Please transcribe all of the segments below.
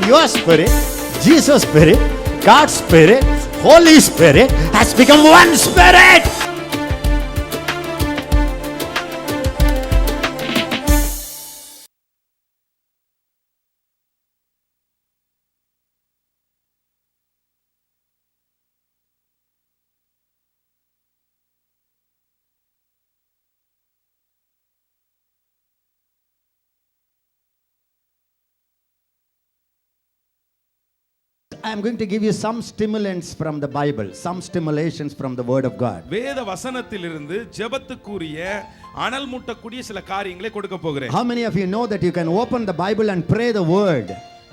your spirit, Jesus' spirit, God's spirit, Holy Spirit has become one spirit. I am going to give you some stimulants from the Bible, some stimulations from the Word of God. வேத வசனத்திலிருந்து ஜெபத்துக்குரிய அனல் மூட்டக்கூடிய சில காரியங்களை கொடுக்க போகிறேன். How many of you know that you can open the Bible and pray the Word?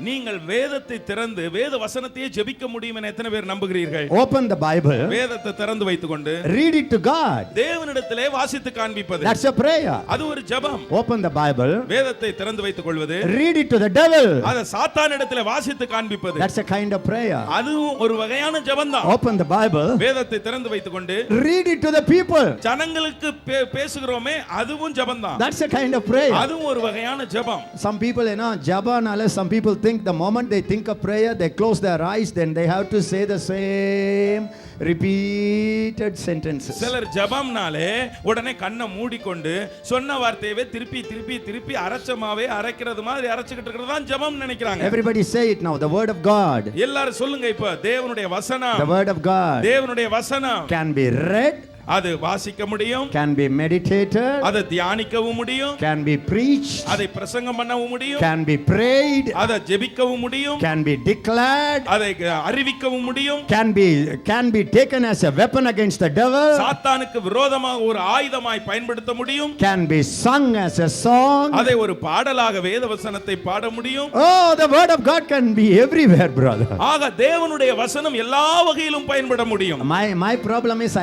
நீங்கள் வேதத்தை திறந்து வேத வசனத்தையே ஜெபிக்க முடியும் என எத்தனை பேர் நம்புகிறீர்கள்? Open the Bible. வேதத்தை திறந்து வைத்துக்கொண்டு read it to God. தேவனிடத்திலே வாசித்து காண்பிப்பது. That's a prayer. அது ஒரு ஜெபம். Open the Bible. வேதத்தை திறந்து வைத்துக் கொள்வது. read it to the devil. அத சாத்தானிடத்திலே வாசித்து காண்பிப்பது. That's a kind of prayer. அதுவும் ஒரு வகையான ஜெபம் தான். Open the Bible. வேதத்தை திறந்து வைத்துக்கொண்டு read it to the people. ஜனங்களுக்கு பேசுகிறோமே அதுவும் ஜெபம் தான். That's a kind of prayer. அதுவும் ஒரு வகையான ஜெபம். Some people, ஜெபம்னால some people think the moment they think of prayer, they close their eyes, then they have to say the same repeated sentences. சிலர் ஜெபம்னாலே உடனே கண்ணை மூடிக்கொண்டு சொன்ன வார்த்தையவே திருப்பி திருப்பி திருப்பி அரைச்சமாவே அரைக்கிறது மாதிரி அரைச்சிட்டு இருக்கிறது தான் ஜெபம் நினைக்கிறாங்க. Everybody say it now, the word of God. எல்லாரும் சொல்லுங்க இப்ப தேவனுடைய வசனம். The word of God. தேவனுடைய வசனம் can be read, அது வாசிக்க முடியும், can be meditated, அதை தியானிக்கவும் முடியும், can be preached, அதை பிரசங்கம் பண்ணவும் முடியும், can be prayed, அதை ஜெபிக்கவும் முடியும், can be declared, அதை அறிவிக்கவும் முடியும், can be taken as a weapon against the devil, சாத்தானுக்கு விரோதமாக ஒரு ஆயுதமாய் பயன்படுத்த முடியும், can be sung as a song, அதை ஒரு பாடலாக வேத வசனத்தை பாட முடியும். Oh, the word of God can be everywhere, brother. ஆக தேவனுடைய வசனம் எல்லா வகையிலும் பயன்பட முடியும். My problem is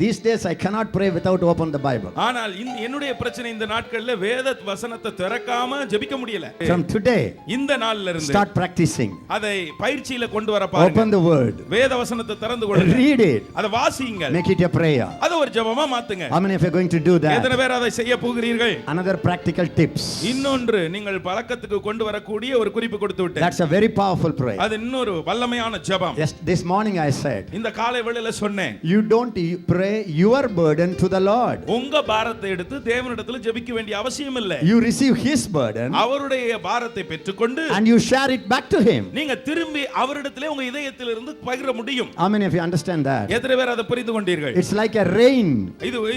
these days I cannot pray without open the Bible. ஆனால் என்னுடைய பிரச்சனை இந்த நாட்கள்ல வேத வசனத்தை திறக்காம ஜெபிக்க முடியல. From today, இந்த நாள்ல இருந்து start practicing. அதை பயிற்சியில கொண்டு வர பாருங்க. Open the word. வேத வசனத்தை திறந்து கொள்ளுங்க. Read it. அதை வாசியுங்க. Make it a prayer. அது ஒரு ஜெபமா மாத்துங்க. How many of you are going to do that? எத்தனை பேர் அதை செய்ய போகிறீர்கள்? Another practical tips. இன்னொன்று நீங்கள் பழக்கத்துக்கு கொண்டு வரக்கூடிய ஒரு குறிப்பு கொடுத்து விட்டேன். That's a very powerful prayer. அது இன்னொரு வல்லமையான ஜெபம். Yes, this morning I said. இந்த காலை வேளையில சொன்னேன். You don't pray your burden to the Lord. உங்க பாரத்தை எடுத்து தேவனிடத்தில் ஜெபிக்க வேண்டிய அவசியம் இல்லை. You receive his burden. அவருடைய பாரத்தை பெற்றுக்கொண்டு and you share it back to him. நீங்க திரும்பி அவரிடத்திலே உங்க இதயத்திலிருந்து பகிர முடியும். How many of you understand that? எத்தனை பேர் அதை புரிந்து கொண்டீர்கள்? It's like a rain.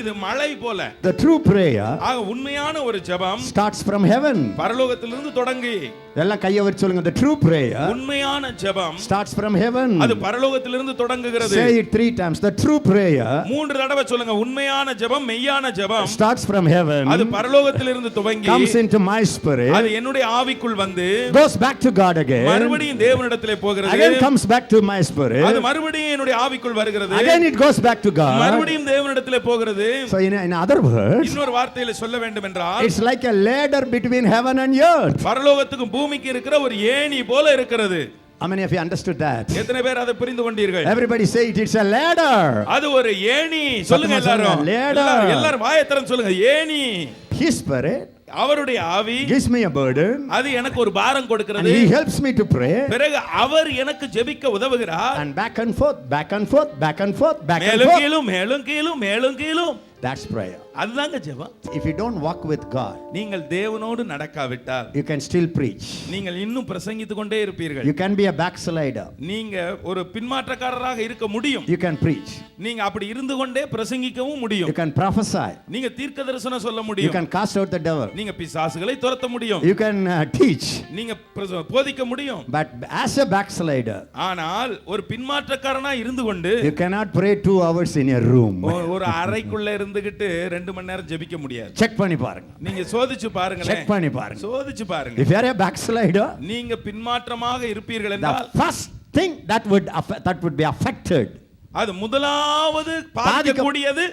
இது மழை போல. The true prayer உண்மையான ஒரு ஜெபம் starts from heaven. பரலோகத்திலிருந்து தொடங்கி எல்லாம் கையை வச்சு சொல்லுங்க. The true prayer உண்மையான ஜெபம் starts from heaven. அது பரலோகத்திலிருந்து தொடங்குகிறது. Say it 3 times. The true prayer 3 தடவை சொல்லுங்க. உண்மையான ஜெபம் மெய்யான ஜெபம் starts from heaven. அது பரலோகத்திலிருந்து துவங்கி comes into my spirit. அது என்னுடைய ஆவிக்குள் வந்து goes back to God again. மறுபடியும் தேவனிடத்திலே போகிறது. again comes back to my spirit. அது மறுபடியும் என்னுடைய ஆவிக்குள் வருகிறது. again it goes back to God. மறுபடியும் தேவனிடத்திலே போகிறது. So in other words, இன்னொரு வார்த்தையில சொல்ல வேண்டும் என்றால் it's like a ladder between heaven and earth. பரலோகத்துக்கும் பூமிக்கு இருக்கிற ஒரு ஏணி போல இருக்கிறது. How many of you understood that? எத்தனை பேர் அதை புரிந்து கொண்டீர்கள்? Everybody say it. It's a ladder. அது ஒரு ஏணி. சொல்லுங்க எல்லாரும். எல்லாரும் வாயை திறந்து சொல்லுங்க. ஏணி. His spirit அவருடைய ஆவி gives me a burden. அது எனக்கு ஒரு பாரம் கொடுக்கிறது. And he helps me to pray. பிறகு அவர் எனக்கு ஜெபிக்க உதவுகிறார். And back and forth, back and forth, back and forth, back and forth. மேலும் கீழும். That's prayer. அதுதாங்க ஜெபம். If you don't walk with God, நீங்கள் தேவனோடு நடக்காவிட்டால் you can still preach. நீங்கள் இன்னும் பிரசங்கித்துக் கொண்டே இருப்பீர்கள். You can be a backslider. நீங்க ஒரு பின்மாற்றக்காரராக இருக்க முடியும். You can preach. நீங்க அப்படி இருந்து கொண்டே பிரசங்கிக்கவும் முடியும். You can prophesy. நீங்க தீர்க்கதரிசனம் சொல்ல முடியும். You can cast out the devil. நீங்க பிசாசுகளை துரத்த முடியும். You can teach. நீங்க போதிக்க முடியும். But as a backslider, ஆனால் ஒரு பின்மாற்றக்காரனா இருந்து கொண்டு you cannot pray 2 hours in your room. ஒரு அறைக்குள்ள இருந்துகிட்டு 2 மணி நேரம் ஜெபிக்க முடியாது. செக் பண்ணி பாருங்க. நீங்க சோதிச்சு பாருங்களேன். செக் பண்ணி பாருங்க. சோதிச்சு பாருங்க. If you are a backslider, நீங்க பின்மாற்றமாக இருப்பீர்கள் என்றால் the first thing that would be affected, அது முதலாவது பாதிக்கக்கூடியது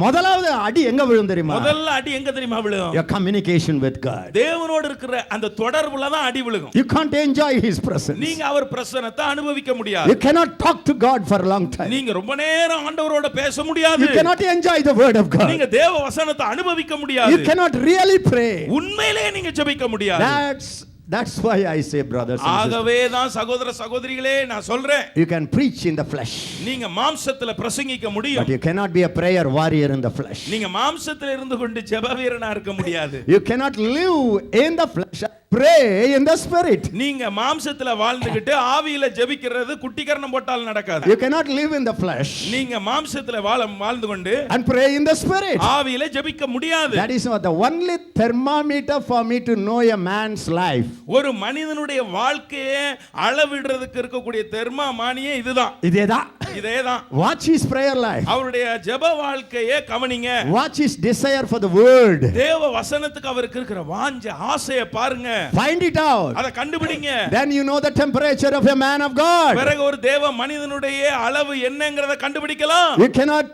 முதலாவது அடி எங்க விழும் தெரியுமா? முதல்ல அடி எங்க தெரியுமா விழும்? Your communication with God. தேவனோடு இருக்கிற அந்த தொடர்புல தான் அடி விழுகும். You can't enjoy his presence. நீங்க அவர் பிரசன்னத்தை அனுபவிக்க முடியாது. You cannot talk to God for a long time. நீங்க ரொம்ப நேரம் ஆண்டவரோட பேச முடியாது. You cannot enjoy the word of God. நீங்க தேவ வசனத்தை அனுபவிக்க முடியாது. You cannot really pray. உண்மையிலேயே நீங்க ஜெபிக்க முடியாது. That's That's why I say, brothers and sisters, ஆகவே தான் சகோதர சகோதரிகளே நான் சொல்றேன், you can preach in the flesh, நீங்க மாம்சத்துல பிரசங்கிக்க but முடியும், you cannot be a prayer warrior in the flesh. நீங்க மாம்சத்துல இருந்து கொண்டு ஜெப வீரனா இருக்க முடியாது. You cannot live in the flesh, pray in the spirit. நீங்க மாம்சத்துல வாழ்ந்துகிட்டு ஆவியில ஜெபிக்கிறது குட்டிகரணம் போட்டால் நடக்காது. You cannot live in the flesh நீங்க மாம்சத்துல வாழ்ந்து கொண்டு and pray in the spirit. ஆவியில ஜெபிக்க முடியாது. That is what the only thermometer for me to know a man's life. ஒரு மனிதனுடைய வாழ்க்கையை அளவிடுறதுக்கு இருக்கக்கூடிய தெர்மாமானியே இதுதான். இதேதான். Watch his prayer life. அவருடைய ஜெப வாழ்க்கையை கவனிங்க. Watch his desire for the word. தேவ வசனத்துக்கு அவருக்கு இருக்கிற வாஞ்சை, ஆசையை பாருங்க. Find it out. அத கண்டுபிடிங்க. Then you know the temperature of a man of God. பிறகு ஒரு தேவ மனிதனுடைய அளவு என்னங்கறத கண்டுபிடிக்கலாம். You cannot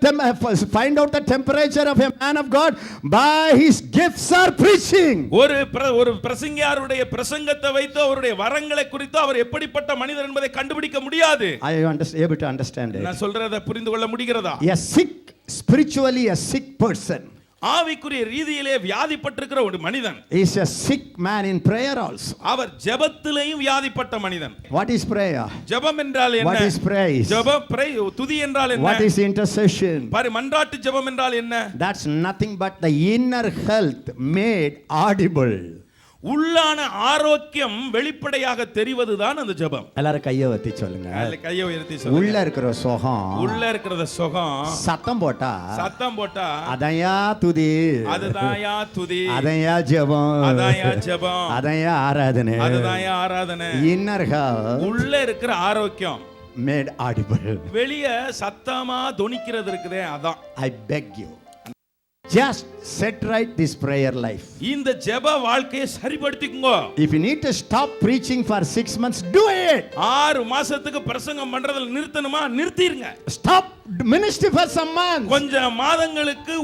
find out the temperature of a man of God by his gifts or preaching. ஒரு பிரசங்கியாருடைய பிரசங்கத்தை வைத்து அவருடைய வரங்களை குறித்து அவர் எப்படிப்பட்ட மனிதர் என்பதை கண்டுபிடிக்க முடியாது. I able to understand it. நான் சொல்றத புரிந்து கொள்ள முடிகிறதா? A sick, spiritually a sick person, ஆவிக்குரிய ரீதியிலே வியாதிப்பட்டிருக்கிற ஒரு மனிதன் is a sick man in prayer also. அவர் ஜெபத்திலேயும் வியாதிப்பட்ட மனிதன். What is prayer? ஜெபம் என்றால் என்ன? What is praise? துதி என்றால் என்ன? What is intercession? மன்றாட்டு ஜெபம் என்றால் என்ன? That's nothing but the inner health made audible. உள்ளான ஆரோக்கியம் வெளிப்படையாக தெரிவதுதான் அந்த ஜெபம். எல்லாரும் கையை வத்தி சொல்லுங்க. கையை உயர்த்தி சொல்லுங்க. உள்ள இருக்கிற சுகம், உள்ள இருக்கிற சுகம் சத்தம் போட்டா அதையா துதி, அதுதான்யா துதி, அதையா ஜெபம், அதான்யா ஜெபம், அதையா ஆராதனை, அதுதான்யா ஆராதனை. இன்னர் ஹெல்த் உள்ள இருக்கிற ஆரோக்கியம் made audible. வெளிய சத்தமா தொனிக்கிறது இருக்குதே அதான். I beg you, just set right this prayer life. இந்த ஜெப வாழ்க்கையை சரிபடுத்திக்கங்க. If you need to stop preaching for 6 months, do it. 6 மாசத்துக்கு பிரசங்கம் பண்றத நிறுத்தணுமா? நிறுத்திடுங்க. Stop ministry for some months. கொஞ்ச மாதங்களுக்கு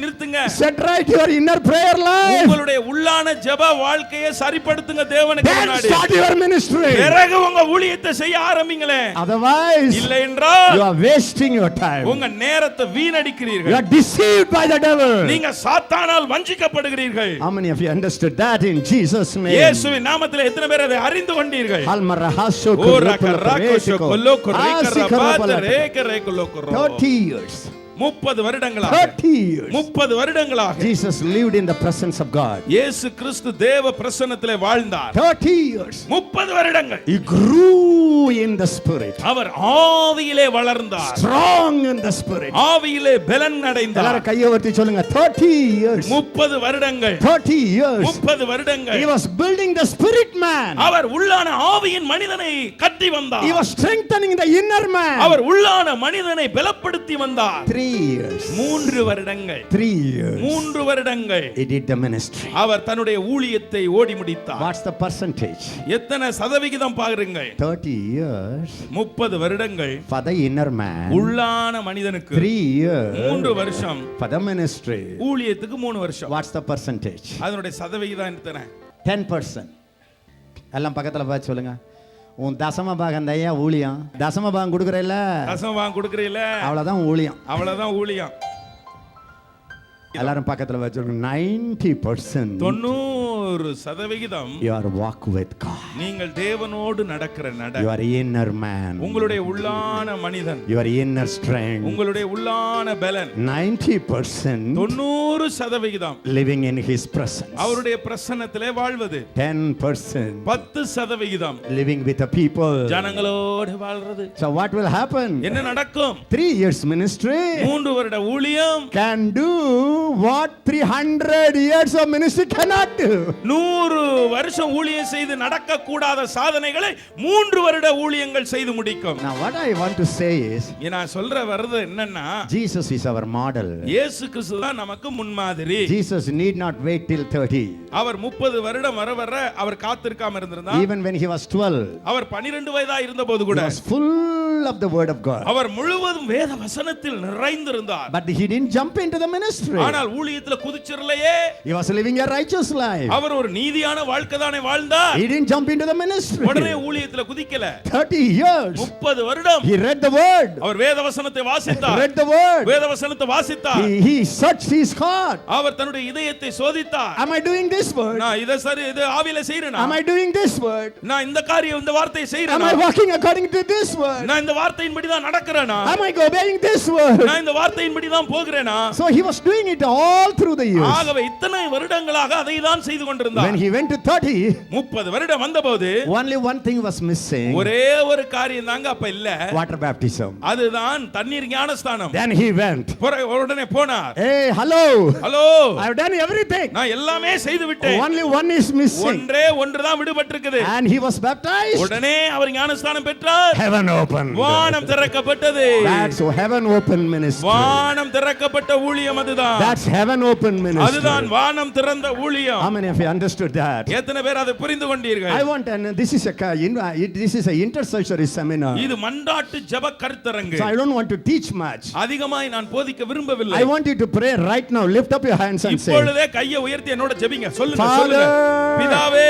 நிறுத்துங்க. Set right your inner prayer life. உங்களுடைய உள்ளான ஜெப வாழ்க்கையை சரிபடுத்துங்க தேவனுக்கு முன்னாடி. Then start your ministry. பிறகு உங்க ஊழியத்தை செய்ய ஆரம்பிங்களே. Otherwise, இல்லை என்றால் you are wasting your time. உங்க நேரத்தை வீணடிக்கிறீர்கள். You are deceived by the devil. நீங்க சாத்தானால் வஞ்சிக்கப்படுகிறீர்கள். How many of you understood that in Jesus name? இயேசுவின் நாமத்திலே எத்தனை பேர் அதை அறிந்து கொண்டீர்கள்? Almarahasho Rakarakoso koloko rekarabata rekareko 30 years. 30 வருடங்களாக 30 வருடங்களாக Jesus lived in the presence of God. இயேசு கிறிஸ்து தேவ பிரசன்னத்திலே வாழ்ந்தார். 30 years. 30 வருடங்கள். He grew in the spirit. அவர் ஆவியிலே வளர்ந்தார். Strong in the spirit. ஆவியிலே பலன் அடைந்தார். எல்லாரும் கையை உயர்த்தி சொல்லுங்க. 30 years. 30 வருடங்கள். 30 years. 30 வருடங்கள். He was building the spirit man. அவர் உள்ளான ஆவியின் மனிதனை கட்டி வந்தார். He was strengthening the inner man. அவர் உள்ளான மனிதனை பலப்படுத்தி வந்தார். 3 years. 3 வருடங்கள். 3 years. 3 வருடங்கள். He did the ministry. அவர் தன்னுடைய ஊழியத்தை ஓடி முடித்தார். What's the percentage? எத்தனை சதவிகிதம் பாருங்கள்? 30 years. 30 வருடங்கள். For the inner man. உள்ளான மனிதனுக்கு 3 years. 3 வருஷம். For the ministry. ஊழியத்துக்கு 3 வருஷம். What's the percentage? அதனுடைய சதவிகிதம் எத்தனை? 10%. எல்லாம் பக்கத்துல பார்த்து சொல்லுங்க. உன் தசம பாகம் தையா ஊழியம். தசம பாகம் கொடுக்கறல்ல, தசம பாகம் கொடுக்கறீல்ல, அவ்வளவுதான் ஊழியம். அவ்வளவுதான் ஊழியம். எல்லாரும் பக்கத்துல வச்சு 90%. 90% you are walk with God. நீங்கள் தேவனோடு நடக்கிற நட. You are inner man. உங்களுடைய உள்ளான மனிதன். Your inner strength. உங்களுடைய உள்ளான பலன். 90%. 90% living in His presence. அவருடைய பிரசன்னத்திலே வாழ்வது. 10%. 10% living with the people. ஜனங்களோடு வாழ்றது. So what will happen? என்ன நடக்கும்? 3 years ministry. 3 வருட ஊழியம் can do what 300 years of ministry cannot do. 100 வருஷம் ஊழியம் செய்து நடக்க கூடாத சாதனைகளை 3 வருட ஊழியங்கள் செய்து முடிக்கும். Now what I want to say is, நான் சொல்ற வருது என்னன்னா, Jesus is our model. இயேசு கிறிஸ்து தான் நமக்கு முன்மாதிரி. Jesus need not wait till 30. அவர் 30 வருடம் வர அவர் காத்திருக்காம இருந்திருந்தார். Even when he was 12, அவர் 12 வயதா இருந்தபோது கூட he was full of the word of God. அவர் முழுவதும் வேத வசனத்தில் நிறைந்திருந்தார். But he didn't jump into the ministry. ஆனால் ஊழியத்துல குதிச்சிரலையே. He was living a righteous life. அவர் ஒரு நீதியான வாழ்க்கை தானே வாழ்ந்தார். He didn't jump into the ministry. உடனே ஊழியத்துல குதிக்கல. 30 years. 30 வருடம். He read the word. அவர் வேத வசனத்தை வாசித்தார். Read the word. வேத வசனத்தை வாசித்தார். He searched his heart. அவர் தன்னுடைய இதயத்தை சோதித்தார். Am I doing this word? நான் இத சரி இது ஆவியில செய்றேனா? Am I doing this word? நான் இந்த காரியம் இந்த வார்த்தையை Am செய்றேனா? I walking according to this word? நான் இந்த வார்த்தையின்படி தான் நடக்கறேனா? Am I obeying this word? நான் இந்த வார்த்தையின்படி தான் போகிறேனா? So he was doing it all through the years. ஆகவே இத்தனை வருடங்களாக அதை தான் செய்து கொண்டிருந்தார். When he went to 30, 30 வருடம் வந்தபோது only one thing was missing. ஒரே ஒரு காரியம் தாங்க அப்ப இல்ல. Water baptism. அதுதான் தண்ணீர் ஞானஸ்நானம். Then he went. உடனே போனார். Hey, hello. Hello. I have done everything. நான் எல்லாமே செய்து விட்டேன். Only one is missing. ஒன்றே ஒன்று தான் விடுபட்டிருக்குது. And he was baptized. உடனே அவர் ஞானஸ்நானம் பெற்றார். Heaven opened. வானம் திறக்கப்பட்டது. That's heaven open ministry. வானம் திறக்கப்பட்ட ஊழியம் அதுதான். That's heaven open ministry. அதுதான் வானம் திறந்த ஊழியம். How many of you understood that? எத்தனை பேர் அதை புரிந்து கொண்டீர்கள்? I want, and this is a intercessory seminar. இது மன்றாட்டு ஜெப கருத்தரங்கு. So I don't want to teach much. அதிகமாய் நான் போதிக்க விரும்பவில்லை. I want you to pray right now. Lift up your hands and say, இப்பொழுதே கையை உயர்த்தி என்னோட ஜெபிங்க. சொல்லுங்க Father, சொல்லுங்க. பிதாவே,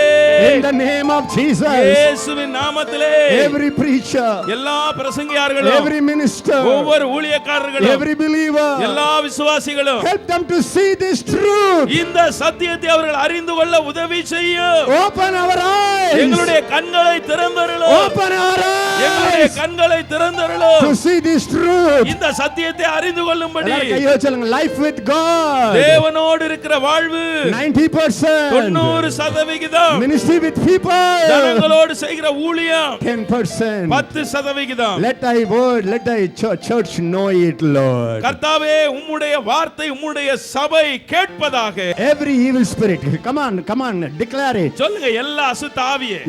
in the name of Jesus, இயேசுவின் நாமத்திலே every preacher, எல்லா பிரசங்கியார்களும், every minister, ஒவ்வொரு ஊழியக்காரர்களும், every believer, எல்லா விசுவாசிகளும் help them to see this truth. இந்த சத்தியத்தை அவர்கள் அறிந்து கொள்ள உதவி செய்யும். Open our eyes. எங்களுடைய கண்களை திறந்தருளும். Open our எங்களுடைய eyes கண்களை திறந்தருளும். to see this truth. இந்த சத்தியத்தை அறிந்து கொள்ளும்படி Life with God. தேவனோடு இருக்கிற வாழ்வு 90%. 90%. Ministry with people. ஜனங்களோடு செய்கிற ஊழியம் 10%. 10%. Let thy word, let thy church know it, Lord. கர்த்தாவே, உம்முடைய வார்த்தை உம்முடைய சபை கேட்பதாக. Every evil spirit, come on, declare it. சொல்லுங்க எல்லா அசுத்த ஆவியே.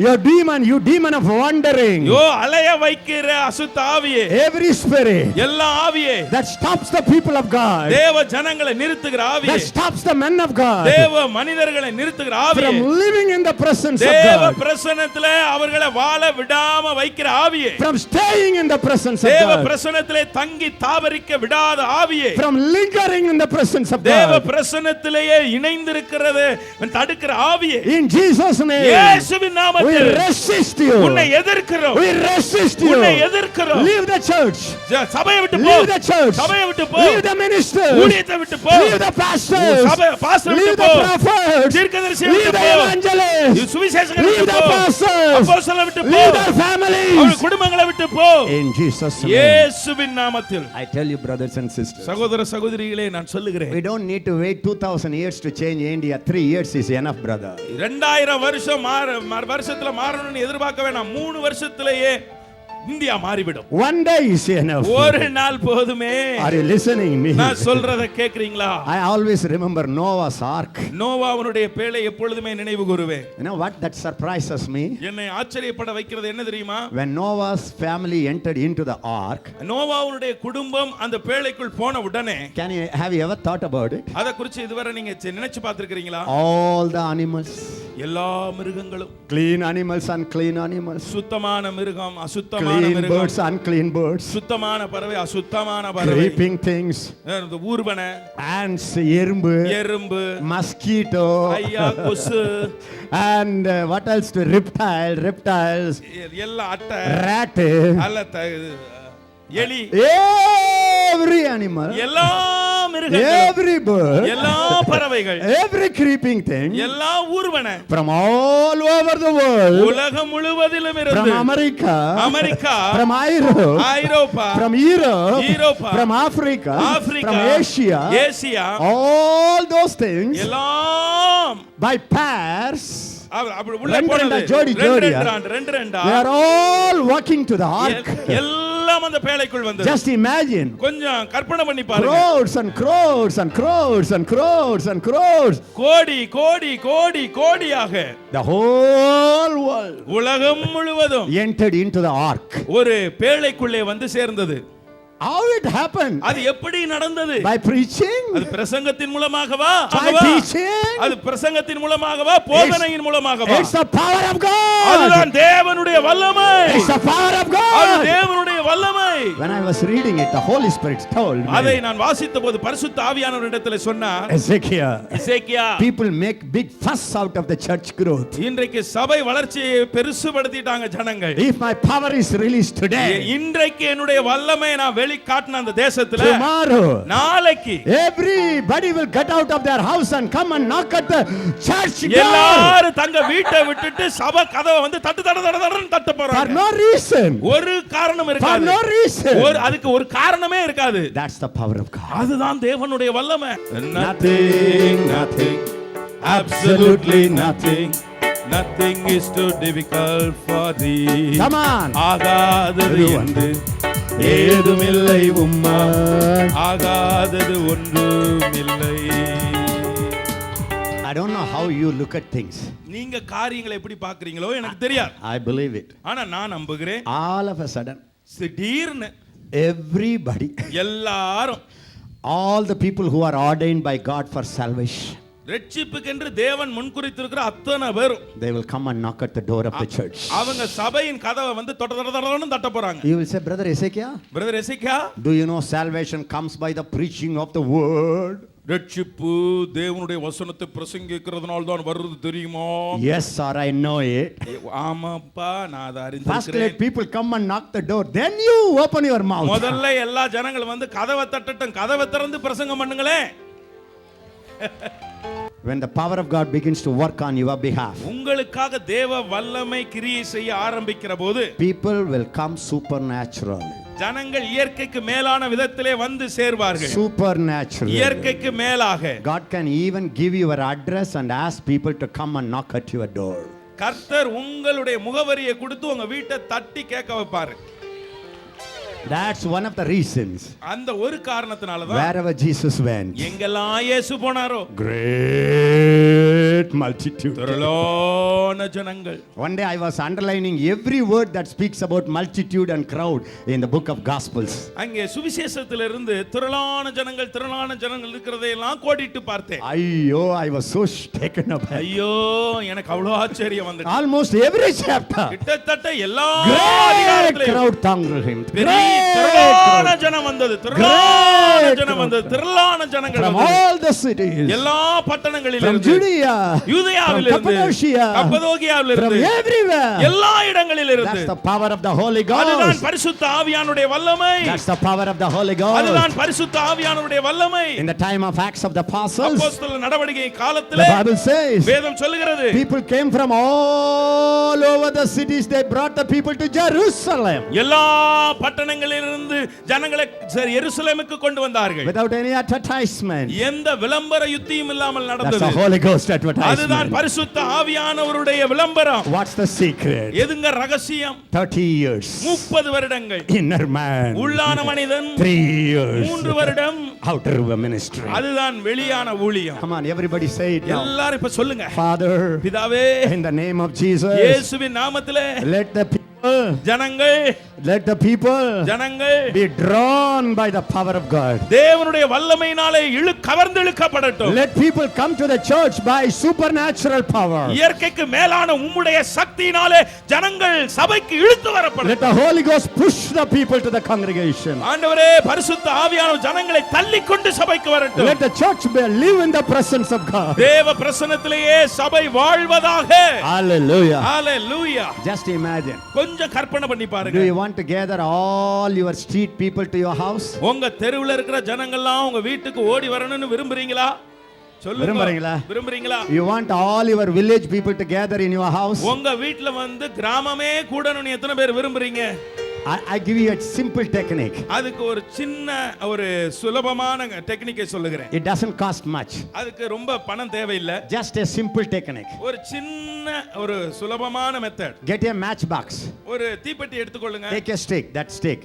You demon of wandering. யோ அலைய வைக்கிற அசுத்த ஆவியே. Every spirit எல்லா ஆவியே. that stops the people of God. தேவ ஜனங்களை நிறுத்துகிற ஆவியே. That stops the men of God. தேவ மனிதர்களை நிறுத்துகிற ஆவியே. From living in the presence of தேவ God. பிரசன்னத்திலே அவர்களை வாழ விடாம வைக்கிற ஆவியே. From staying in the presence of தேவ God. பிரசன்னத்திலே தங்கி தாவரிக்க விடாத ஆவியே. From lingering in the presence of தேவ God. பிரசன்னத்திலேயே இணைந்திருக்கிறது தடுக்கிற ஆவியே. In Jesus name. இயேசுவின் நாமத்தில் we resist you. உன்னை எதிர்க்கிறோம். We resist you. உன்னை எதிர்க்கிறோம். Leave the church. சபையை விட்டு போ. Leave the church. சபையை விட்டு போ. Leave the ministers. ஊழியத்தை விட்டு போ. Leave the pastors. சபை பாஸ்டர் Leave விட்டு the போ. prophets. தீர்க்கதரிசியை Leave விட்டு the போ. evangelists. சுவிசேஷகரை Leave விட்டு the போ. pastors. அப்போஸ்தலரை விட்டு போ. Leave their families. அவர்கள் குடும்பங்களை விட்டு போ. In Jesus name. இயேசுவின் நாமத்தில். I tell you, brothers and sisters. சகோதர சகோதரிகளே, நான் சொல்லுகிறேன். We don't need to wait 2000 years to change India. 3 years is enough, brother. 2000 வருஷம் வருஷத்துல மாறணும்னு எதிர்பார்க்க வேணாம். 3 வருஷத்திலேயே இந்தியா மாறிவிடும். One day is enough. ஒரு நாள் போதுமே. Are you listening me? நான் சொல்றத கேக்குறீங்களா? I always remember Noah's ark. நோவாவுடைய பேழை எப்பொழுதுமே நினைவு கூறுவேன். You know what that surprises me? என்னை ஆச்சரியப்பட வைக்கிறது என்ன தெரியுமா? When Noah's family entered into the ark. நோவாவுடைய குடும்பம் அந்த பேழைக்குள் போன உடனே, have you ever thought about it? அத குறித்து இதுவரை நீங்க நினைச்சு பார்த்திருக்கீங்களா? All the animals. எல்லா மிருகங்களும். Clean animals, unclean animals. சுத்தமான மிருகம், அசுத்தமான Clean மிருகம். birds, unclean birds. சுத்தமான பறவை, அசுத்தமான பறவை. Creeping things. ஊர்வன. Ants, எறும்பு. Mosquito. ஐயா கொசு. And what else? Reptiles. எல்லா அட்டை. Rat. அல்ல எலி. Every animal. எல்லா மிருகங்கள். Every bird. எல்லா பறவைகள். Every creeping thing. எல்லா ஊர்வன. From all over the world. உலகம் முழுவதிலும் இருந்து. From America. From Europe. From Europe. From Africa. From Asia. All those things. எல்லாம் by pairs. உள்ள போனது. They are all walking to the ark. எல்லாம் அந்த பேழைக்குள் வந்தது. Just imagine. கொஞ்சம் கற்பனை பண்ணி பாருங்க. Crowds and crowds and crowds and crowds and crowds. கோடியாக the whole world உலகம் முழுவதும் entered into the ark. ஒரு பேழைக்குள்ளே வந்து சேர்ந்தது. How it happened? அது எப்படி நடந்தது? By preaching? அது பிரசங்கத்தின் மூலமாகவா? By teaching? அது பிரசங்கத்தின் மூலமாகவா? போதனையின் மூலமாகவா? It's the power of God. அதுதான் தேவனுடைய வல்லமை. It's the power of God. அது தேவனுடைய வல்லமை. When I was reading it, the Holy Spirit told me, அதை நான் வாசித்தபோது பரிசுத்த ஆவியானவரிடத்தில் சொன்னார், எசேக்கியா, people make big fuss out of the church growth. இன்றைக்கு சபை வளர்ச்சியை பெருசுபடுத்திட்டாங்க ஜனங்கள். If my power is released today, இன்றைக்கு என்னுடைய வல்லமை நான் வெளிக்காட்டின அந்த தேசத்துல, tomorrow, நாளைக்கு everybody will get out of their house and come and knock at the church door. எல்லாரும் தங்க வீட்டை விட்டுட்டு சபை கதவை வந்து தட்டு தட்டு தட்டு தட்டு தட்ட போறாங்க. For no reason. ஒரு காரணம் இருக்காது. For no reason. அதுக்கு ஒரு காரணமே இருக்காது. That's the power of God. அதுதான் தேவனுடைய வல்லமை. Nothing, nothing, absolutely nothing. Nothing is too difficult for thee. Come on. ஆகாதது என்று ஏதுமில்லை உம்மா, ஆகாதது ஒன்றுமில்லை. I don't know how you look at things. நீங்க காரியங்களை எப்படி பார்க்கறீங்களோ எனக்கு தெரியாது. I believe it. ஆனா நான் நம்புகிறேன். All of a sudden, திடீர்னு everybody, எல்லாரும், all the people who are ordained by God for salvation, ரட்சிப்புக்கென்று தேவன் முன்குறித்திருக்கிற அத்தனை பேரும், they will come and knock at the door of the church. அவங்க சபையின் கதவை வந்து தொட தட்ட போறாங்க. You will say, brother Ezekiel, do you know salvation comes by the preaching of the word? ரட்சிப்பு தேவனுடைய வசனத்தை பிரசங்கிக்கிறதுனால தான் வருது தெரியுமா? Yes sir, I know it. ஆமாப்பா, நான் அதை அறிந்திருக்கிறேன். First let people come and knock the door, then you open your mouth. முதல்ல எல்லா ஜனங்கள் வந்து கதவை தட்டட்டும், கதவை திறந்து பிரசங்கம் பண்ணுங்களே. When the power of God begins to work on your behalf, உங்களுக்காக தேவ வல்லமை கிரியை செய்ய ஆரம்பிக்கிற போது, people will come supernaturally. ஜனங்கள் இயற்கைக்கு மேலான விதத்திலே வந்து சேர்வார்கள். Supernaturally. இயற்கைக்கு மேலாக. God can even give you your address and ask people to come and knock at your door. கர்த்தர் உங்களுடைய முகவரியை கொடுத்து உங்க வீட்டை தட்டி கேட்க வைப்பாரு. That's one of the reasons. அந்த ஒரு காரணத்தினால தான் wherever Jesus went, எங்கெல்லாம் இயேசு போனாரோ, great multitude, திரளான ஜனங்கள். One day I was underlining every word that speaks about multitude and crowd in the book of Gospels. அங்கே சுவிசேஷத்திலிருந்து திரளான ஜனங்கள் இருக்கிறதையெல்லாம் கோடிட்டு பார்த்தேன். ஐயோ, I was so taken up. ஐயோ, எனக்கு அவ்வளவு ஆச்சரியம் வந்தது. Almost every chapter, கிட்டத்தட்ட எல்லா அதிகாரத்திலும் crowd thangled him. திரளான ஜனம் வந்தது, திரளான ஜனங்கள் from all the cities, எல்லா பட்டணங்களிலும், from Judea, யூதேயாவிலிருந்து, கப்பதோகியாவிலிருந்து, from everywhere, எல்லா இடங்களிலிருந்து. That's the power of the Holy Ghost. அதுதான் பரிசுத்த ஆவியானுடைய வல்லமை. That's the power of the Holy Ghost. அதுதான் பரிசுத்த ஆவியானுடைய வல்லமை. In the time of Acts of the Apostles, அப்போஸ்தலர் நடவடிக்கை காலத்திலே, the Bible says, வேதம் சொல்லுகிறது, people came from all over the cities. They brought the people to Jerusalem. எல்லா பட்டணங்களிலிருந்து ஜனங்களை எருசலேமுக்கு கொண்டு வந்தார்கள். Without any advertisement. எந்த விளம்பர யுத்தியும் இல்லாமல் நடந்தது. That's the Holy Ghost advertisement. அதுதான் பரிசுத்த ஆவியானவருடைய விளம்பரம். What's the secret? எதுங்க ரகசியம்? 30 years. 30 வருடங்கள். Inner man. உள்ளான மனிதன். 3 years. 3 வருடம். Outer ministry. அதுதான் வெளியான ஊழியம். Come on, everybody say it now. எல்லாரும் இப்ப சொல்லுங்க. Father, பிதாவே, in the name of Jesus, இயேசுவின் நாமத்திலே, let the people, ஜனங்கள், let the people, ஜனங்கள் be drawn by the power of God. தேவனுடைய வல்லமையினாலே கவர்ந்து இழுக்கப்படட்டும். Let people come to the church by supernatural power. இயற்கைக்கு மேலான உம்முடைய சக்தியினாலே ஜனங்கள் சபைக்கு இழுத்து வரப்படட்டும். Let the Holy Ghost push the people to the congregation. ஆண்டவரே, பரிசுத்த ஆவியானவர் ஜனங்களை தள்ளிக்கொண்டு சபைக்கு வரட்டும். Let the church live in the presence of God. தேவ பிரசன்னத்திலேயே சபை வாழ்வதாக. Hallelujah. Hallelujah. Just imagine. கொஞ்சம் கற்பனை பண்ணி பாருங்க. Do you want to gather all your street people to your house? உங்க தெருவுல இருக்கிற ஜனங்கள்லாம் உங்க வீட்டுக்கு ஓடி வரணும்னு விரும்புறீங்களா? சொல்லுங்க. விரும்புறீங்களா? You want all your village people to gather in your house? உங்க வீட்ல வந்து கிராமமே கூடணும்னு எத்தனை பேர் விரும்புறீங்க? I give you a simple technique. அதுக்கு ஒரு சின்ன ஒரு சுலபமான டெக்னிக்கை சொல்லுகிறேன். It doesn't cost much. அதுக்கு ரொம்ப பணம் தேவையில்லை. Just a simple technique. ஒரு சின்ன ஒரு சுலபமான மெத்தட். Get a matchbox. ஒரு தீப்பெட்டி எடுத்துக்கொள்ளுங்க. Take a stick, that stick.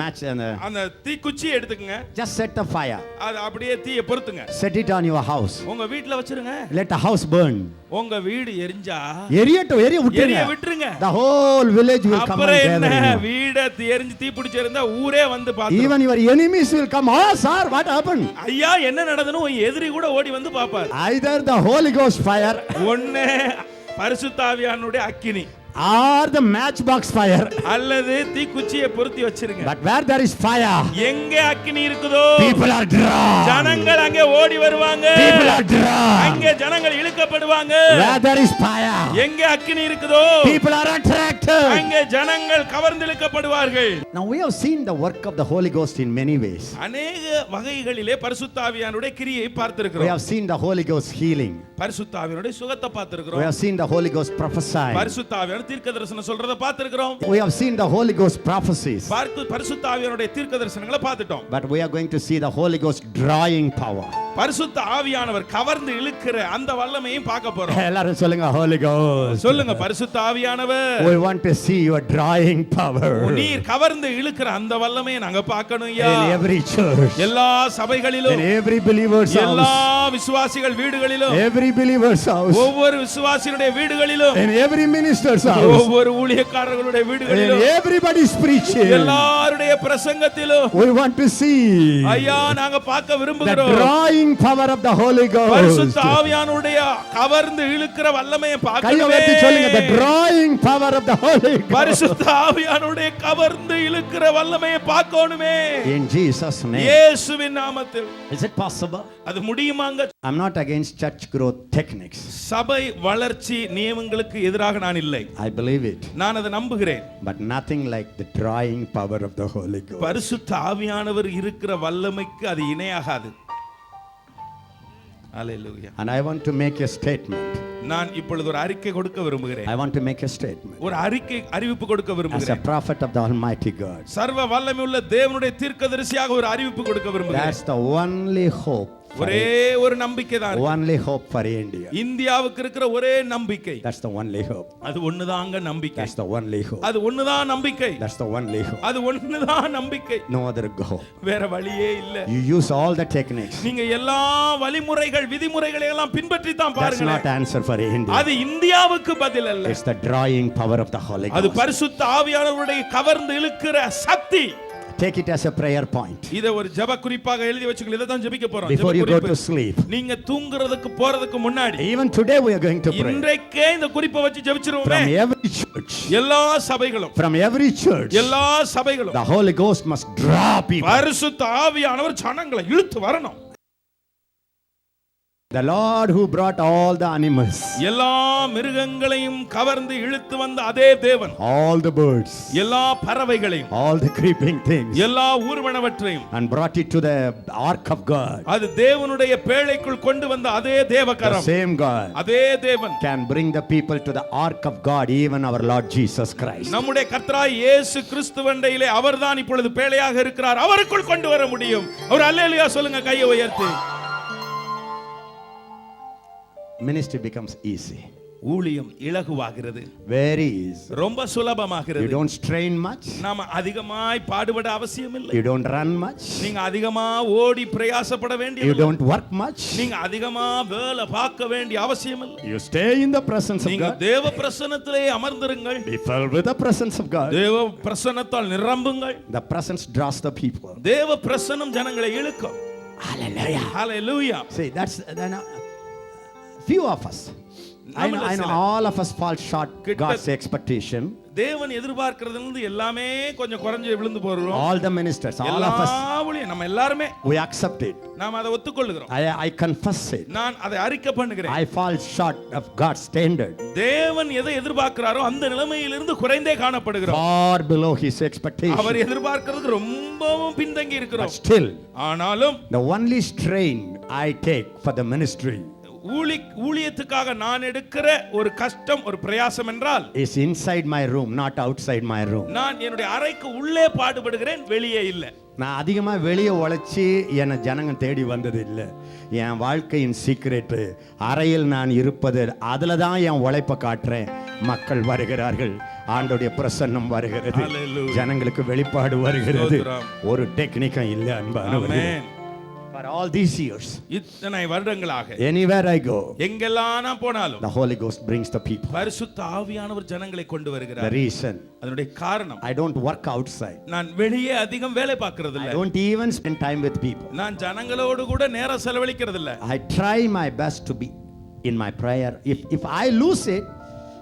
Match அந்த தீக்குச்சி எடுத்துக்கங்க. Just set the fire. அது அப்படியே தீயை பொறுத்துங்க. Set it on your house. உங்க வீட்ல வச்சிருங்க. Let the house burn. உங்க வீடு எரிஞ்சா எரிய விட்டுருங்க. The whole village will come and gather. வீடு எரிஞ்சு தீ பிடிச்சு இருந்தா ஊரே வந்து பாத்து. Even your enemies will come. Oh sir, what happened? ஐயா, என்ன நடந்துன்னு எதிரி கூட ஓடி வந்து பாப்பார். Either the Holy Ghost fire, ஒண்ணே பரிசுத்த ஆவியானுடைய அக்கினி, or the matchbox fire. அல்லது தீக்குச்சியை பொருத்தி வச்சிருங்க. But where there is fire, எங்கே அக்கினி இருக்குதோ people are drawn. ஜனங்கள் அங்கே ஓடி வருவாங்க. People are drawn. அங்கே ஜனங்கள் இழுக்கப்படுவாங்க. Where there is fire, எங்கே அக்கினி இருக்குதோ people are attracted. அங்கே ஜனங்கள் கவர்ந்து இழுக்கப்படுவார்கள். Now we have seen the work of the Holy Ghost in many ways. அநேக வகைகளிலே பரிசுத்த ஆவியானவருடைய கிரியை We பார்த்திருக்கிறோம். have seen the Holy Ghost healing. பரிசுத்த ஆவியானுடைய சுகத்தை We பார்த்திருக்கிறோம். have seen the Holy Ghost prophesying. பரிசுத்த ஆவியானவர் தீர்க்கதரிசனம் சொல்றத பார்த்திருக்கிறோம். We have seen the Holy Ghost prophecies. பரிசுத்த ஆவியானுடைய தீர்க்கதரிசனங்களை பார்த்துட்டோம். But we are going to see the Holy Ghost drawing power. பரிசுத்த ஆவியானவர் கவர்ந்து இழுக்கிற அந்த வல்லமையும் பார்க்க போறோம். எல்லாரும் சொல்லுங்க Holy Ghost. சொல்லுங்க பரிசுத்த ஆவியானவர். We want to see your drawing power. நீர் கவர்ந்து இழுக்கிற அந்த வல்லமையை நாங்க பார்க்கணும்யா. In every church. எல்லா சபைகளிலும். In every believer's house. எல்லா விசுவாசிகள் வீடுகளிலும். Every believer's house. ஒவ்வொரு விசுவாசியுடைய வீடுகளிலும். In every minister's house. ஒவ்வொரு ஊழியக்காரர்களுடைய வீடுகளிலும். In everybody's preaching. எல்லாருடைய பிரசங்கத்திலும். We want to see. ஐயா நாங்க பார்க்க விரும்புகிறோம். The drawing power of the Holy Ghost. பரிசுத்த ஆவியானுடைய கவர்ந்து இழுக்கிற வல்லமையை பார்க்கவே. கையை உயர்த்தி சொல்லுங்க the drawing power of the Holy Ghost. பரிசுத்த ஆவியானுடைய கவர்ந்து இழுக்கிற வல்லமையை பார்க்கணுமே. In Jesus name. இயேசுவின் நாமத்தில். Is it possible? அது முடியுமாங்க? I'm not against church growth techniques. சபை வளர்ச்சி நியமங்களுக்கு எதிராக நான் இல்லை. I believe it. நான் அதை நம்புகிறேன். But nothing like the drawing power of the Holy Ghost. பரிசுத்த ஆவியானவர் இருக்கிற வல்லமைக்கு அது இணையாகாது. Hallelujah. And I want to make a statement. நான் இப்பொழுது ஒரு அறிக்கை கொடுக்க விரும்புகிறேன். I want to make a statement. ஒரு அறிவிப்பு கொடுக்க As a விரும்புகிறேன். prophet of the Almighty God. சர்வ வல்லமையுள்ள தேவனுடைய தீர்க்கதரிசியாக ஒரு அறிவிப்பு கொடுக்க விரும்புகிறேன். That's the only hope. ஒரே ஒரு நம்பிக்கை தான். Only hope for India. இந்தியாவுக்கு இருக்கிற ஒரே நம்பிக்கை. That's the only hope. அது ஒண்ணுதாங்க நம்பிக்கை. That's the only hope. அது ஒண்ணுதான் நம்பிக்கை. That's the only hope. அது ஒண்ணுதான் நம்பிக்கை. No other hope. வேற வழியே இல்ல. You use all the techniques. நீங்க எல்லா வழிமுறைகள் விதிமுறைகளை எல்லாம் பின்பற்றி தான் That's பாருங்க. not answer for India. அது இந்தியாவுக்கு பதில் அல்ல. It's the drawing power of the Holy அது Ghost. பரிசுத்த ஆவியானவருடைய கவர்ந்து இழுக்கிற சக்தி. Take it as a prayer point. இத ஒரு ஜெப குறிப்பாக எழுதி வச்சுக்கோங்க. இத தான் ஜெபிக்க போறோம். Before you go to sleep. நீங்க தூங்குறதுக்கு போறதுக்கு முன்னாடி. Even today we are going to pray. இன்றைக்கே இந்த குறிப்பை வச்சு ஜெபிச்சிருவோமே. From every church. எல்லா சபைகளும். From every church. எல்லா சபைகளும். The Holy Ghost must draw people. பரிசுத்த ஆவியானவர் ஜனங்களை இழுத்து வரணும். The Lord who brought all the animals. எல்லா மிருகங்களையும் கவர்ந்து இழுத்து வந்த அதே தேவன். All the birds. எல்லா பறவைகளையும். All the creeping things. எல்லா ஊர்வனவற்றையும். And brought it to the ark of God. அது தேவனுடைய பேழைக்குள் கொண்டு வந்த அதே தேவகரம். The same God. அதே தேவன் can bring the people to the ark of God, even our Lord Jesus Christ. நம்முடைய கர்த்தராகிய இயேசு கிறிஸ்துவண்டையிலே அவர்தான் இப்பொழுது பேழையாக இருக்கிறார். அவருக்குள் கொண்டு வர முடியும். ஒரு அல்லேலூயா சொல்லுங்க கையை உயர்த்தி. Ministry becomes easy. ஊழியம் இலகுவாகிறது. Very easy. ரொம்ப சுலபமாகிறது. You don't strain much. நாம அதிகமாய் பாடுபட அவசியம் இல்லை. You don't run much. நீங்க அதிகமா ஓடி பிரயாசப்பட வேண்டியதில்லை. You don't work much. நீங்க அதிகமா வேலை பார்க்க வேண்டிய அவசியம் இல்லை. You stay in the presence of நீங்க God. தேவ பிரசன்னத்திலே அமர்ந்திருங்கள். Be filled with the presence of God. தேவ பிரசன்னத்தால் நிரம்புங்கள். The presence draws the people. தேவ பிரசன்னம் ஜனங்களை இழுக்கும். Hallelujah. Hallelujah. See, that's few of us. I know all of us fall short God's expectation. தேவன் எதிர்பார்க்கிறதுல எல்லாமே கொஞ்சம் குறைஞ்சு விழுந்து போறோம். All the ministers, all of us, நம்ம எல்லாரும் we accept it. நாம அதை ஒத்துக்கொள்கிறோம். I confess it. நான் அதை அறிக்கை பண்ணுகிறேன். I fall short of God's standard. தேவன் எதை எதிர்பார்க்கிறாரோ அந்த நிலைமையிலிருந்து குறைந்தே காணப்படுகிறோம். Far below his expectation. அவர் எதிர்பார்க்கிறது ரொம்பவும் பின்தங்கி இருக்கிறோம். But still, ஆனாலும் the only strain I take for the ministry ஊழியத்துக்காக நான் எடுக்கிற ஒரு கஷ்டம் ஒரு பிரயாசம் என்றால் is inside my room, not outside my room. நான் என்னுடைய அறைக்கு உள்ளே பாடுபடுகிறேன், வெளியே இல்லை. நான் அதிகமா வெளியே உழைச்சி என்னை ஜனங்க தேடி வந்தது இல்லை. என் வாழ்க்கையின் சீக்ரெட் அறையில் நான் இருப்பது, அதில் தான் என் உழைப்பை காட்டுறேன். மக்கள் வருகிறார்கள், ஆண்டோடைய பிரசன்னம் வருகிறது, ஜனங்களுக்கு வெளிப்பாடு வருகிறது. ஒரு டெக்னிக்கும் இல்லை அன்பானவர்களே. For all these years, இத்தனை வருடங்களாக anywhere I go, எங்கெல்லாம் நான் போனாலும் the Holy Ghost brings the people. பரிசுத்த ஆவியானவர் ஜனங்களை கொண்டு வருகிறார். The reason, அதனுடைய காரணம், I don't work outside. நான் வெளியே அதிகம் வேலை பார்க்கிறது இல்லை. I don't even spend time with people. நான் ஜனங்களோடு கூட நேரம் செலவழிக்கிறது இல்லை. I try my best to be in my prayer. If I lose it,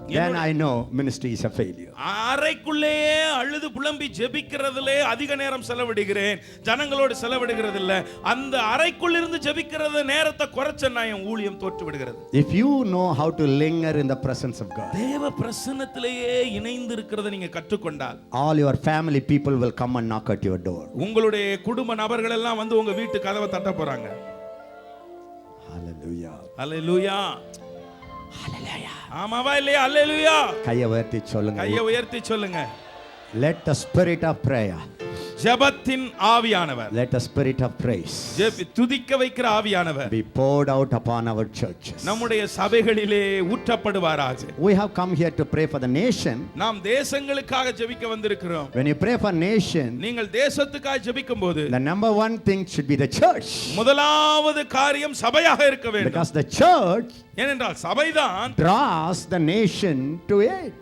then I know ministry is a failure. அறைக்குள்ளேயே அழுது புலம்பி ஜெபிக்கிறதுலே அதிக நேரம் செலவிடுகிறேன், ஜனங்களோடு செலவிடுகிறது இல்ல. அந்த அறைக்குள்ள இருந்து ஜெபிக்கிறது நேரத்தை குறைச்சனா என் ஊழியம் தோற்று விடுகிறது. If you know how to linger in the presence of God, தேவ பிரசன்னத்திலேயே இணைந்து இருக்கிறதை நீங்க கற்றுக்கொண்டால், all your family people will come and knock at your door. உங்களுடைய குடும்ப நபர்கள் எல்லாம் வந்து உங்க வீட்டு கதவை தட்ட போறாங்க. Hallelujah. அல்லேலூயா. Hallelujah. ஆமாவா இல்லையா? அல்லேலூயா. கையை உயர்த்தி சொல்லுங்க. கையை உயர்த்தி சொல்லுங்க. Let the spirit of prayer, ஜெபத்தின் ஆவியானவர், let the spirit of praise துதிக்க வைக்கிற ஆவியானவர் be poured out upon our churches. நம்முடைய சபைகளிலே ஊற்றப்படுவாராக. We have come here to pray for the nation. நாம் தேசங்களுக்காக ஜெபிக்க வந்திருக்கிறோம். When you pray for nation, நீங்கள் தேசத்துக்காக ஜெபிக்கும்போது the number one thing should be the church. முதலாவது காரியம் சபையாக இருக்க வேண்டும். Because the church ஏனென்றால் சபைதான் draws the nation to it.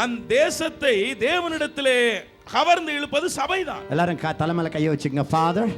அந்த தேசத்தை தேவனிடத்திலே கவர்ந்து இழுப்பது சபைதான். எல்லாரும் தலைமையில கையை வச்சுங்க. Father,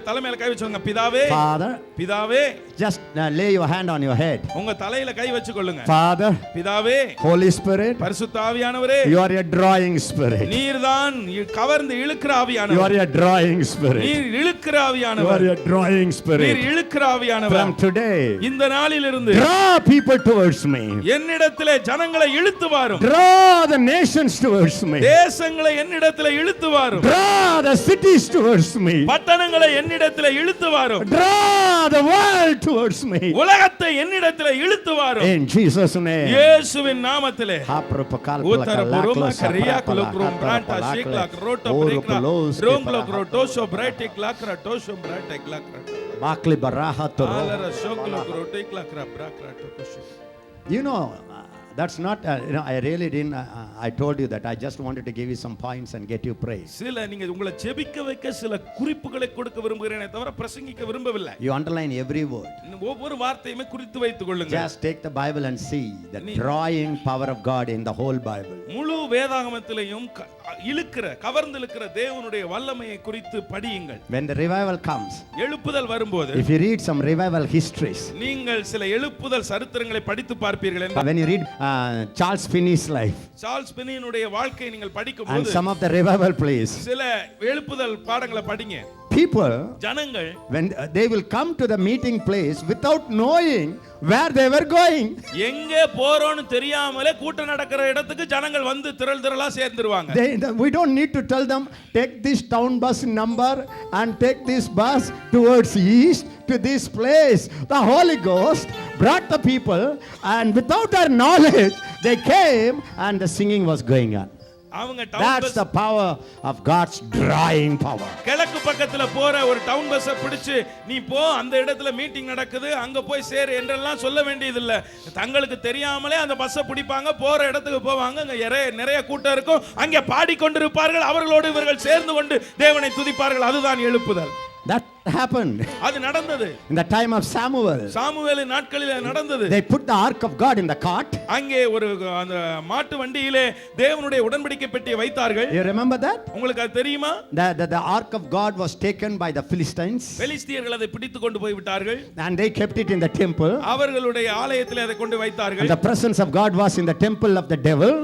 தலைமையில கை வச்சுங்க. பிதாவே, Father, பிதாவே, just lay your hand on your head. உங்க தலையில கை வச்சு கொள்ளுங்க. Father, பிதாவே, Holy Spirit, பரிசுத்த ஆவியானவரே, you are a drawing spirit. நீர்தான் கவர்ந்து இழுக்கிற You ஆவியானவர். are a drawing spirit. நீர் இழுக்கிற You ஆவியானவர். are a drawing நீர் spirit. இழுக்கிற ஆவியானவர். From today, இந்த நாளிலிருந்து draw people towards me. என்னிடத்திலே ஜனங்களை இழுத்து வாரும். Draw the nations towards me. தேசங்களை என்னிடத்திலே இழுத்து வாரும். Draw the cities towards me. பட்டணங்களை என்னிடத்திலே இழுத்து வாரும். Draw the world towards me. உலகத்தை என்னிடத்திலே இழுத்து வாரும். In Jesus' name. இயேசுவின் நாமத்திலே. உத்தரபுரமா கரியா குலோக்ரோம் பிராண்டா ஷேக்லாக் ரோட்டோ பிரேக்லா ரோங்லோக் ரோட்டோஷோ பிரைட்டிக் லாக்ரா டோஷோ பிரைட்டிக் லாக்ரா Bakli baraha toro. ஆலர ஷோக்லோக் ரோட்டிக் லாக்ரா பிராக்ரா டோஷோ. You know, that's not, I really didn't, I told you that I just wanted to give you some points and get you praise. சில நீங்க உங்களை ஜெபிக்க வைக்க சில குறிப்புகளை கொடுக்க விரும்புகிறேனே தவிர பிரசங்கிக்க விரும்பவில்லை. You underline every word. ஒவ்வொரு வார்த்தையுமே குறித்து வைத்துக் கொள்ளுங்க. Just take the Bible and see the drawing power of God in the whole Bible. முழு வேதாகமத்திலேயும் இழுக்கிற கவர்ந்து இழுக்கிற தேவனுடைய வல்லமையை குறித்து படியுங்கள். When the revival comes, எழுப்புதல் வரும்போது, if you read some revival histories, நீங்கள் சில எழுப்புதல் சரித்திரங்களை படித்து பார்ப்பீர்கள் என்றால், when you read Charles Finney's life, Charles பின்னியினுடைய வாழ்க்கையை நீங்கள் and படிக்கும்போது, some of the revival plays, சில எழுப்புதல் பாடங்களை படிங்க. people, ஜனங்கள் when they will come to the meeting place without knowing where they were going. எங்கே போறோம்னு தெரியாமலே கூட்டம் நடக்கிற இடத்துக்கு ஜனங்கள் வந்து திரளா சேர்ந்துருவாங்க. We don't need to tell them, take this town bus number and take this bus towards east to this place. The Holy Ghost brought the people, and without their knowledge they came and the singing was going on. அவங்க That's the power of God's drawing power. கிழக்கு பக்கத்துல போற ஒரு down பஸ்ஸை பிடிச்சு நீ போ, அந்த இடத்துல மீட்டிங் நடக்குது, அங்க போய் சேரு என்றெல்லாம் சொல்ல வேண்டியது இல்ல. தங்களுக்கு தெரியாமலே அந்த பஸ்ஸை பிடிப்பாங்க, போற இடத்துக்கு போவாங்க, அங்க நிறைய கூட்டம் இருக்கும், அங்கே பாடிக்கொண்டிருப்பார்கள், அவர்களோடு இவர்கள் சேர்ந்து கொண்டு தேவனை துதிப்பார்கள். அதுதான் எழுப்புதல். That happened. அது நடந்தது. In the time of Samuel, சாமுவேலின் நாட்களிலே நடந்தது. they put the ark of God in the cart. அங்கே ஒரு அந்த மாட்டு வண்டியிலே தேவனுடைய உடன்படிக்கை பெட்டியை வைத்தார்கள். You remember that? உங்களுக்கு அது தெரியுமா? The ark of God was taken by the Philistines. பெலிஸ்தியர்கள் அதை பிடித்து கொண்டு போய் விட்டார்கள். And they kept it in the temple. அவர்களுடைய ஆலயத்திலே அதை கொண்டு வைத்தார்கள். And the presence of God was in the temple of the devil.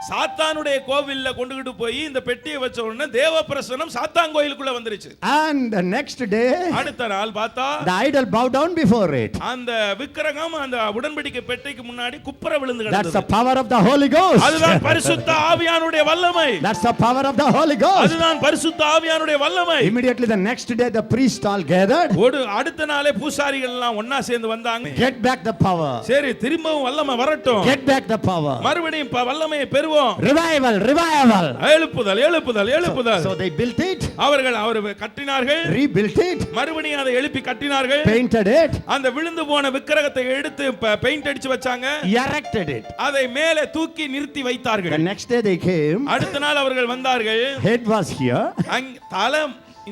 சாத்தானுடைய கோவில்ல கொண்டுகிட்டு போய் இந்த பெட்டியை வச்ச உடனே தேவ பிரசன்னம் சாத்தான் கோயிலுக்குள்ள வந்துருச்சு. And the next day, அடுத்த நாள் பார்த்தா the idol bowed down before it. அந்த விக்கிரகம் அந்த உடன்படிக்கை பெட்டிக்கு முன்னாடி குப்புற விழுந்து கிடந்தது. That's the power of the Holy Ghost. அதுதான் பரிசுத்த ஆவியானுடைய வல்லமை. That's the power of the Holy Ghost. அதுதான் பரிசுத்த ஆவியானுடைய வல்லமை. Immediately the next day the priests all gathered. அடுத்த நாளே பூசாரிகள் எல்லாம் ஒண்ணா சேர்ந்து வந்தாங்க. Get back the power. சரி, திரும்பவும் வல்லமை வரட்டும். Get back the power. மறுபடியும் வல்லமையை பெறுவோம். Revival. எழுப்புதல். So they built it. அவர்கள் கட்டினார்கள். Rebuilt it. மறுபடியும் அதை எழுப்பி கட்டினார்கள். Painted it. அந்த விழுந்து போன விக்கிரகத்தை எடுத்து பெயிண்ட் அடிச்சு வச்சாங்க. Erected it. அதை மேலே தூக்கி நிறுத்தி வைத்தார்கள். The next day they came. அடுத்த நாள் அவர்கள் வந்தார்கள். Head was here. தலை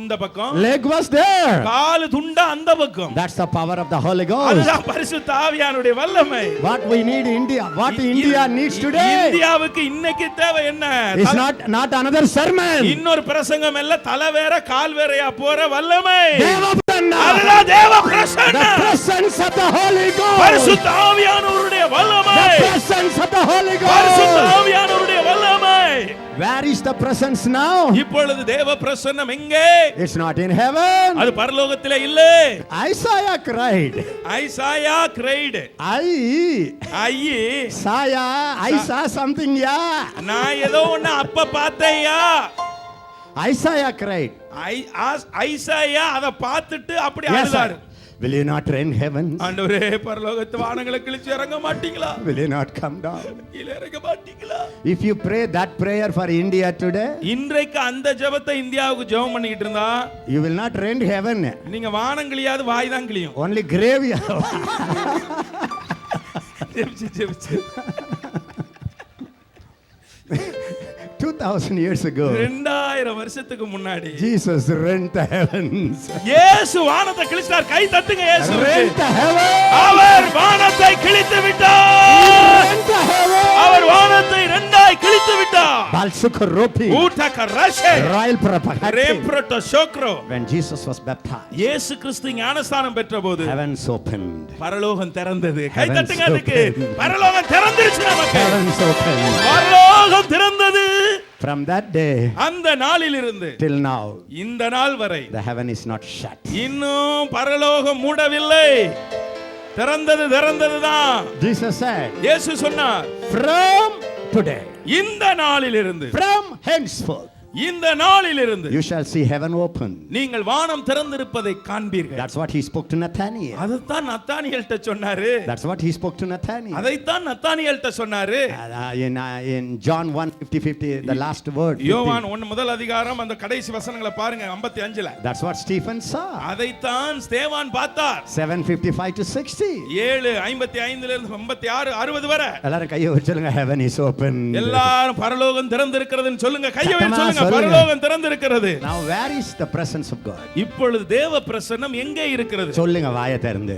இந்த பக்கம், leg was there. கால் துண்டா அந்த பக்கம். That's the power of the Holy Ghost. அதுதான் பரிசுத்த ஆவியானுடைய வல்லமை. What we need India, what India needs today, இந்தியாவுக்கு இன்னைக்கு தேவை என்ன? It's not another sermon. இன்னொரு பிரசங்கம் இல்ல, தலை வேற கால் வேறயா போற வல்லமை. தேவ பிரசன்னம். அதுதான் தேவ பிரசன்னம். The presence of the Holy Ghost. பரிசுத்த ஆவியானவருடைய வல்லமை, The presence of the Holy பரிசுத்த Ghost. ஆவியானவருடைய வல்லமை. Where is the presence now? இப்பொழுது தேவ பிரசன்னம் எங்கே? It's not in heaven. அது பரலோகத்திலே இல்லை. Isaiah cried. Isaiah cried. ஐயே, I saw something, yeah. நான் ஏதோ ஒண்ணு அப்ப பார்த்தேயா. Isaiah cried. ஐசாயா அத பார்த்துட்டு அப்படி Yes, அழுதாரு. sir. Will you not rend heaven? ஆண்டவரே, பரலோகத்து வானங்களை கிழிச்சு இறங்க மாட்டீங்களா? Will you not come down? கீழ இறங்க மாட்டீங்களா? If you pray that prayer for India today, இன்றைக்கு அந்த ஜெபத்தை இந்தியாவுக்கு ஜெபம் பண்ணிட்டு இருந்தா you will not rend heaven. நீங்க வானங்கிளியாவது வாய் தான் கிளியும். Only grave. ஜெபிச்சு 2000 years ago, 2000 வருஷத்துக்கு முன்னாடி Jesus rent the heavens. இயேசு வானத்தை கிழிச்சார். கை தட்டுங்க இயேசுவுக்கு. Rent the heavens. அவர் வானத்தை கிழித்து விட்டார். Rent the heavens. அவர் வானத்தை இரண்டாய் கிழித்து விட்டார். Balsukaropi. ஊட்டக ரஷே Royal propaganda. ரேப்ரோட்டோ சோக்ரோ. When Jesus was baptized, இயேசு கிறிஸ்து ஞானஸ்நானம் பெற்றபோது heavens opened. பரலோகம் திறந்தது. கை Heavens தட்டுங்க அதுக்கு. opened. பரலோகம் திறந்திருச்சு நமக்கு. Heavens opened. பரலோகம் திறந்தது. From that day அந்த நாளிலிருந்து till now, இந்த நாள் வரை the heaven is not shut. இன்னும் பரலோகம் மூடவில்லை. திறந்ததுதான். Jesus said, இயேசு சொன்னார், from today, இந்த நாளிலிருந்து, from henceforth, இந்த நாளிலிருந்து you shall see heaven open. நீங்கள் வானம் திறந்திருப்பதை காண்பீர்கள். That's what he spoke to Nathaniel. அதைத்தான் நத்தானியேல்ட்ட சொன்னாரு. That's what he spoke to Nathaniel. அதைத்தான் நத்தானியேல்ட்ட சொன்னாரு. In John 1:50, the last word. யோவான் 1 முதல் அதிகாரம் அந்த கடைசி வசனங்களை பாருங்க 55ல. That's what Stephen saw. அதைத்தான் ஸ்தேவான் பார்த்தார். 7:55 to 60. 7:55ல இருந்து 56 60 வரை. எல்லாரும் கையை வச்சு சொல்லுங்க, heaven is open. எல்லாரும் பரலோகம் திறந்திருக்கிறதுன்னு சொல்லுங்க. கையை வச்சு சொல்லுங்க, சொல்லுங்க. பரலோகம் திறந்திருக்கிறது. Now where is the presence of God? இப்பொழுது தேவ பிரசன்னம் எங்கே இருக்கிறது? சொல்லுங்க வாயை திறந்து.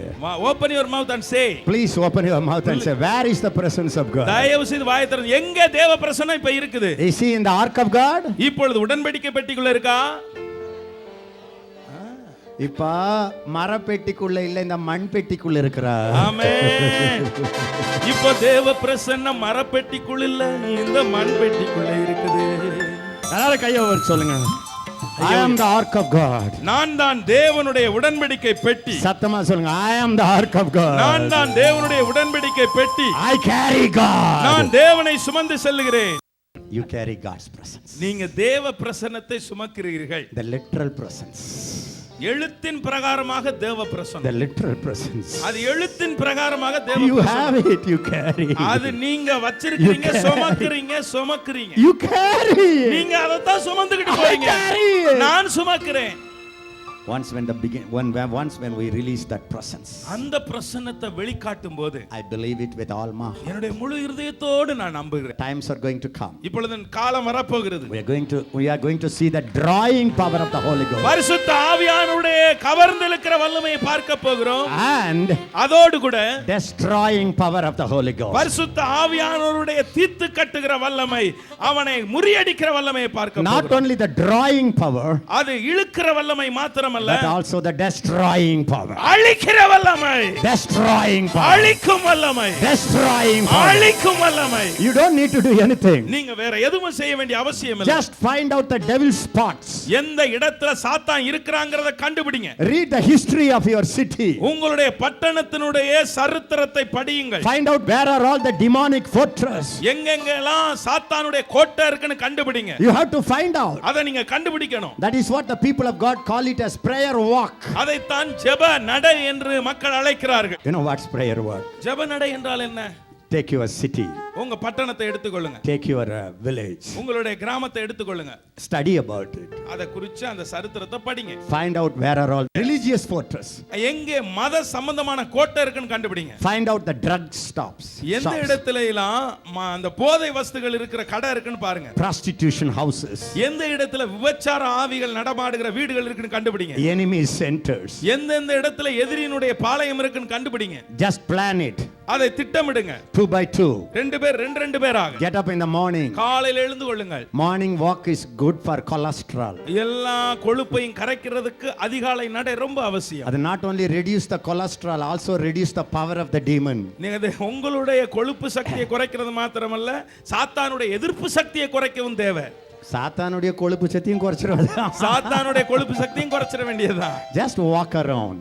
Open your mouth and say. Please open your mouth and say, where is the presence of God? தயவு செய்து வாயை திறந்து. எங்கே தேவ பிரசன்னம் இப்ப இருக்குது? Is he in the ark of God? இப்பொழுது உடன்படிக்கை பெட்டிக்குள்ள இருக்கா? இப்ப மரப்பெட்டிக்குள்ள இல்ல, இந்த மண் பெட்டிக்குள்ள இருக்கிறா. ஆமென். இப்போ தேவ பிரசன்னம் மரப்பெட்டிக்குள்ள இல்ல, இந்த மண் பெட்டிக்குள்ள இருக்குது. எல்லாரும் கையை வச்சு சொல்லுங்க, I am the ark of God. நான் தான் தேவனுடைய உடன்படிக்கை பெட்டி. சத்தமா சொல்லுங்க, I am the ark of God. நான் தான் தேவனுடைய உடன்படிக்கை பெட்டி. I carry God. நான் தேவனை சுமந்து செல்லுகிறேன். You carry God's presence. நீங்க தேவ பிரசன்னத்தை சுமக்கிறீர்கள். The literal presence. எழுத்தின் பிரகாரமாக தேவ பிரசன்னம். The literal presence. அது எழுத்தின் பிரகாரமாக தேவ You have பிரசன்னம். it, you carry. அது நீங்க வச்சிருக்கீங்க, சுமக்கிறீங்க. You carry. நீங்க அதை தான் சுமந்துக்கிட்டு I போறீங்க. carry it. நான் சுமக்கிறேன். Once when we release that presence, அந்த பிரசன்னத்தை வெளிக்காட்டும் போது I believe it with all my heart. என்னுடைய முழு இருதயத்தோடு நான் நம்புகிறேன். Times are going to come. இப்பொழுது காலம் வரப்போகிறது. We are going to see the drawing power of the Holy Ghost. பரிசுத்த ஆவியானவருடைய கவர்ந்திழுக்கிற வல்லமையை பார்க்க போகிறோம். And அதோடு கூட destroying power of the Holy Ghost. பரிசுத்த ஆவியானவருடைய தீத்து கட்டுகிற வல்லமை, அவனை முறியடிக்கிற வல்லமையை பார்க்க Not போகிறோம். only the drawing power, அது இழுக்கிற வல்லமை மாத்திரமல்ல, but also the destroying power. அழிக்கிற வல்லமை. Destroying power. அழிக்கும் வல்லமை. Destroying power. அழிக்கும் வல்லமை. You don't need to do anything. நீங்க வேற எதுவும் செய்ய வேண்டிய அவசியம் இல்லை. Just find out the devil's spots. எந்த இடத்துல சாத்தான் இருக்கிறாங்கறத கண்டுபிடிங்க. Read the history of your city. உங்களுடைய பட்டணத்தினுடைய சரித்திரத்தை படியுங்கள். Find out where are all the demonic fortress. எங்கெங்கெல்லாம் சாத்தானுடைய கோட்டை இருக்குன்னு கண்டுபிடிங்க. You have to find out. அதை நீங்க கண்டுபிடிக்கணும். That is what the people of God call it as prayer walk. அதைத்தான் ஜெப நடை என்று மக்கள் அழைக்கிறார்கள். You know what's prayer walk? ஜெப நடை என்றால் என்ன? Take your city. உங்க பட்டணத்தை எடுத்துக்கொள்ளுங்க. Take your village. உங்களுடைய கிராமத்தை எடுத்துக்கொள்ளுங்க. Study about it. அத குறிச்சு அந்த சரித்திரத்தை படிங்க. Find out where are all religious fortress. எங்கே மத சம்பந்தமான கோட்டை இருக்குன்னு கண்டுபிடிங்க. Find out the drug stops. எந்த இடத்துல எல்லாம் அந்த போதை வஸ்துகள் இருக்கிற கடை இருக்குன்னு பாருங்க. Prostitution houses. எந்த இடத்துல விபச்சார ஆவிகள் நடமாடுகிற வீடுகள் இருக்குன்னு கண்டுபிடிங்க. Enemy centers. எந்தெந்த இடத்துல எதிரியினுடைய பாளையம் இருக்குன்னு கண்டுபிடிங்க. Just plan it. அதை திட்டமிடுங்க. 2 by 2. 2 பேர் 2 பேராக. Get up in the morning. காலையில எழுந்து கொள்ளுங்கள். Morning walk is good for cholesterol. எல்லா கொழுப்பையும் கரைக்கிறதுக்கு அதிகாலை நடை ரொம்ப அவசியம். அது not only reduce the cholesterol, also reduce the power of the demon. நீங்க உங்களுடைய கொழுப்பு சக்தியை குறைக்கிறது மாத்திரமல்ல, சாத்தானுடைய எதிர்ப்பு சக்தியை குறைக்கவும் தேவை. சாத்தானுடைய கொழுப்பு சக்தியும் குறைச்சிருவாங்க. சாத்தானுடைய கொழுப்பு சக்தியும் குறைச்சிட வேண்டியதுதான். Just walk around.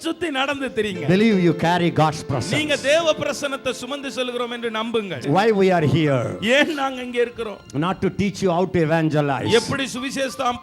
சுத்தி நடந்து தெரியுங்க. Believe you carry God's presence. நீங்க தேவ பிரசன்னத்தை சுமந்து செல்கிறோம் என்று நம்புங்கள். Why we are here? ஏன் நாங்க இங்க இருக்கிறோம்? Not to teach you how to evangelize. எப்படி சுவிசேஷம்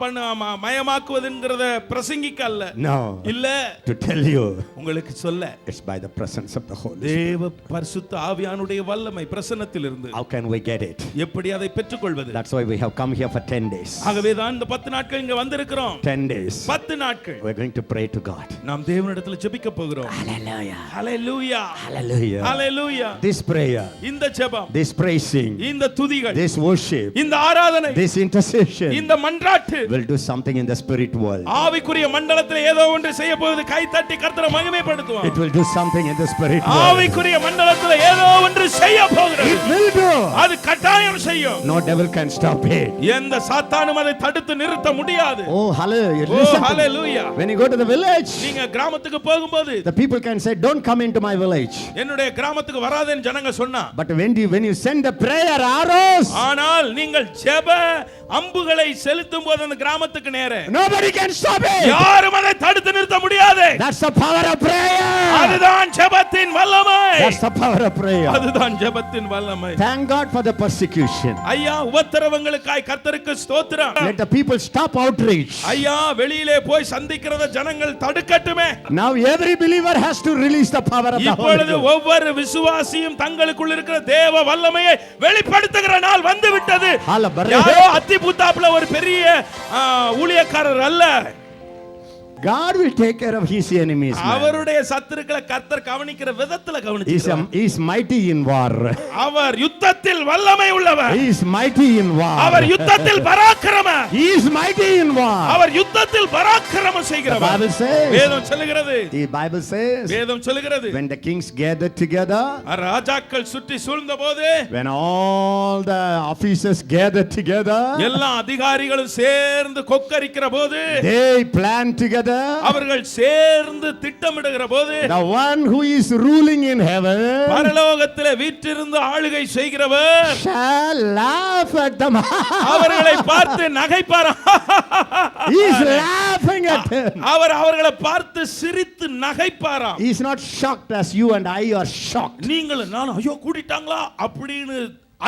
மயமாக்குவதுங்கறத பிரசங்கிக்க அல்ல. No. இல்ல. To tell you. உங்களுக்கு சொல்ல. It's by the presence of the Holy Spirit. தேவ பரிசுத்த ஆவியானுடைய வல்லமை பிரசன்னத்தில் இருந்து. How can we get it? எப்படி அதை பெற்றுக்கொள்வது? That's why we have come here for 10 days. ஆகவே தான் இந்த 10 நாட்கள் இங்க வந்திருக்கிறோம். 10 days. 10 நாட்கள். We're going to pray to God. நாம் தேவனிடத்தில் ஜெபிக்க போகிறோம். Hallelujah. Hallelujah. Hallelujah. Hallelujah. This prayer, இந்த ஜெபம், this praising, இந்த துதிகள், this worship, இந்த ஆராதனை, this intercession இந்த மன்றாட்டு will do something in the spirit world. ஆவிக்குரிய மண்டலத்தில் ஏதோ ஒன்று செய்ய போகுது. கை தட்டி கர்த்தரை மகிமைப்படுத்துவோம். It will do something in the spirit world. ஆவிக்குரிய மண்டலத்தில் ஏதோ ஒன்று செய்ய போகிறது. It will do. அது கட்டாயம் செய்யும். No devil can stop it. எந்த சாத்தானும் அதை தடுத்து நிறுத்த முடியாது. Oh hallelujah. Oh Listen hallelujah. When you go to the village, நீங்க கிராமத்துக்கு போகும்போது the people can say, don't come into my village. என்னுடைய கிராமத்துக்கு வராதேன்னு ஜனங்க சொன்னா, But when you send the prayer arrows, ஆனால் நீங்கள் ஜெப அம்புகளை செலுத்தும் போது அந்த கிராமத்துக்கு நேரே nobody can stop it. யாரும் அதை தடுத்து நிறுத்த முடியாது. That's the power of prayer. அதுதான் ஜெபத்தின் வல்லமை. That's the power of prayer. அதுதான் ஜெபத்தின் வல்லமை. Thank God for the persecution. ஐயா, உபத்திரவங்களுக்காய் கர்த்தருக்கு ஸ்தோத்திரம். Let the people stop outreach. ஐயா, வெளியிலே போய் சந்திக்கிறத ஜனங்கள் தடுக்கட்டுமே. Now every believer has to release the power of the Holy இப்பொழுது Ghost. ஒவ்வொரு விசுவாசியும் தங்களுக்குள் இருக்கிற தேவ வல்லமையை வெளிப்படுத்துகிற நாள் வந்து விட்டது. யாரோ அத்திபுத்தாப்புல ஒரு பெரிய ஊழியக்காரர் அல்ல. God will take care of his enemies. அவருடைய சத்துருக்களை கர்த்தர் கவனிக்கிற விதத்துல கவனிக்கிறார். He is mighty in war. அவர் யுத்தத்தில் வல்லமை உள்ளவர். He is mighty in war. அவர் யுத்தத்தில் பராக்கிரம. He is mighty in war. அவர் யுத்தத்தில் பராக்கிரமம் செய்கிறவர். The Bible says. வேதம் சொல்லுகிறது. The Bible says. வேதம் சொல்லுகிறது. When the kings gathered together. ராஜாக்கள் சுற்றி சூழ்ந்தபோது. When all the officers gathered together. எல்லா அதிகாரிகளும் சேர்ந்து கொக்கரிக்கிற போது. They planned together. அவர்கள் சேர்ந்து திட்டமிடுகிற போது, the one who is ruling in heaven, பரலோகத்திலே வீற்றிருந்து ஆளுகை செய்கிறவர், shall laugh at them. அவர்களை பார்த்து நகைப்பார். He is laughing at them. அவர் அவர்களை பார்த்து சிரித்து நகைப்பாராம். He is not shocked as you and I are shocked. நீங்களும் நானும் ஐயோ கூடிட்டாங்களா அப்படின்னு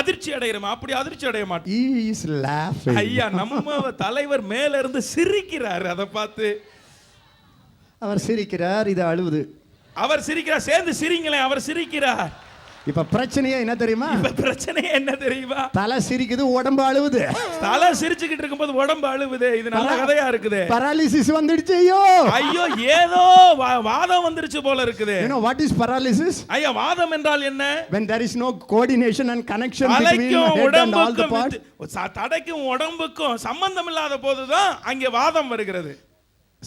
அதிர்ச்சி அடைகிறோம். அப்படி அதிர்ச்சி அடைய மாட்டோம். He is laughing. ஐயா, நம்ம தலைவர் மேல இருந்து சிரிக்கிறார். அதை பார்த்து அவர் சிரிக்கிறார், இது அழுவுது. அவர் சிரிக்கிறார், சேர்ந்து சிரிங்களேன். அவர் சிரிக்கிறார். இப்ப பிரச்சனையே என்ன தெரியுமா? இப்ப பிரச்சனை என்ன தெரியுமா? தலை சிரிக்குது, உடம்பு அழுவுது. தலை சிரிச்சுக்கிட்டு இருக்கும்போது உடம்பு அழுவுது. இது நல்ல கதையா இருக்குது. paralysis வந்துடுச்சு. ஐயோ ஐயோ, ஏதோ வாதம் வந்துருச்சு போல இருக்குது. You know what is paralysis? ஐயா, வாதம் என்றால் என்ன? When there is no coordination and connection between the head and all the parts. தடைக்கும் உடம்புக்கும் சம்பந்தம் இல்லாத போதுதான் அங்கே வாதம் வருகிறது.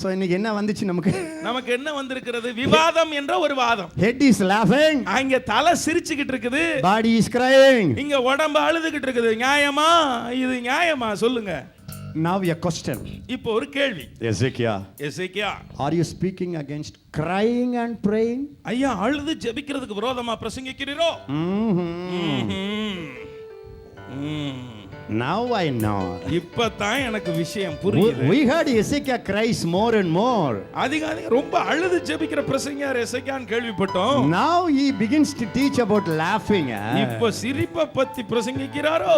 So இன்னைக்கு என்ன வந்துச்சு நமக்கு? நமக்கு என்ன வந்திருக்கிறது? விவாதம் என்ற ஒரு வாதம். Head is laughing. அங்க தலை சிரிச்சுக்கிட்டு இருக்குது. Body is crying. இங்க உடம்பு அழுதுகிட்டு இருக்குது. நியாயமா? இது நியாயமா? சொல்லுங்க. Now a question. இப்போ ஒரு கேள்வி. எசேக்கியா, are you speaking against crying and praying? ஐயா, அழுது ஜெபிக்கிறதுக்கு விரோதமா பிரசங்கிக்கிறீரோ? Now I know. இப்பதான் எனக்கு விஷயம் புரியுது. We heard Ezekiel cries more and more. அதிக ரொம்ப அழுது ஜெபிக்கிற பிரசங்கியார் எசேக்கியான்னு கேள்விப்பட்டோம். Now he begins to teach about laughing. இப்போ சிரிப்பை பத்தி பிரசங்கிக்கிறாரோ?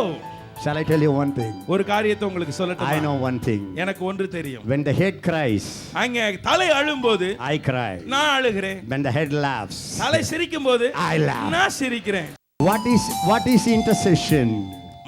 Shall I tell you one thing? ஒரு காரியத்தை உங்களுக்கு சொல்லட்டுமா? I know one thing. எனக்கு ஒன்று தெரியும். When the head cries, அங்க தலை அழும்போது I cry. நான் அழுகிறேன். When the head laughs, தலை சிரிக்கும்போது I laugh. நான் சிரிக்கிறேன். What is intercession?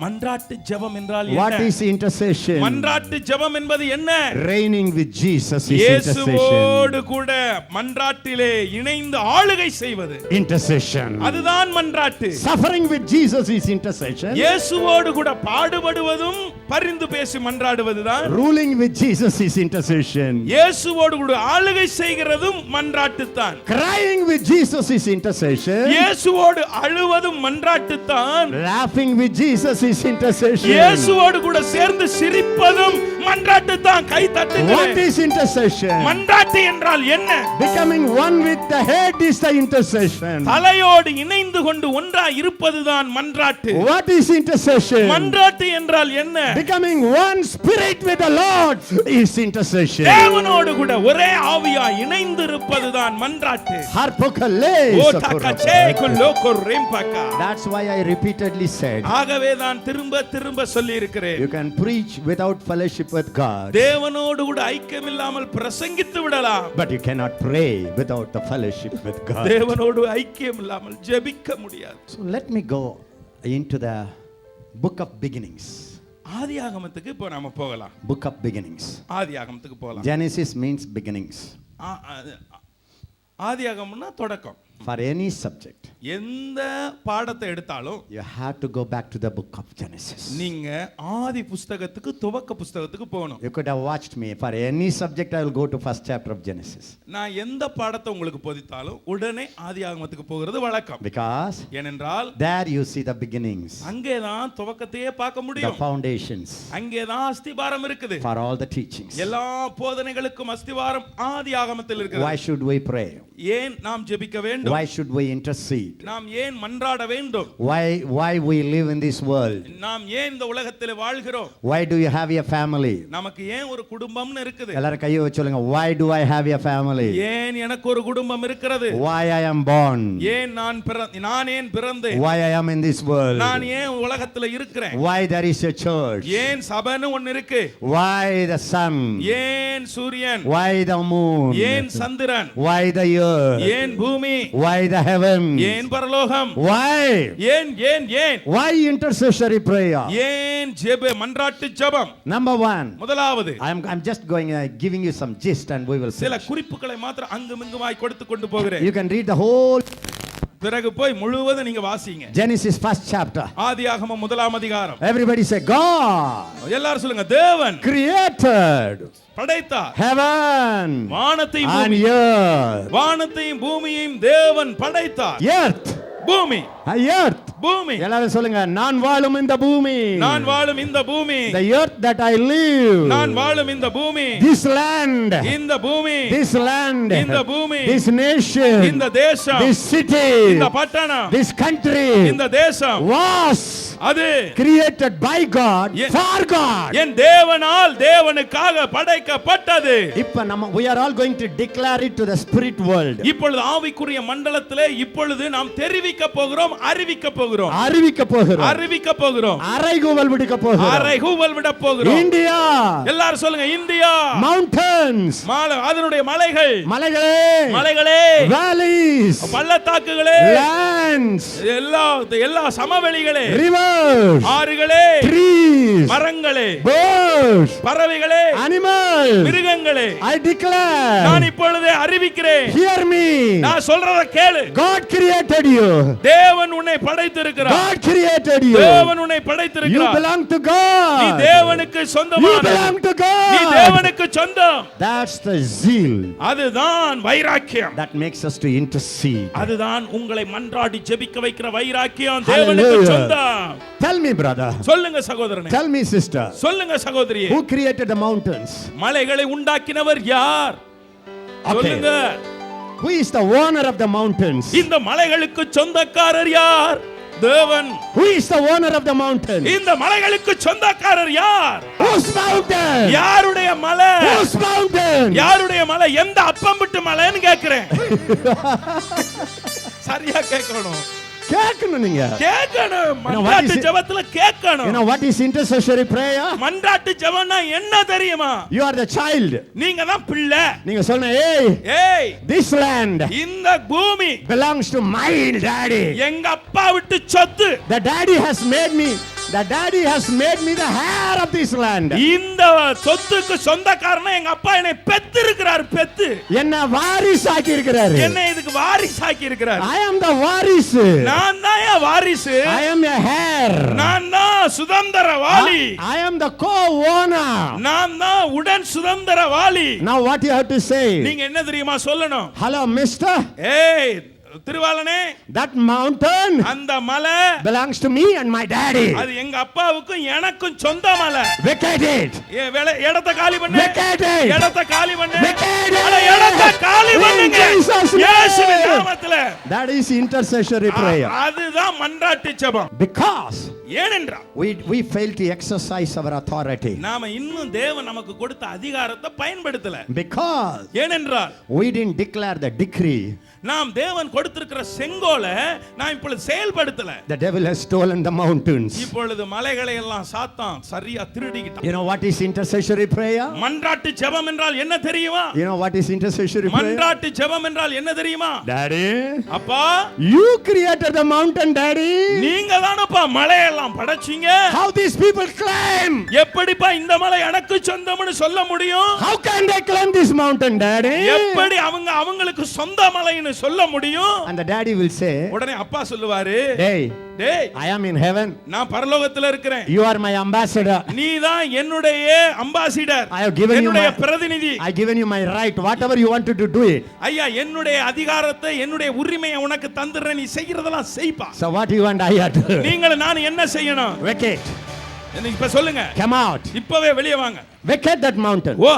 மன்றாட்டு ஜெபம் என்றால் What என்ன? is intercession? மன்றாட்டு ஜெபம் என்பது என்ன? Reigning with Jesus is intercession. இயேசுவோடு கூட மன்றாட்டிலே இணைந்து ஆளுகை செய்வது. Intercession. அதுதான் மன்றாட்டு. Suffering with Jesus is intercession. இயேசுவோடு கூட பாடுபடுவதும் பரிந்து பேசி மன்றாடுவதுதான். Ruling with Jesus is intercession. இயேசுவோடு கூட ஆளுகை செய்கிறதும் மன்றாட்டுத்தான். Crying with Jesus is intercession. இயேசுவோடு அழுவதும் மன்றாட்டுத்தான். Laughing with Jesus is intercession. இயேசுவோடு கூட சேர்ந்து சிரிப்பதும் மன்றாட்டுத்தான். கை What தட்டுங்கள். is intercession? மன்றாட்டு என்றால் என்ன? Becoming one with the head is the intercession. தலையோடு இணைந்து கொண்டு ஒன்றாய் இருப்பதுதான் மன்றாட்டு. What is intercession? மன்றாட்டு என்றால் என்ன? Becoming one spirit with the Lord is intercession. தேவனோடு கூட ஒரே ஆவியாய் இணைந்து இருப்பதுதான் மன்றாட்டு. Harpokale. O தக்கச்சே குல்லோகோ ரெம்பகா. That's why I repeatedly said, ஆகவே நான் திரும்ப திரும்ப சொல்லி இருக்கிறேன். you can preach without fellowship with God, தேவனோடு கூட ஐக்கியம் இல்லாமல் பிரசங்கித்து விடலாம். but you cannot pray without the fellowship with God. தேவனோடு ஐக்கியம் இல்லாமல் ஜெபிக்க முடியாது. So let me go into the book of beginnings. ஆதியாகமத்துக்கு இப்போ நாம போகலாம். Book of beginnings. ஆதியாகமத்துக்கு போகலாம். Genesis means beginnings. ஆதியாகமம்னா தொடக்கம். For any subject, எந்த பாடத்தை எடுத்தாலும் you have to go back to the book of Genesis. நீங்க ஆதி புஸ்தகத்துக்கு துவக்க புஸ்தகத்துக்கு போகணும். You could have watched me. For any subject, I will go to first chapter of Genesis. நான் எந்த பாடத்தை உங்களுக்கு போதித்தாலும் உடனே ஆதியாகமத்துக்கு போகிறது வழக்கம். Because ஏனென்றால் there you see the beginnings, அங்கேதான் துவக்கத்தையே பார்க்க the முடியும். foundations அங்கேதான் அஸ்திபாரம் இருக்குது. for all the teachings. எல்லா போதனைகளுக்கும் அஸ்திபாரம் ஆதியாகமத்தில் இருக்குது. Why should we pray? ஏன் நாம் ஜெபிக்க வேண்டும்? Why should we intercede? நாம் ஏன் மன்றாட வேண்டும்? Why we live in this world? நாம் ஏன் இந்த உலகத்தில் வாழ்கிறோம்? Why do you have a family? நமக்கு ஏன் ஒரு குடும்பம்னு இருக்குது? எல்லாரும் கையை வச்சு சொல்லுங்க. Why do I have a family? ஏன் எனக்கு ஒரு குடும்பம் இருக்கிறது? Why I am born? ஏன் நான் ஏன் பிறந்தேன்? Why I am in this world? நான் ஏன் உலகத்தில் இருக்கிறேன்? Why there is a church? ஏன் சபைன்னு ஒன்னு இருக்கு? Why the sun? ஏன் சூரியன்? Why the moon? ஏன் சந்திரன்? Why the earth? ஏன் பூமி? Why the heavens? ஏன் பரலோகம்? Why? ஏன் ஏன் ஏன்? Why intercessory prayer? ஏன் ஜெப மன்றாட்டு ஜெபம்? Number one. முதலாவது I'm just going giving you some gist and we will see. சில குறிப்புகளை மாத்திரம் அங்குமிங்குமாய் கொடுத்து கொண்டு போகிறேன். You can read the whole பிறகு போய் முழுவதும் நீங்க வாசிங்க. Genesis first chapter. ஆதியாகமம் முதலாம் அதிகாரம். Everybody say God. எல்லாரும் சொல்லுங்க. தேவன் created படைத்தார். heaven வானத்தையும் and earth. வானத்தையும் பூமியையும் தேவன் படைத்தார். Earth. பூமி. Earth. பூமி. எல்லாரும் சொல்லுங்க. நான் வாழும் இந்த பூமி. நான் வாழும் இந்த பூமி. The earth that I live. நான் வாழும் இந்த பூமி. This land. இந்த பூமி. This land. இந்த பூமி. This nation. இந்த தேசம். This city. இந்த பட்டணம். This country. இந்த தேசம். Was அது created by God for God. என் தேவனால் தேவனுக்காக படைக்கப்பட்டது. இப்ப நம்ம we are all going to declare it to the spirit world. இப்பொழுது ஆவிக்குரிய மண்டலத்திலே இப்பொழுது நாம் தெரிவிக்க போகிறோம், அறிவிக்க போகிறோம். அறிவிக்க போகிறோம். அறிவிக்க போகிறோம். அறைகூவல் விடுக்க போகிறோம். அறைகூவல் விட போகிறோம். இந்தியா. எல்லாரும் சொல்லுங்க. இந்தியா. Mountains. அதனுடைய மலைகள். மலைகளே. மலைகளே. Valleys. பள்ளத்தாக்குகளே. Lands. எல்லா சமவெளிகளே. Rivers. ஆறுகளே. Trees. மரங்களே. Birds. பறவைகளே. Animals. மிருகங்களே. I declare. நான் இப்பொழுதே அறிவிக்கிறேன். Hear me. நான் சொல்றத கேளு. God created you. தேவன் உன்னை படைத்திருக்கிறார். God created you. தேவன் உன்னை படைத்திருக்கிறார். You belong to God. நீ தேவனுக்கு சொந்தமானவன். You belong to God. நீ தேவனுக்கு சொந்தம். That's the zeal. அதுதான் வைராக்கியம். That makes us to intercede. அதுதான் உங்களை மன்றாடி ஜெபிக்க வைக்கிற வைராக்கியம். தேவனுக்கு சொந்தம். Tell me brother. சொல்லுங்க சகோதரனே. Tell me sister. சொல்லுங்க சகோதரியே. Who created the mountains? மலைகளை உண்டாக்கினவர் யார்? சொல்லுங்க. Who is the owner of the mountains? இந்த மலைகளுக்கு சொந்தக்காரர் யார்? தேவன். Who is the owner of the mountain? இந்த மலைகளுக்கு சொந்தக்காரர் யார்? Whose mountain? யாருடைய மலை? Whose mountain? யாருடைய மலை? எந்த அப்பம் விட்டு மலைன்னு கேக்குறேன். சரியா கேட்கணும். கேட்கணும் நீங்க. கேட்கணும். மன்றாட்டு ஜெபத்துல கேட்கணும். You know what is intercessory prayer? மன்றாட்டு ஜெபம்னா என்ன தெரியுமா? You are the child. நீங்க தான் பிள்ளை. நீங்க சொல்லுங்க. ஏய், this land இந்த பூமி belongs to my daddy. எங்க அப்பா விட்டு சொத்து. The daddy has made me The daddy has made me the heir of this land. இந்த சொத்துக்கு சொந்தக்காரனா எங்க அப்பா என்னை பெத்து இருக்கிறார். பெத்து என்ன வாரிசாக்கி இருக்கிறாரு. என்னை இதுக்கு வாரிசாக்கி இருக்கிறார். I am the வாரிசு. நான் தான் வாரிசு. I am a heir. நான் தான் சுதந்திரவாளி. I am the co-owner. நான் தான் உடன் சுதந்திரவாளி. Now what you have to say? நீங்க என்ன தெரியுமா சொல்லணும்? Hello mister. ஏய் திருவாளனே, that mountain அந்த மலை belongs to me and my daddy. அது எங்க அப்பாவுக்கும் எனக்கும் சொந்த மலை. Vacate it. இடத்தை காலி பண்ணு. Vacate it. இடத்தை காலி பண்ணு. Vacate it. இடத்தை காலி பண்ணுங்க இயேசுவின் நாமத்திலே. That is intercessory prayer. அதுதான் மன்றாட்டு ஜெபம். Because ஏனென்றால் we fail to exercise our authority. நாம இன்னும் தேவன் நமக்கு கொடுத்த அதிகாரத்தை பயன்படுத்தல. Because ஏனென்றால் we didn't declare the decree. நாம் தேவன் கொடுத்திருக்கிற செங்கோலை நாம் இப்பொழுது செயல்படுத்தல. The devil has stolen the mountains. இப்பொழுது மலைகளை எல்லாம் சாத்தான் சரியா திருடிக்கிட்டான். You know what is intercessory prayer? மன்றாட்டு ஜெபம் என்றால் என்ன தெரியுமா? You know what is intercessory prayer? மன்றாட்டு ஜெபம் என்றால் என்ன தெரியுமா? Daddy, அப்பா, you created the mountain, daddy. நீங்க தானப்பா மலையெல்லாம் படைச்சீங்க. How these people claim? எப்படிப்பா இந்த மலை எனக்கு சொந்தம்னு சொல்ல முடியும்? How can they claim this mountain, daddy? எப்படி அவங்களுக்கு சொந்த மலைன்னு சொல்ல முடியும்? And the daddy will say, உடனே அப்பா சொல்லுவாரு, டேய், I am in heaven. நான் பரலோகத்துல இருக்கிறேன். You are my ambassador. நீ தான் என்னுடைய ambassador. I have given you என்னுடைய பிரதிநிதி. I given you my right. Whatever you wanted to do it. ஐயா, என்னுடைய அதிகாரத்தை, என்னுடைய உரிமையை உனக்கு தந்துறேன். நீ செய்யறதெல்லாம் செய்ப்பா. So what you want I have to? நீங்கள் நான் என்ன செய்யணும்? Vacate. இப்ப சொல்லுங்க. Come out. இப்பவே வெளியே வாங்க. Vacate that mountain. ஓ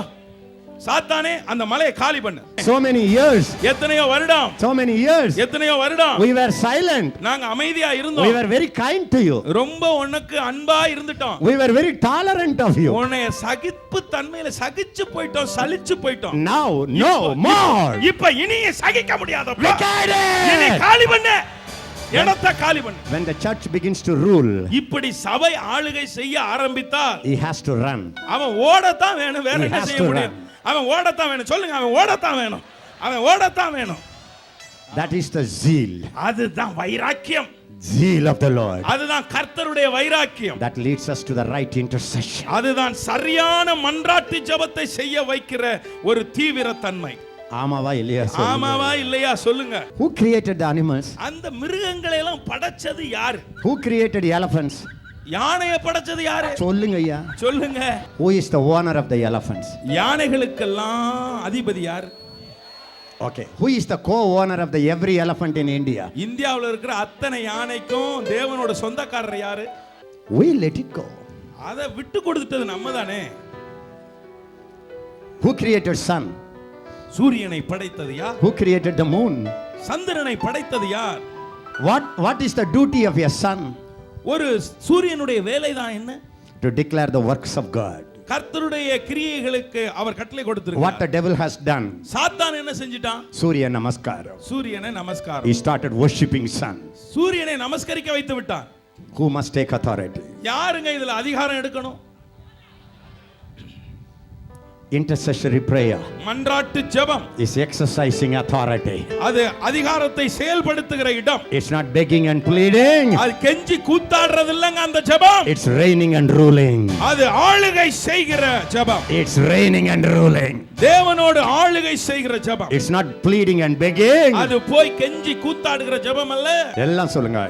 சாத்தானே, அந்த மலையை காலி பண்ணு. So many years. எத்தனையோ வருடம். So many years. எத்தனையோ வருடம். We were silent. நாங்க அமைதியா இருந்தோம். We were very kind to you. ரொம்ப உனக்கு அன்பா இருந்துட்டோம். We were very tolerant of you. உன்னை சகிப்பு தன்மையில சகிச்சு போய்ட்டோம், சலிச்சு போய்ட்டோம். Now no more. இப்ப இனி சகிக்க முடியாதப்பா. Vacate it. இனி காலி பண்ணு. இடத்தை காலி பண்ணு. When the church begins to rule, இப்படி சபை ஆளுகை செய்ய ஆரம்பித்தால் he has to run. அவன் ஓடத்தான் வேணும், வேற என்ன செய்ய முடியும்? அவன் ஓடத்தான் வேணும். சொல்லுங்க, அவன் ஓடத்தான் வேணும். அவன் ஓடத்தான் வேணும். That is the zeal. அதுதான் வைராக்கியம். Zeal of the Lord. அதுதான் கர்த்தருடைய வைராக்கியம். That leads us to the right intercession. அதுதான் சரியான மன்றாட்டு ஜெபத்தை செய்ய வைக்கிற ஒரு தீவிர தன்மை. ஆமாவா இல்லையா சொல்லுங்க. ஆமாவா இல்லையா சொல்லுங்க. Who created the animals? அந்த மிருகங்களை எல்லாம் படைச்சது யாரு? Who created elephants? யானையை படைச்சது யாரு? சொல்லுங்க ஐயா. சொல்லுங்க. Who is the owner of the elephants? யானைகளுக்கெல்லாம் அதிபதி யார்? Okay. Who is the co-owner of the every elephant in India? இந்தியாவுல இருக்கிற அத்தனை யானைக்கும் தேவனோட சொந்தக்காரர் யாரு? We let it go. அதை விட்டு கொடுத்தது நம்ம தானே. Who created sun? சூரியனை படைத்தது யார்? Who created the moon? சந்திரனை படைத்தது யார்? What is the duty of your sun? ஒரு சூரியனுடைய வேலை தான் என்ன? To declare the works of God. கர்த்தருடைய கிரியைகளுக்கு அவர் கட்டளை கொடுத்திருக்கிறார். What the devil has done? சாத்தான் என்ன செஞ்சிட்டான்? Surya Namaskara. சூரியனை நமஸ்காரம். He started worshipping sun. சூரியனை நமஸ்கரிக்க வைத்து விட்டான். Who must take authority? யாருங்க இதுல அதிகாரம் எடுக்கணும்? Intercessory prayer மன்றாட்டு ஜெபம் is exercising authority. அது அதிகாரத்தை செயல்படுத்துகிற இடம். It's not begging and pleading. அது கெஞ்சி கூத்தாடுறது இல்லங்க அந்த ஜெபம். It's reigning and ruling. அது ஆளுகை செய்கிற ஜெபம். It's reigning and ruling. தேவனோடு ஆளுகை செய்கிற ஜெபம். It's not pleading and begging. அது போய் கெஞ்சி கூத்தாடுகிற ஜெபம் அல்ல. எல்லாம் சொல்லுங்க.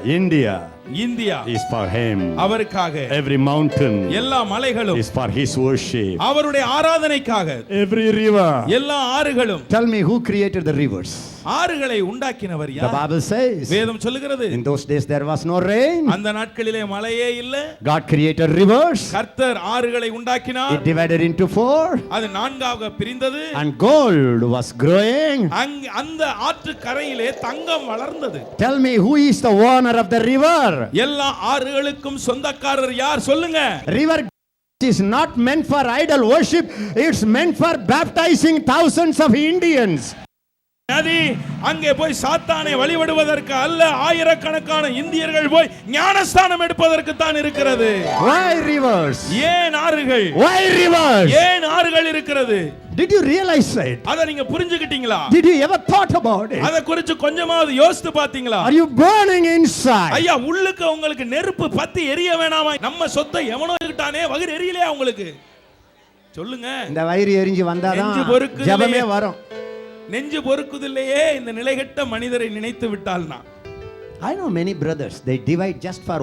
India is for him. அவருக்காக. Every mountain எல்லா மலைகளும் is for his worship. அவருடைய ஆராதனைக்காக. Every river. எல்லா ஆறுகளும். Tell me who created the rivers? ஆறுகளை உண்டாக்கினவர் யார்? The Bible says. வேதம் சொல்லுகிறது. In those days there was no rain. அந்த நாட்களிலே மழையே இல்ல. God created rivers. கர்த்தர் ஆறுகளை உண்டாக்கினார். It divided into 4. அது நான்காக பிரிந்தது. And gold was growing. அந்த ஆற்று கரையிலே தங்கம் வளர்ந்தது. Tell me who is the owner of the river? எல்லா ஆறுகளுக்கும் சொந்தக்காரர் யார் சொல்லுங்க. River is not meant for idol worship. It's meant for baptizing thousands of Indians. நதி அங்கே போய் சாத்தானை வழிபடுவதற்கு அல்ல, ஆயிரக்கணக்கான இந்தியர்கள் போய் ஞானஸ்தானம் எடுப்பதற்கு தான் இருக்கிறது. Why rivers? ஏன் ஆறுகள்? Why rivers? ஏன் ஆறுகள் இருக்கிறது? Did you realize it? அத நீங்க புரிஞ்சுக்கிட்டீங்களா? Did you ever thought about it? அத குறித்து கொஞ்சமாவது யோசித்து பாத்தீங்களா? Are you burning inside? ஐயா, உள்ளுக்கு உங்களுக்கு நெருப்பு பத்தி எரிய வேணாமா? நம்ம சொத்தை எவனோ இருட்டானே வயிறு எரியலையா உங்களுக்கு? சொல்லுங்க. இந்த வயிறு எரிஞ்சு வந்தாதான் ஜெபமே வரும். நெஞ்சு பொறுக்குதில்லையே இந்த நிலைகெட்ட மனிதரை நினைத்து விட்டால்னா. I know many brothers, they divide just for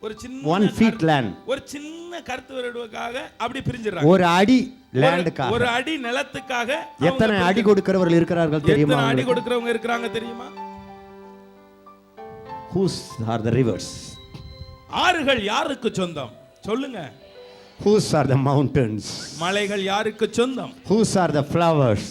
ஒரு சின்ன 1 feet land. ஒரு சின்ன கருத்து வருவதற்காக அப்படி பிரிஞ்சிடறாங்க. ஒரு அடி லேண்டுக்காக, ஒரு அடி நிலத்துக்காக எத்தனை அடி கொடுக்கிறவர்கள் இருக்கிறார்கள் தெரியுமா? எத்தனை அடி கொடுக்கிறவங்க இருக்காங்க தெரியுமா? Whose are the rivers? ஆறுகள் யாருக்கு சொந்தம்? சொல்லுங்க. Whose are the mountains? மலைகள் யாருக்கு சொந்தம்? Whose are the flowers?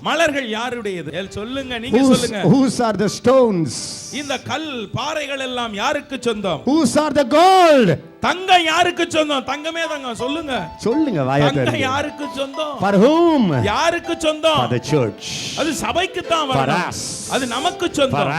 மலர்கள் யாருடையது? சொல்லுங்க, நீங்க சொல்லுங்க. Whose are the stones? இந்த கல் பாறைகள் எல்லாம் யாருக்கு சொந்தம்? Whose are the gold? தங்கம் யாருக்கு சொந்தம்? தங்கமே தங்கம். சொல்லுங்க சொல்லுங்க வாயை திறந்து. தங்கம் யாருக்கு சொந்தம்? For whom? யாருக்கு சொந்தம்? For the church. அது சபைக்கு தான் வரணும். அது நமக்கு சொந்தம்.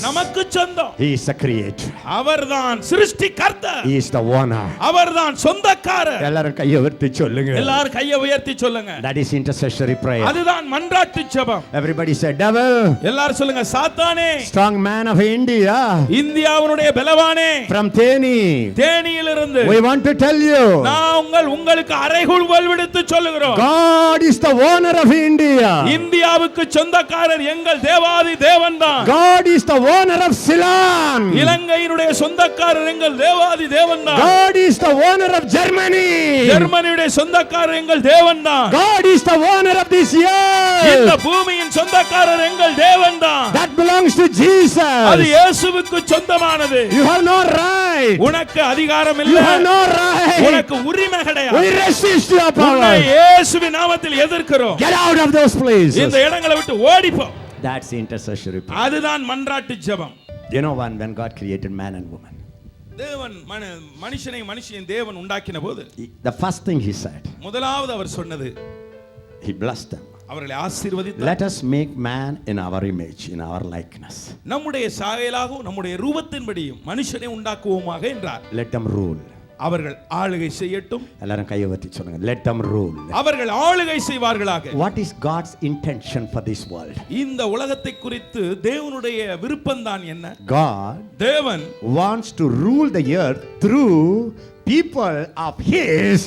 நமக்கு சொந்தம். He is the creator. அவர்தான் சிருஷ்டிகர்த்தா. He is the owner. அவர்தான் சொந்தக்காரர். எல்லாரும் கையை உயர்த்தி சொல்லுங்க. எல்லாரும் கையை உயர்த்தி சொல்லுங்க. That is intercessory prayer. அதுதான் மன்றாட்டு ஜெபம். Everybody say devil. எல்லாரும் சொல்லுங்க சாத்தானே. Strong man of India. இந்தியாவுடைய பலவானே. From Theni. தேனியிலிருந்து. We want to tell you. நான் உங்களுக்கு அறைகூவல் விடுத்து சொல்லுகிறோம். God is the owner of India. இந்தியாவுக்கு சொந்தக்காரர் எங்கள் தேவாதி தேவன்தான். God is the owner of Ceylon. இலங்கையினுடைய சொந்தக்காரர் எங்கள் தேவாதி தேவன்தான். God is the owner of Germany. ஜெர்மனியுடைய சொந்தக்காரர் எங்கள் தேவன்தான். God is the owner of this earth. இந்த பூமியின் சொந்தக்காரர் எங்கள் தேவன்தான். That belongs to Jesus. அது இயேசுவுக்கு சொந்தமானது. You have no right. உனக்கு அதிகாரம் You இல்லை. have no right. உனக்கு உரிமை கிடையாது. We resist your power. உன்னை இயேசுவின் நாமத்தில் எதிர்க்கிறோம். Get out of those places. இந்த இடங்களை விட்டு ஓடி போ. That's intercessory prayer. அதுதான் மன்றாட்டு ஜெபம். You know when God created man and woman, தேவன் மனுஷன் தேவன் உண்டாக்கின போது the first thing he said, முதலாவது அவர் சொன்னது, he blessed them. அவர்களை ஆசீர்வதித்தார். Let us make man in our image, in our likeness. நம்முடைய சாயலாகவும் நம்முடைய ரூபத்தின்படியும் மனுஷனை உண்டாக்குவோமாக என்றார். Let them rule. அவர்கள் ஆளுகை செய்யட்டும். எல்லாரும் கையை உயர்த்தி சொல்லுங்க. Let them rule. அவர்கள் ஆளுகை செய்வார்களாக. What is God's intention for this world? இந்த உலகத்தை குறித்து தேவனுடைய விருப்பம்தான் என்ன? God, தேவன் wants to rule the earth through people of his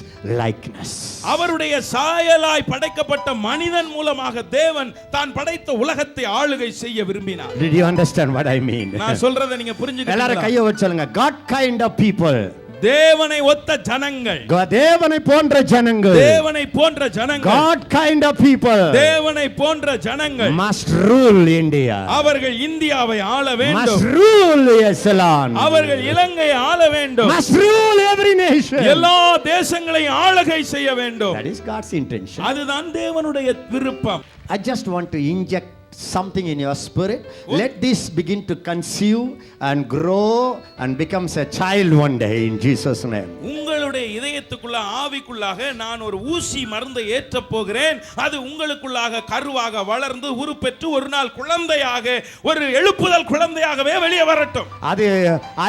likeness. அவருடைய சாயலாய் படைக்கப்பட்ட மனிதன் மூலமாக தேவன் தான் படைத்த உலகத்தை ஆளுகை செய்ய விரும்பினார். Did you understand what I mean? நான் சொல்றதை நீங்க புரிஞ்சுக்கிட்டீங்களா? எல்லாரும் கையை உயர்த்தி சொல்லுங்க. God kind of people. தேவனை ஒத்த ஜனங்கள். தேவனை போன்ற ஜனங்கள். தேவனை போன்ற ஜனங்கள். God kind of people. தேவனை போன்ற ஜனங்கள் must rule India. அவர்கள் இந்தியாவை ஆள வேண்டும். must rule Ceylon. அவர்கள் இலங்கையை ஆள வேண்டும். must rule every nation. எல்லா தேசங்களையும் ஆளுகை செய்ய வேண்டும். That is God's intention. அதுதான் தேவனுடைய விருப்பம். I just want to inject something in your spirit. Let this begin to conceive and grow and becomes a child one day in Jesus name. உங்களுடைய இதயத்துக்குள்ள ஆவிக்குள்ளாக நான் ஒரு ஊசி மருந்தை ஏற்ற போகிறேன். அது உங்களுக்குள்ளாக கருவாக வளர்ந்து உருப்பெற்று ஒரு நாள் குழந்தையாக, ஒரு எழுப்புதல் குழந்தையாகவே வெளியே வரட்டும். அது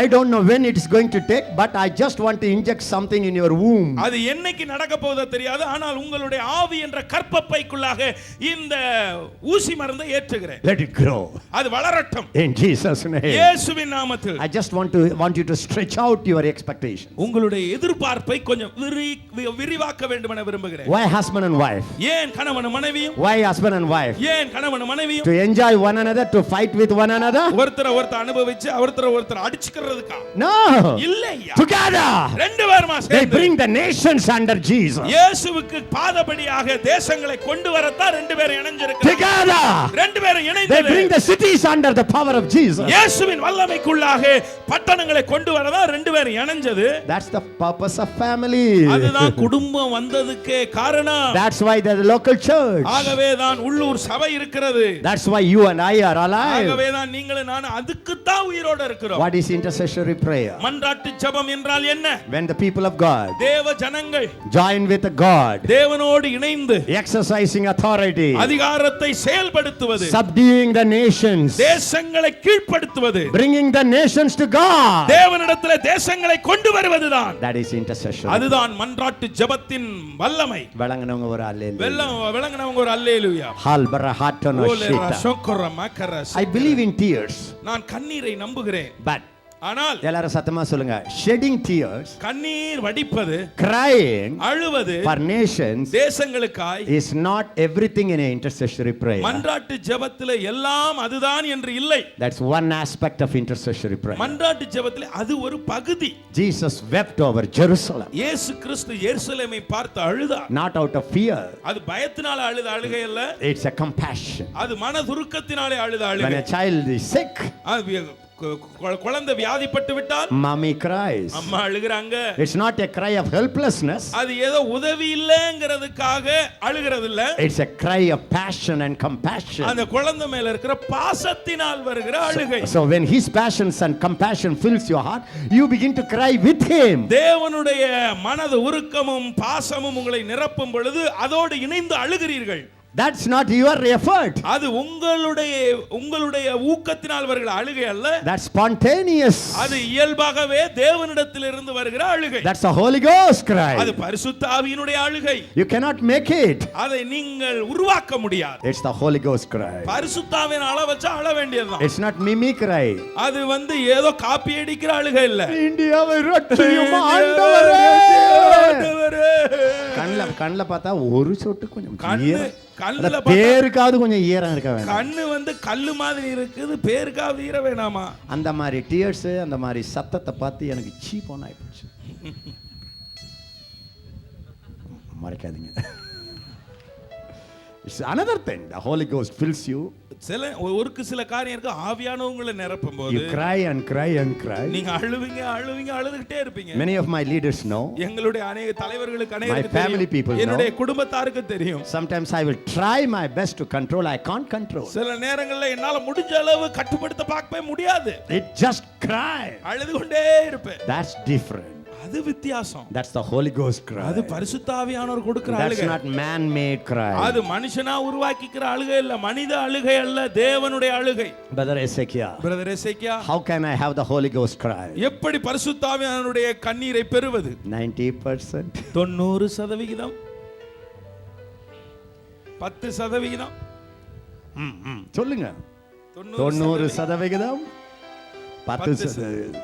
I don't know when it is going to take, but I just want to inject something in your womb. அது என்னைக்கு நடக்க போதோ தெரியாது, ஆனால் உங்களுடைய ஆவி என்ற கற்பப்பைக்குள்ளாக இந்த ஊசி மருந்தை ஏற்றுகிறேன். Let it grow. அது வளரட்டும் in Jesus name. இயேசுவின் நாமத்தில். I just want you to stretch out your expectations. உங்களுடைய எதிர்பார்ப்பை கொஞ்சம் விரிவாக்க வேண்டும் என விரும்புகிறேன். Why husband and wife? ஏன் கணவனும் மனைவியும்? Why husband and wife? ஏன் கணவனும் மனைவியும்? To enjoy one another, to fight with one another? ஒருத்தர் அனுபவிச்சு ஒருத்தர் அடிச்சுக்கிறதுக்கா? No. இல்லையா. Together. ரெண்டு பேருமா சேர்ந்து. They bring the nations under Jesus. இயேசுவுக்கு பாதபடியாக தேசங்களை கொண்டு வரத்தான் ரெண்டு பேரும் இணைஞ்சிருக்காங்க. Together. ரெண்டு பேரும் They இணைந்தது. bring the cities under the power of Jesus. இயேசுவின் வல்லமைக்குள்ளாக பட்டணங்களை கொண்டு வரதா ரெண்டு பேரும் இணைஞ்சது. That's the purpose of family. அதுதான் குடும்பம் வந்ததுக்கே காரணம். That's why there's a local church. ஆகவே தான் உள்ளூர் சபை இருக்கிறது. That's why you and I are alive. ஆகவே தான் நீங்களும் நானும் அதுக்கு தான் உயிரோட இருக்கிறோம். What is intercessory prayer? மன்றாட்டு ஜெபம் என்றால் என்ன? When the people of God தேவ ஜனங்கள் join with God, தேவனோடு இணைந்து exercising authority, அதிகாரத்தை செயல்படுத்துவது, subduing the nations, தேசங்களை கீழ்ப்படுத்துவது, bringing the nations to God. தேவனிடத்திலே தேசங்களை கொண்டு வருவதுதான். That is intercession. அதுதான் மன்றாட்டு ஜெபத்தின் வல்லமை. விளங்குனவங்க ஒரு அல்லேலூயா. விளங்குனவங்க ஒரு அல்லேலூயா. Hall பரஹாட்டனோ ஷீட்டா. சோக்கர மக்கர. I believe in tears. நான் கண்ணீரை நம்புகிறேன். But ஆனால் எல்லாரும் சத்தமா சொல்லுங்க, shedding tears, கண்ணீர் வடிப்பது, crying அழுவது for nations தேசங்களுக்காய் is not everything in an intercessory prayer. மன்றாட்டு ஜெபத்திலே எல்லாம் அதுதான் என்று இல்லை. That's one aspect of intercessory prayer. மன்றாட்டு ஜெபத்திலே அது ஒரு பகுதி. Jesus wept over Jerusalem. இயேசு கிறிஸ்து எருசலேமை பார்த்து அழுதார். Not out of fear. அது பயத்தினால அழுத அழுகை அல்ல. It's a compassion. அது மனதுருக்கத்தினாலே அழுத When அழுகை. a child is sick, குழந்தை வியாதிப்பட்டு விட்டால் mommy cries. அம்மா அழுகுறாங்க. It's not a cry of helplessness. அது ஏதோ உதவி இல்லங்கிறதுக்காக அழுகிறது இல்ல. It's a cry of passion and compassion. அந்த குழந்தை மேல இருக்கிற பாசத்தினால் வருகிற அழுகை. So when his passions and compassion fills your heart, you begin to cry with him. தேவனுடைய மனது உருக்கமும் பாசமும் உங்களை நிரப்பும் பொழுது அதோடு இணைந்து அழுகிறீர்கள். That's not your effort. அது உங்களுடைய ஊக்கத்தினால் வருகிற அழுகை அல்ல. That's spontaneous. அது இயல்பாகவே தேவனிடத்திலிருந்து வருகிற அழுகை. That's a Holy Ghost cry. அது பரிசுத்த ஆவியினுடைய அழுகை. You cannot make it. அதை நீங்கள் உருவாக்க முடியாது. It's the Holy Ghost cry. பரிசுத்த ஆவியின் அழ வச்சா அழ வேண்டியதுதான். It's not mimic cry. அது ஏதோ காப்பி அடிக்கிற அழுகை இல்ல. இந்தியாவை ரட்சியும் ஆண்டவரே. கண்ணல பார்த்தா ஒரு சொட்டு கொஞ்சம் கண்ணுல பேருக்காவது கொஞ்சம் ஈரம் இருக்க வேண்டாம். கண்ணு கல்லு மாதிரி இருக்குது, பேருக்காவது ஈர வேணாமா? அந்த மாதிரி டியர்ஸ், அந்த மாதிரி சத்தத்தை பார்த்து எனக்கு சீப்போன் ஆயிடுச்சு. மறைக்காதீங்க. It's another thing. The Holy Ghost fills you. சில காரியம் இருக்கு, ஆவியானவங்களை நிரப்பும் போது you cry and cry and cry. நீங்க அழுவீங்க அழுதுகிட்டே இருப்பீங்க. Many of my leaders know. எங்களுடைய अनेक தலைவர்களுக்கு my family people know. என்னுடைய குடும்பத்தாருக்கு தெரியும். Sometimes I will try my best to control. I can't control. சில நேரங்கள்ல என்னால முடிஞ்ச அளவு கட்டுப்படுத்த பார்க்கவே முடியாது. It just cry. அழுது கொண்டே இருப்பேன். That's different. அது வித்தியாசம். That's the Holy Ghost cry. அது பரிசுத்த ஆவியானவர் கொடுக்கிற அழுகை. That's not man made cry. அது மனுஷனா உருவாக்கிக்கிற அழுகை இல்ல, மனித அழுகை அல்ல, தேவனுடைய அழுகை. Brother Ezekiel, how can I have the Holy Ghost cry? எப்படி பரிசுத்த ஆவியானவருடைய கண்ணீரை பெறுவது? 90%, 90%, 10%. சொல்லுங்க. 90%, 10%.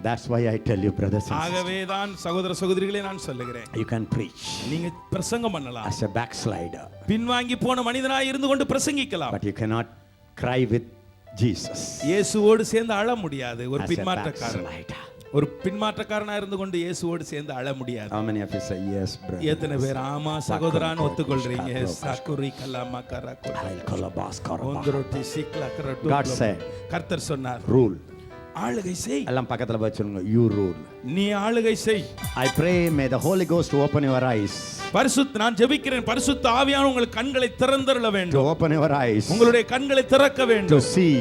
That's why I tell you, brothers and sisters. ஆகவே தான் சகோதர சகோதரிகளே நான் சொல்லுகிறேன். You can preach. நீங்க பிரசங்கம் பண்ணலாம். As a backslider. பின்வாங்கி போன மனிதனாய் இருந்து கொண்டு பிரசங்கிக்கலாம். But you cannot cry with Jesus. இயேசுவோடு சேர்ந்து அழ முடியாது. ஒரு பின்மாற்றக்காரன். ஒரு பின்மாற்றக்காரனா இருந்து கொண்டு இயேசுவோடு சேர்ந்து அழ முடியாது. How many of you say yes, brother? எத்தனை பேர் ஆமா சகோதரன் ஒத்துக்கொள்றீங்க? சக்குரி கலமா கரக்கு. ஒந்தரோட்டி சிக்லா கரட்டு. God said. கர்த்தர் சொன்னார். Rule. ஆளுகை செய். எல்லாம் பக்கத்துல போய் சொல்லுங்க, you rule. நீ ஆளுகை செய். I pray may the Holy Ghost open your eyes. நான் ஜெபிக்கிறேன், பரிசுத்த ஆவியானவர் உங்கள் கண்களை திறந்தருள வேண்டும். To open your eyes. உங்களுடைய கண்களை திறக்க வேண்டும். To see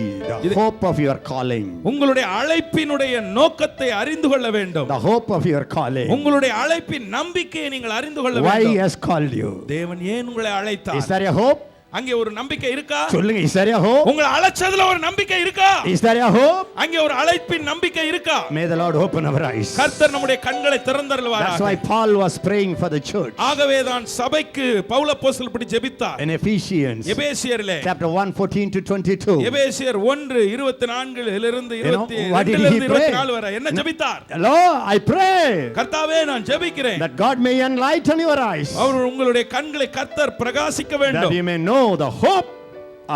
the hope of your calling. உங்களுடைய அழைப்பினுடைய நோக்கத்தை அறிந்து கொள்ள வேண்டும். The hope of your calling. உங்களுடைய அழைப்பின் நம்பிக்கையை நீங்கள் அறிந்து கொள்ள வேண்டும். Why he has called you? தேவன் ஏன் உங்களை அழைத்தார்? Is there a hope? அங்கே ஒரு நம்பிக்கை இருக்கா? சொல்லுங்க, is there a hope? உங்களை அழைச்சதுல ஒரு நம்பிக்கை இருக்கா? Is there a hope? அங்கே ஒரு அழைப்பின் நம்பிக்கை இருக்கா? May the Lord open our eyes. கர்த்தர் நம்முடைய கண்களை திறந்தருள்வாராக. That's why Paul was praying for the church. ஆகவே தான் சபைக்கு பவுல் அப்போஸ்தலன் இப்படி ஜெபித்தார். In Ephesians எபேசியரிலே chapter 1:14 to 22. எபேசியர் 1:24 இலிருந்து 24 வரை என்ன ஜெபித்தார்? Lord, I pray. கர்த்தாவே நான் ஜெபிக்கிறேன். That God may enlighten your eyes. அவர் உங்களுடைய கண்களை கர்த்தர் பிரகாசிக்க வேண்டும். That you may know the hope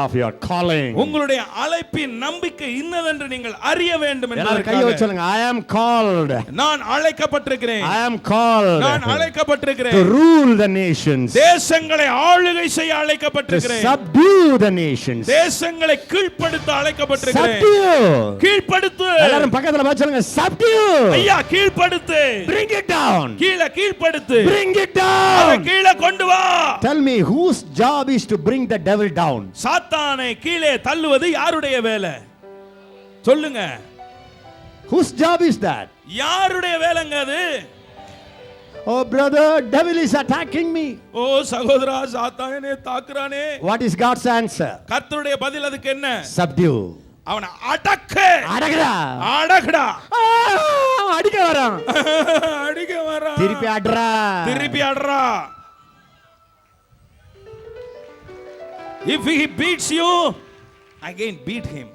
of your calling. உங்களுடைய அழைப்பின் நம்பிக்கை இன்னதென்று நீங்கள் அறிய வேண்டும் எல்லாரும் கையை வச்சு சொல்லுங்க. I am called. நான் அழைக்கப்பட்டிருக்கிறேன். I am called. நான் அழைக்கப்பட்டிருக்கிறேன். To rule the nations. தேசங்களை ஆளுகை செய்ய அழைக்கப்பட்டிருக்கிறேன். To subdue the nations. தேசங்களை கீழ்ப்படுத்த அழைக்கப்பட்டிருக்கிறேன். Subdue. கீழ்ப்படுத்து. எல்லாரும் பக்கத்துல பார்த்து சொல்லுங்க. Subdue. ஐயா கீழ்ப்படுத்து. Bring it down. கீழ்ப்படுத்து. Bring it down. அதை கீழே கொண்டு வா. Tell me whose job is to bring the devil down? சாத்தானை கீழே தள்ளுவது யாருடைய வேலை? சொல்லுங்க. Whose job is that? யாருடைய வேலைங்க அது? Oh brother, devil is attacking me. ஓ சகோதரா சாத்தானே தாக்குறானே. What is God's answer? கர்த்தருடைய பதில் அதுக்கு என்ன? Subdue. அவனை அடக்கு. அடக்குடா. அடக்குடா. அடிக்க வரான். அடிக்க வரான். திருப்பி அடறா. திருப்பி அடறா. If he beats you, again beat him.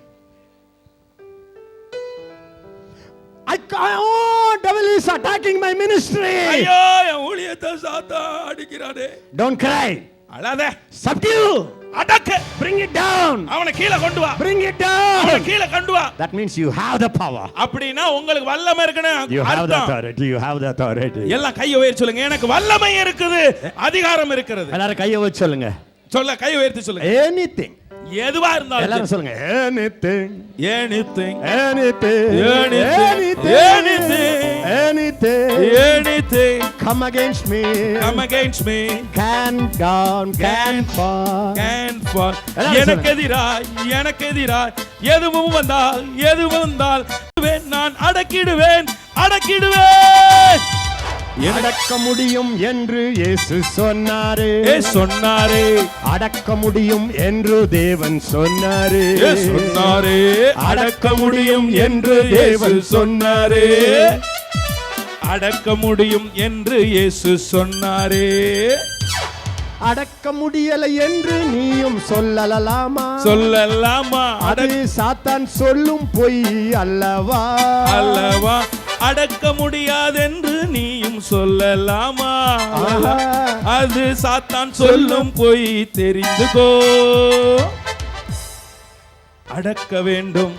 Oh, devil is attacking my ministry. ஐயோ என் ஊழியத்தை சாத்தான் அடிக்கிறானே. Don't cry. அழாத. Subdue. அடக்கு. Bring it down. அவனை கீழே கொண்டு வா. Bring it down. அவனை கீழே கொண்டு வா. That means you have the power. அப்படினா உங்களுக்கு வல்லமை இருக்குன்னு You have the அர்த்தம். authority. You have the authority. எல்லாம் கையை உயர்த்தி சொல்லுங்க. எனக்கு வல்லமை இருக்குது, அதிகாரம் இருக்கிறது. எல்லாரும் கையை வச்சு சொல்லுங்க. சொல்ல கையை உயர்த்தி சொல்லுங்க. Anything. எதுவா இருந்தாலும் எல்லாரும் சொல்லுங்க. Anything. anything Anything. anything Anything. anything Come against me. come against me Can down. Can fall. can fall. எல்லாரும் எனக்கு எதிராய் எதுவும் வந்தால் நான் அடக்கிடுவேன். அடக்க முடியும் என்று இயேசு சொன்னாரே. சொன்னாரே. அடக்க முடியும் என்று தேவன் சொன்னாரே. சொன்னாரே. அடக்க முடியும் என்று இயேசு சொன்னாரே. அடக்க முடியும் என்று இயேசு சொன்னாரே. அடக்க முடியலை என்று நீயும் சொல்லலாமா? அது சாத்தான் சொல்லும் பொய் அல்லவா? அடக்க முடியாதென்று நீயும் சொல்லலாமா? அது சாத்தான் சொல்லும் பொய், தெரிந்துகோ. அடக்க வேண்டும்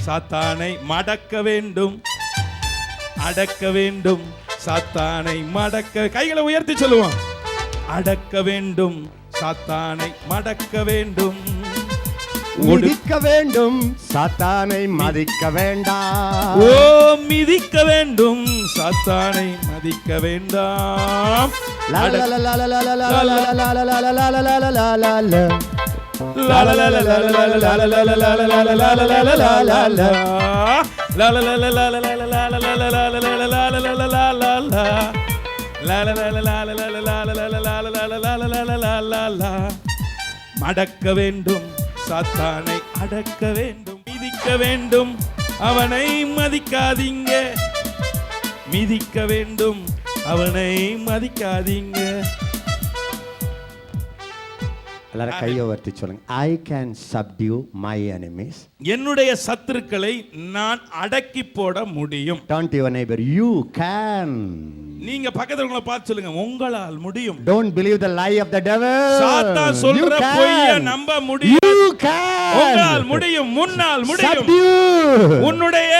சாத்தானை, மடக்க வேண்டும். அடக்க வேண்டும் சாத்தானை மடக்க. கைகளை உயர்த்தி சொல்லுவோம். அடக்க வேண்டும் சாத்தானை, மடக்க வேண்டும். மிதிக்க வேண்டும் சாத்தானை, மதிக்க வேண்டாம். ஓ மிதிக்க வேண்டும் சாத்தானை, மதிக்க வேண்டாம். மடக்க வேண்டும் சாத்தானை, அடக்க வேண்டும். மிதிக்க வேண்டும் அவனை, மதிக்காதீங்க. மிதிக்க வேண்டும் அவனை, மதிக்காதீங்க. எல்லாரும் கையை உயர்த்தி சொல்லுங்க. I can subdue my enemies. என்னுடைய சத்துருக்களை நான் அடக்கி போட முடியும். Turn to your neighbor. You can. நீங்க பக்கத்துல உங்களை பார்த்து சொல்லுங்க, உங்களால் முடியும். Don't believe the lie of the devil. சாத்தான் சொல்ற பொய்யை நம்ப முடியும். You can. உங்களால் முடியும், முன்னால் முடியும். Subdue. உன்னுடைய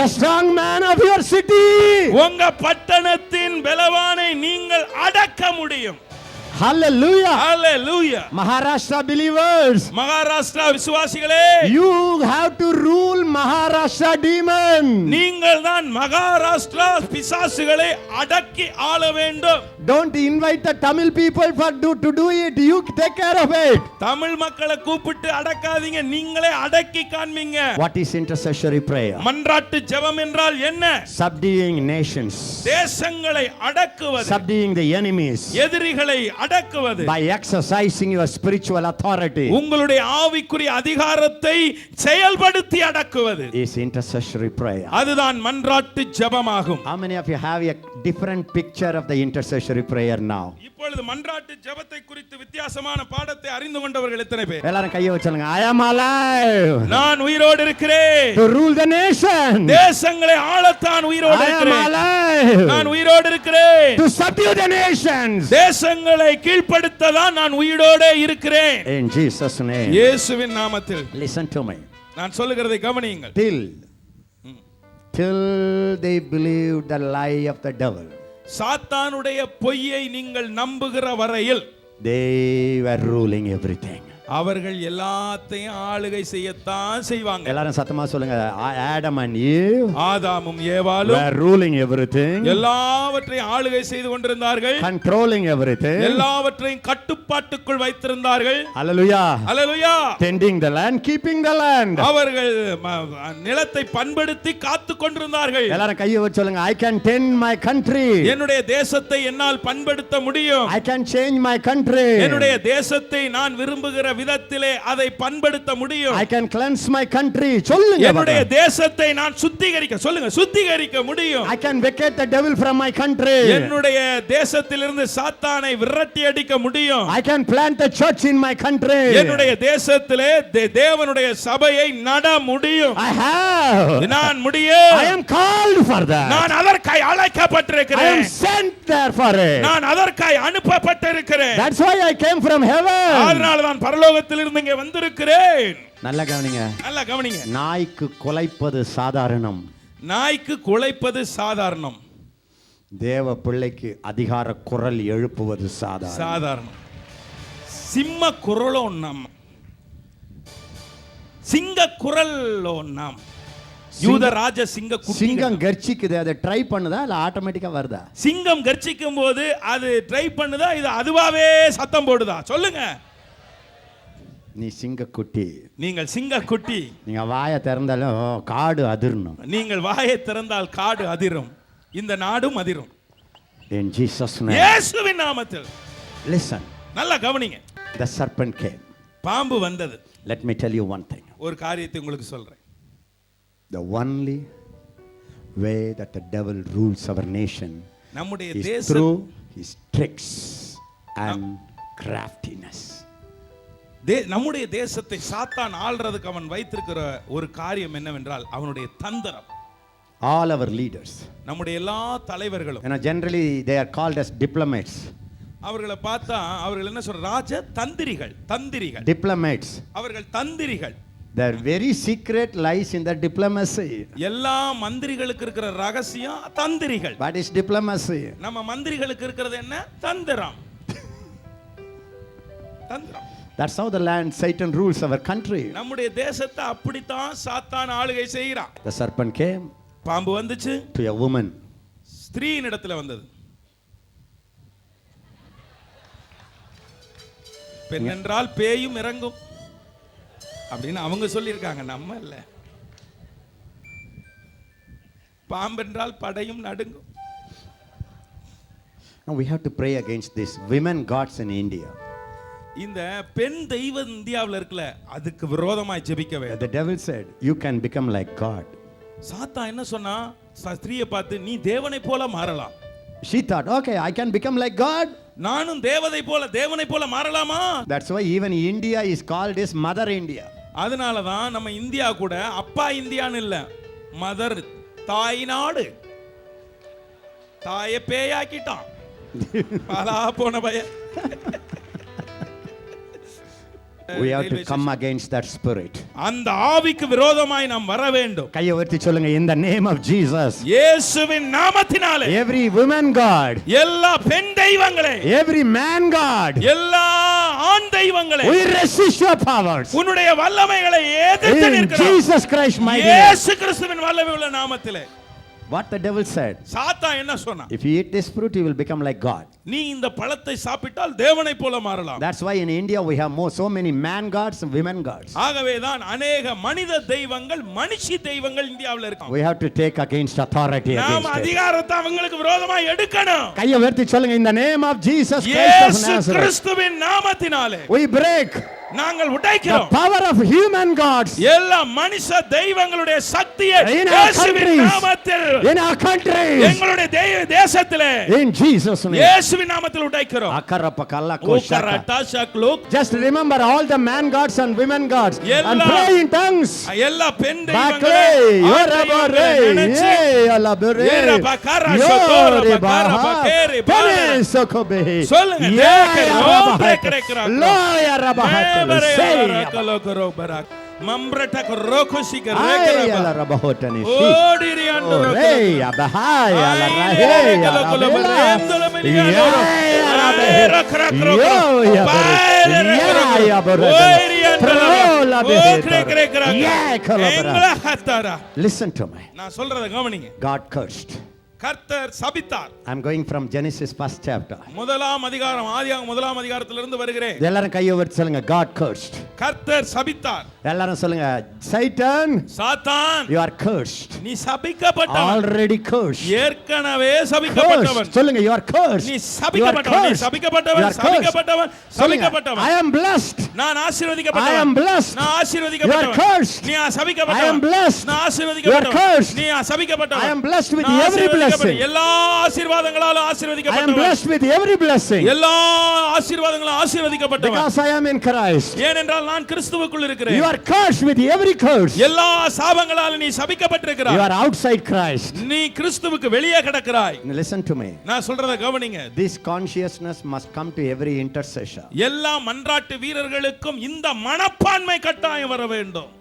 the strong man of your city. உங்க பட்டணத்தின் பலவானை நீங்கள் அடக்க முடியும். Hallelujah. Hallelujah. Maharashtra believers. Maharashtra விசுவாசிகளே, you have to rule Maharashtra demon. நீங்கள் தான் மகாராஷ்டிரா பிசாசுகளை அடக்கி ஆள வேண்டும். Don't invite the Tamil people to do it. You take care of it. Tamil மக்களை கூப்பிட்டு அடக்காதீங்க, நீங்களே அடக்கி காண்பீங்க. What is intercessory prayer? மன்றாட்டு ஜெபம் என்றால் என்ன? Subduing nations. தேசங்களை அடக்குவது. Subduing the enemies. எதிரிகளை அடக்குவது. By exercising your spiritual authority. உங்களுடைய ஆவிக்குரிய அதிகாரத்தை செயல்படுத்தி அடக்குவது. Is intercessory prayer. அதுதான் மன்றாட்டு ஜெபமாகும். How many of you have a different picture of the intercessory prayer now. இப்பொழுது மன்றாட்டு ஜெபத்தை குறித்து வித்தியாசமான பாடத்தை அறிந்து கொண்டவர்கள் எத்தனை பேர்? எல்லாரும் கையை வச்சுங்க. I am alive நான் உயிரோடு இருக்கிறேன். to rule the nation. தேசங்களை ஆளத்தான் உயிரோடு I am இருக்கிறேன். alive நான் உயிரோடு இருக்கிறேன். to subdue the nations. தேசங்களை கீழ்ப்படுத்த தான் நான் உயிரோடு இருக்கிறேன். In Jesus name. இயேசுவின் நாமத்தில். Listen to me. நான் சொல்லுகிறதை கவனியுங்கள். Till they believed the lie of the devil, சாத்தானுடைய பொய்யை நீங்கள் நம்புகிற வரையில் they were ruling everything. அவர்கள் எல்லாத்தையும் ஆளுகை செய்யத்தான் செய்வாங்க. எல்லாரும் சத்தமா சொல்லுங்க. Adam and Eve ஆதாமும் ஏவாளும் were ruling everything, எல்லாவற்றையும் ஆளுகை செய்து கொண்டிருந்தார்கள், controlling everything, எல்லாவற்றையும் கட்டுப்பாட்டுக்குள் வைத்திருந்தார்கள். hallelujah, hallelujah. tending the land, keeping the land. அவர்கள் நிலத்தை பண்படுத்தி காத்துக் கொண்டிருந்தார்கள். எல்லாரும் கையை வச்சு சொல்லுங்க. I can tend my country, என்னுடைய தேசத்தை என்னால் பண்படுத்த முடியும். I can change my country, என்னுடைய தேசத்தை நான் விரும்புகிற விதத்திலே அதை பண்படுத்த முடியும். I can cleanse my country. சொல்லுங்க. என்னுடைய தேசத்தை நான் சுத்திகரிக்க, சொல்லுங்க, சுத்திகரிக்க முடியும். I can vacate the devil from my country. என்னுடைய தேசத்திலிருந்து சாத்தானை விரட்டி அடிக்க முடியும். I can plant a church in my country. என்னுடைய தேசத்திலே தேவனுடைய சபையை நட முடியும். I have. நான் முடியும். I am called for that. நான் அதற்காய் I அழைக்கப்பட்டிருக்கிறேன். am sent there for it. நான் அதற்காய் அனுப்பப்பட்டிருக்கிறேன். That's why I came from heaven. அதனால தான் பரலோகத்திலிருந்து இங்கே வந்திருக்கிறேன். நல்லா கவனிங்க. நல்லா கவனிங்க. நாய்க்கு குலைப்பது சாதாரணம், நாய்க்கு குலைப்பது சாதாரணம், தேவ பிள்ளைக்கு அதிகார குரல் எழுப்புவது சாதாரணம். சாதாரணம். சிம்ம குரலோ நாம், சிங்க குரலோ நாம். யூதராஜ சிங்க குட்டி. சிங்கம் கர்ச்சிக்குது, அதை ட்ரை பண்ணுதா இல்ல ஆட்டோமேட்டிக்கா வருதா? சிங்கம் கர்ச்சிக்கும் போது அது ட்ரை பண்ணுதா, இது அதுவாவே சத்தம் போடுதா? சொல்லுங்க. நீ சிங்க குட்டி, நீங்கள் சிங்க குட்டி. நீங்க வாயை திறந்தாலும் காடு அதிரணும். நீங்கள் வாயை திறந்தால் காடு அதிரும், இந்த நாடும் அதிரும். In Jesus name. இயேசுவின் நாமத்தில். Listen. நல்லா கவனிங்க. The serpent came. பாம்பு வந்தது. Let me tell you one thing. ஒரு காரியத்தை உங்களுக்கு சொல்றேன். The only way that the devil rules our nation நம்முடைய is தேசம் through his tricks and craftiness. நம்முடைய தேசத்தை சாத்தான் ஆள்றதுக்கு அவன் வைத்திருக்கிற ஒரு காரியம் என்னவென்றால் அவனுடைய தந்திரம். All our leaders, நம்முடைய எல்லா தலைவர்களும், generally they are called as diplomats. அவர்களை பார்த்தா அவர்கள் என்ன சொல்ற? ராஜ தந்திரிகள். தந்திரிகள், diplomats. அவர்கள் தந்திரிகள். Their very secret lies in the diplomacy. எல்லா மந்திரிகளுக்கு இருக்கிற ரகசியம் தந்திரிகள். What is diplomacy? நம்ம மந்திரிகளுக்கு இருக்கிறது என்ன? தந்திரம். தந்திரம். That's how the land Satan rules our country. நம்முடைய தேசத்தை அப்படித்தான் சாத்தான் ஆளுகை செய்கிறான். The serpent came. பாம்பு வந்துச்சு to a woman. ஸ்திரீயின் இடத்துல வந்தது. பெண் என்றால் பேயும் இறங்கும் அப்படின்னு அவங்க சொல்லியிருக்காங்க, நம்ம இல்ல. பாம்பென்றால் படையும் நடுங்கும். Now we have to pray against this women gods in India. இந்த பெண் தெய்வம் இந்தியாவில் இருக்குல்ல, அதுக்கு விரோதமாய் ஜெபிக்க வேண்டும். The devil said you can become like God. சாத்தா என்ன சொன்னா? ஸ்திரீயை பார்த்து நீ தேவனை போல மாறலாம். She thought, okay, I can become like God. நானும் தேவனை போல மாறலாமா? That's why even India is called as Mother India. அதனால தான் நம்ம இந்தியா கூட அப்பா இந்தியான்னு இல்ல, மதர், தாய் நாடு. தாயை பேயாக்கிட்டான். பாலா போன பய. We have to come against that spirit. அந்த ஆவிக்கு விரோதமாய் நாம் வர வேண்டும். கையை உயர்த்தி சொல்லுங்க. In the name of Jesus. இயேசுவின் நாமத்தினாலே. Every woman god, எல்லா பெண் தெய்வங்களே, every man god, எல்லா ஆண் தெய்வங்களே, we resist your powers. உன்னுடைய வல்லமைகளை எதிர்த்து In நிற்கிறோம். Jesus Christ my dear. இயேசு கிறிஸ்துவின் வல்லமை உள்ள நாமத்திலே. What the devil said? சாத்தா என்ன சொன்னா? If you eat this fruit you will become like God. நீ இந்த பழத்தை சாப்பிட்டால் தேவனை போல மாறலாம். That's why in India we have so many man gods and women gods. ஆகவே தான் अनेक மனித தெய்வங்கள், மனுஷி தெய்வங்கள் இந்தியாவில் இருக்காங்க. We have to take against authority against நாம் அதிகாரத்தை அவங்களுக்கு விரோதமா எடுக்கணும். கையை உயர்த்தி சொல்லுங்க. In the name of Jesus Christ of இயேசு Nazareth. கிறிஸ்துவின் நாமத்தினாலே We break நாங்கள் the உடைக்கிறோம் power of human gods எல்லா மனுஷ தெய்வங்களுடைய சக்தியை in our இயேசுவின் countries, நாமத்தில் in our countries, எங்களுடைய தேசத்திலே in Jesus' name. இயேசுவின் நாமத்தில் உடைக்கிறோம். Akarapakalla koshaka. ஓகரட்டா ஷக்லோக் Just remember all the man gods and women gods and எல்லா- pray in tongues. எல்லா பெண் Bakre, தெய்வங்களை yorabore, நினைச்சு alabore, Yerabakara, Shokora, Bakara, Bakere, Bakere. sokobe. சொல்லுங்க. Loya rabahat. Say. மம்ரட்டக ரோகுசிக Ay, ரேகரபா ala rabahotani. ஓடிரி அண்டோ Hey, abahai, ala rahe, Listen to me. நான் சொல்றத கவனிங்க. God cursed. கர்த்தர் சபித்தார். I'm going from Genesis first chapter. முதலாம் அதிகாரம் ஆதியாகமம் முதலாம் அதிகாரத்திலிருந்து வருகிறேன். எல்லாரும் கையை உயர்த்தி சொல்லுங்க, God cursed. கர்த்தர் சபித்தார். எல்லாரும் சொல்லுங்க, Satan, சாத்தான் you are cursed. நீ சபிக்கப்பட்டவன். Already cursed. ஏற்கனவே சபிக்கப்பட்டவன். Cursed. சொல்லுங்க, you are cursed. நீ You are சபிக்கப்பட்டவன். நீ cursed. சபிக்கப்பட்டவன். You are cursed. சபிக்கப்பட்டவன். சொல்லுங்க, சபிக்கப்பட்டவன். I am blessed. நான் I ஆசீர்வதிக்கப்பட்டவன். am blessed. நான் ஆசீர்வதிக்கப்பட்டவன். You are cursed. நீ I am சபிக்கப்பட்டவன். blessed. நான் You are ஆசீர்வதிக்கப்பட்டவன். cursed. நீ சபிக்கப்பட்டவன். I am blessed with நான் every blessing. எல்லா ஆசீர்வாதங்களாலும் I am ஆசீர்வதிக்கப்பட்டவன். blessed with every blessing. எல்லா ஆசீர்வாதங்களும் ஆசீர்வதிக்கப்பட்டவன். Because I am in Christ. ஏனென்றால் நான் கிறிஸ்துவுக்குள் இருக்கிறேன். You are cursed with every curse. எல்லா சாபங்களாலும் நீ சபிக்கப்பட்டிருக்கிறாய். You are outside Christ. நீ கிறிஸ்துவுக்கு வெளியே கிடக்கிறாய். Listen to me. நான் சொல்றத கவனிங்க. This consciousness must come to every intercessor. எல்லா மன்றாட்டு வீரர்களுக்கும் இந்த மனப்பான்மை கட்டாயம் வர வேண்டும்.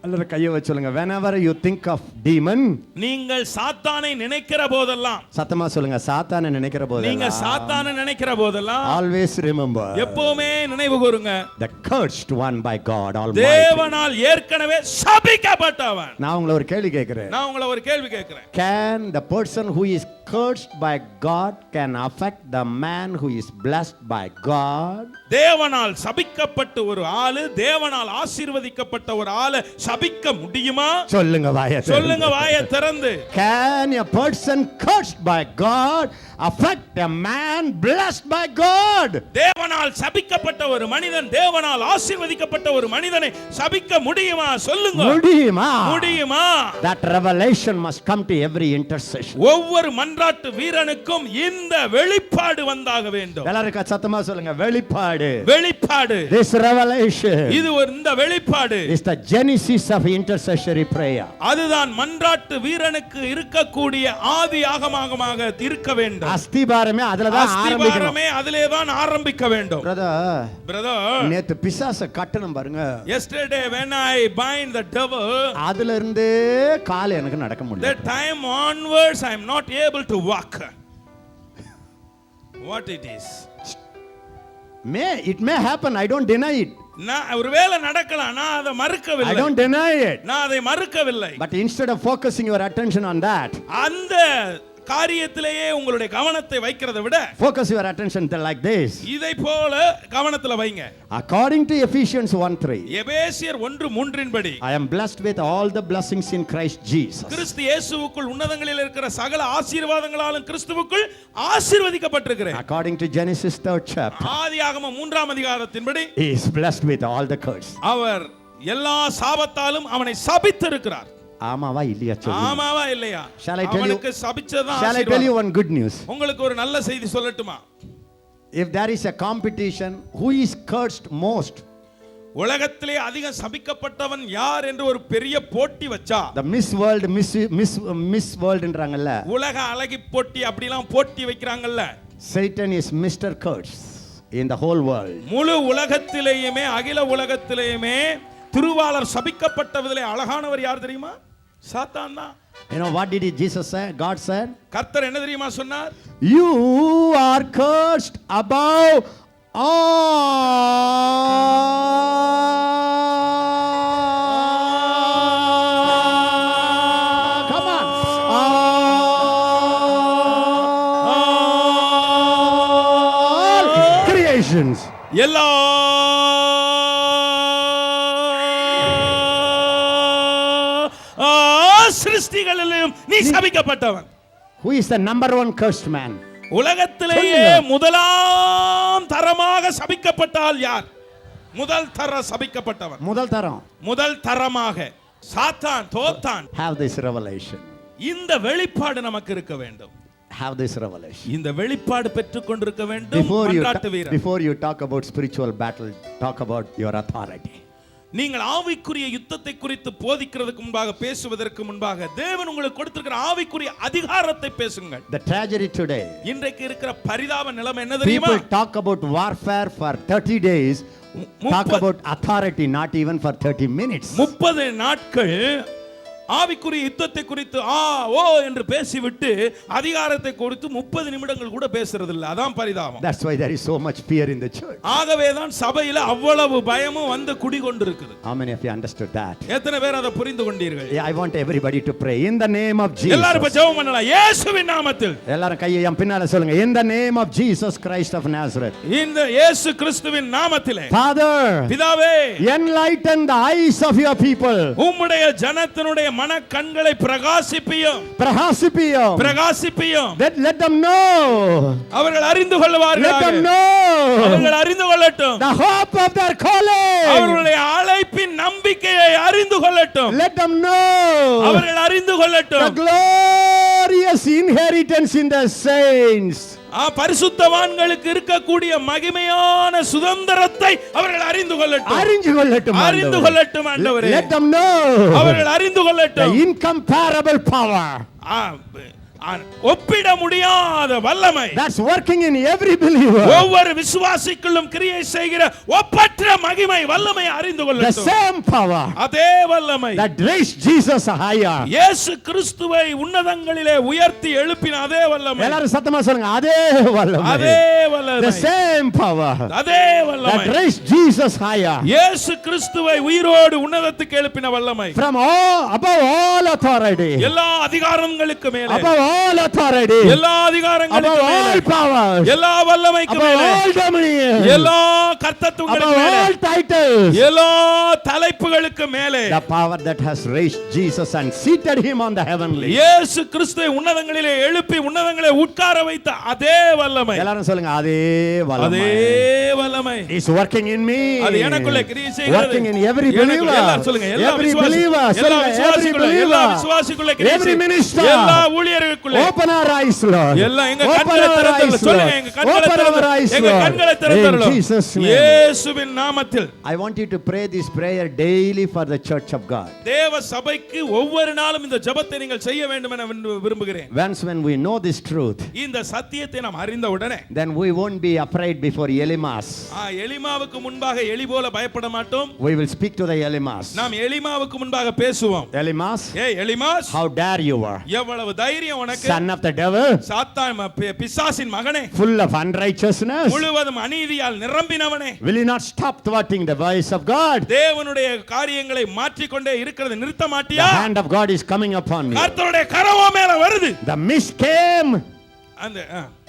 அல்லது கையை வச்சு சொல்லுங்க, whenever you think of demon, நீங்கள் சாத்தானை நினைக்கிற போதெல்லாம், சத்தமா சொல்லுங்க, சாத்தானை நினைக்கிற நீங்க போதெல்லாம், சாத்தானை நினைக்கிற போதெல்லாம் always remember எப்பவுமே நினைவு கூறுங்க, the cursed one by God Almighty. தேவனால் ஏற்கனவே சபிக்கப்பட்டவன். நான் உங்களை ஒரு கேள்வி கேட்கிறேன். நான் உங்களை ஒரு கேள்வி கேட்கிறேன். Can the person who is cursed by God can affect the man who is blessed by God? தேவனால் சபிக்கப்பட்ட ஒரு ஆளு, தேவனால் ஆசீர்வதிக்கப்பட்ட ஒரு ஆளு சபிக்க முடியுமா? சொல்லுங்க வாயை திறந்து. சொல்லுங்க வாயை திறந்து. Can a person cursed by God affect a man blessed by God? தேவனால் சபிக்கப்பட்ட ஒரு மனிதன், தேவனால் ஆசீர்வதிக்கப்பட்ட ஒரு மனிதனை சபிக்க முடியுமா? சொல்லுங்க. முடியுமா? முடியுமா? That revelation must come to every intercession. ஒவ்வொரு மன்றாட்டு வீரனுக்கும் இந்த வெளிப்பாடு வந்தாக வேண்டும். எல்லாரும் சத்தமா சொல்லுங்க, வெளிப்பாடு. வெளிப்பாடு. This revelation இது ஒரு இந்த வெளிப்பாடு is the genesis of intercessory prayer. அதுதான் மன்றாட்டு வீரனுக்கு இருக்கக்கூடிய ஆதி ஆகமமாக இருக்க வேண்டும். அஸ்திபாரமே அதுல தான் ஆரம்பிக்கணும். அஸ்திபாரமே அதிலே தான் ஆரம்பிக்க வேண்டும். பிரதர், நேத்து பிசாச கட்டணும் பாருங்க. yesterday when I bind the devil, அதுல இருந்து கால் எனக்கு நடக்க முடியல. that time onwards I am not able to walk. What it is? It may happen, I don't deny it. நான் ஒருவேளை நடக்கலாம், நான் அதை மறுக்கவில்லை. I don't deny it. நான் அதை மறுக்கவில்லை. But instead of focusing your attention on that, அந்த காரியத்திலேயே உங்களுடைய கவனத்தை வைக்கிறதை விட focus your attention like this. இதை போல கவனத்துல வைங்க. According to Ephesians 1:3, எபேசியர் 1:3 படி, I am blessed with all the blessings in Christ Jesus. கிறிஸ்து இயேசுவுக்குள் உன்னதங்களில் இருக்கிற சகல ஆசீர்வாதங்களாலும் கிறிஸ்துவுக்குள் ஆசீர்வதிக்கப்பட்டிருக்கிறேன். According to Genesis 3rd chapter, ஆதியாகமம் 3ஆம் அதிகாரத்தின்படி, he is blessed with all the curse. அவர் எல்லா சாபத்தாலும் அவனை சபித்திருக்கிறார். ஆமாவா இல்லையா சொல்லுங்க. ஆமாவா இல்லையா? Shall I tell you? அவனுக்கு சபிச்சதான் Shall I tell you one good news? உங்களுக்கு ஒரு நல்ல செய்தி சொல்லட்டுமா? If there is a competition, who is cursed most? உலகத்திலே அதிகம் சபிக்கப்பட்டவன் யார் என்று ஒரு பெரிய போட்டி வச்சா, The Miss World என்றாங்கல்ல, உலக அழகி போட்டி அப்படிலாம் போட்டி வைக்கிறாங்கல்ல, Satan is Mr. Curse in the whole world. முழு உலகத்திலேயுமே அகில உலகத்திலேயுமே திருவாளர் சபிக்கப்பட்டவதிலே அழகானவர் யார் தெரியுமா? சாத்தான் தான். You know what did Jesus say? God said, கர்த்தர் என்ன தெரியுமா சொன்னார்? You are cursed above all. Come on. All creations. எல்லா சிருஷ்டிகளிலும் நீ சபிக்கப்பட்டவன். Who is the number one cursed man? உலகத்திலேயே முதலாம் தரமாக சபிக்கப்பட்டால் யார்? முதல் தர சபிக்கப்பட்டவன். முதல் தரம். முதல் தரமாக சாத்தான் தோத்தான். Have this revelation. இந்த வெளிப்பாடு நமக்கு இருக்க வேண்டும். Have this revelation. இந்த வெளிப்பாடு பெற்றுக் கொண்டிருக்க வேண்டும். Before you talk about spiritual battle, talk about your authority. நீங்கள் ஆவிக்குரிய யுத்தத்தை குறித்து போதிக்கிறதுக்கு முன்பாக, பேசுவதற்கு முன்பாக, தேவன் உங்களுக்கு கொடுத்திருக்கிற ஆவிக்குரிய அதிகாரத்தை பேசுங்கள். The tragedy today, இன்றைக்கு இருக்கிற பரிதாப நிலைமை என்ன தெரியுமா? People talk about warfare for 30 days, talk about authority not even for 30 minutes. 30 நாட்கள் ஆவிக்குரிய யுத்தத்தை குறித்து ஓ என்று பேசிவிட்டு அதிகாரத்தை கொடுத்து 30 நிமிடங்கள் கூட பேசுறது இல்ல. அதான் பரிதாபம். That's why there is so much fear in the church. ஆகவே தான் சபையில அவ்வளவு பயமும் வந்து குடிகொண்டிருக்குது. How many of you understood that? எத்தனை பேர் அதை புரிந்து கொண்டீர்கள்? I want everybody to pray in the name of Jesus. எல்லாரும் ஜெபம் பண்ணலாம். இயேசுவின் நாமத்தில். எல்லாரும் கையை என் பின்னால சொல்லுங்க. In the name of Jesus Christ of Nazareth. இந்த இயேசு கிறிஸ்துவின் நாமத்திலே. Father, பிதாவே, enlighten the eyes of your people. உம்முடைய ஜனத்தினுடைய மன கண்களை பிரகாசிப்பியும். Let them know. அவர்கள் அறிந்து கொள்வார்கள். Let them know. அவர்கள் அறிந்து கொள்ளட்டும். The hope of their calling. அவர்களுடைய அழைப்பின் நம்பிக்கையை அறிந்து கொள்ளட்டும். Let them know. அவர்கள் அறிந்து கொள்ளட்டும். The glorious inheritance in the saints. பரிசுத்தவான்களுக்கு இருக்கக்கூடிய மகிமையான சுதந்திரத்தை அவர்கள் அறிந்து கொள்ளட்டும். அறிந்து கொள்ளட்டும் ஆண்டவரே. Let them know. அவர்கள் அறிந்து கொள்ளட்டும். The incomparable power. ஒப்பிட முடியாத வல்லமை. That's working in every believer. ஒவ்வொரு விசுவாசிக்குள்ளும் கிரியை செய்கிற ஒப்பற்ற மகிமை வல்லமை அறிந்து கொள்ளட்டும். The same power. அதே வல்லமை. That raised Jesus higher. இயேசு கிறிஸ்துவை உன்னதங்களிலே உயர்த்தி எழுப்பின அதே வல்லமை. எல்லாரும் சத்தமா சொல்லுங்க. அதே வல்லமை. அதே வல்லமை. The same power. அதே வல்லமை. That raised Jesus higher. இயேசு கிறிஸ்துவை உயிரோடு உன்னதத்துக்கு எழுப்பின வல்லமை. From all, above all authority. எல்லா அதிகாரங்களுக்கு மேலே. Above all authority. எல்லா அதிகாரங்களுக்கு மேலே. Above all powers. எல்லா வல்லமைக்கு மேலே. Above all dominion. எல்லா கர்த்தத்துவங்களுக்கு மேலே. Above all titles. எல்லா தலைப்புகளுக்கு மேலே. The power that has raised Jesus and seated him on the heavenly. இயேசு கிறிஸ்துவை உன்னதங்களிலே எழுப்பி உன்னதங்களிலே உட்கார வைத்த அதே வல்லமை. எல்லாரும் சொல்லுங்க. அதே வல்லமை. அதே வல்லமை. Is working in me. அது எனக்குள்ளே கிரியை செய்கிறது. Working in every believer. எல்லாரும் சொல்லுங்க. எல்லா விசுவாசிகளுக்குள்ளே. எல்லா விசுவாசிகளுக்குள்ளே கிரியை every minister. எல்லா ஊழியர்களுக்குள்ளே. Open our eyes, Lord. எல்லா எங்க கண்களை திறந்து சொல்லுங்க. எங்க கண்களை திறந்து இயேசுவின் நாமத்தில். I want you to pray this prayer daily for the church of God. தேவ சபைக்கு ஒவ்வொரு நாளும் இந்த ஜெபத்தை நீங்கள் செய்ய வேண்டும் என விரும்புகிறேன். Once when we know this truth, இந்த சத்தியத்தை நாம் அறிந்த உடனே, then we won't be afraid before Elimas. எலிமாவுக்கு முன்பாக எலி போல பயப்பட மாட்டோம். We will speak to the Elimas. நாம் எலிமாவுக்கு முன்பாக பேசுவோம். Elimas, எலிமாஸ், how dare you are? எவ்வளவு தைரியம் உனக்கு? Son of the devil, சாத்தான் பிசாசின் மகனே, full of unrighteousness, முழுவதும் அநீதியால் நிரம்பினவனே, will you not stop thwarting the voice of God? தேவனுடைய காரியங்களை மாற்றிக் கொண்டே இருக்கிறது நிறுத்த மாட்டியா? The hand of God is coming upon you. கர்த்தருடைய கரம் மேல வருது. The mist came. அந்த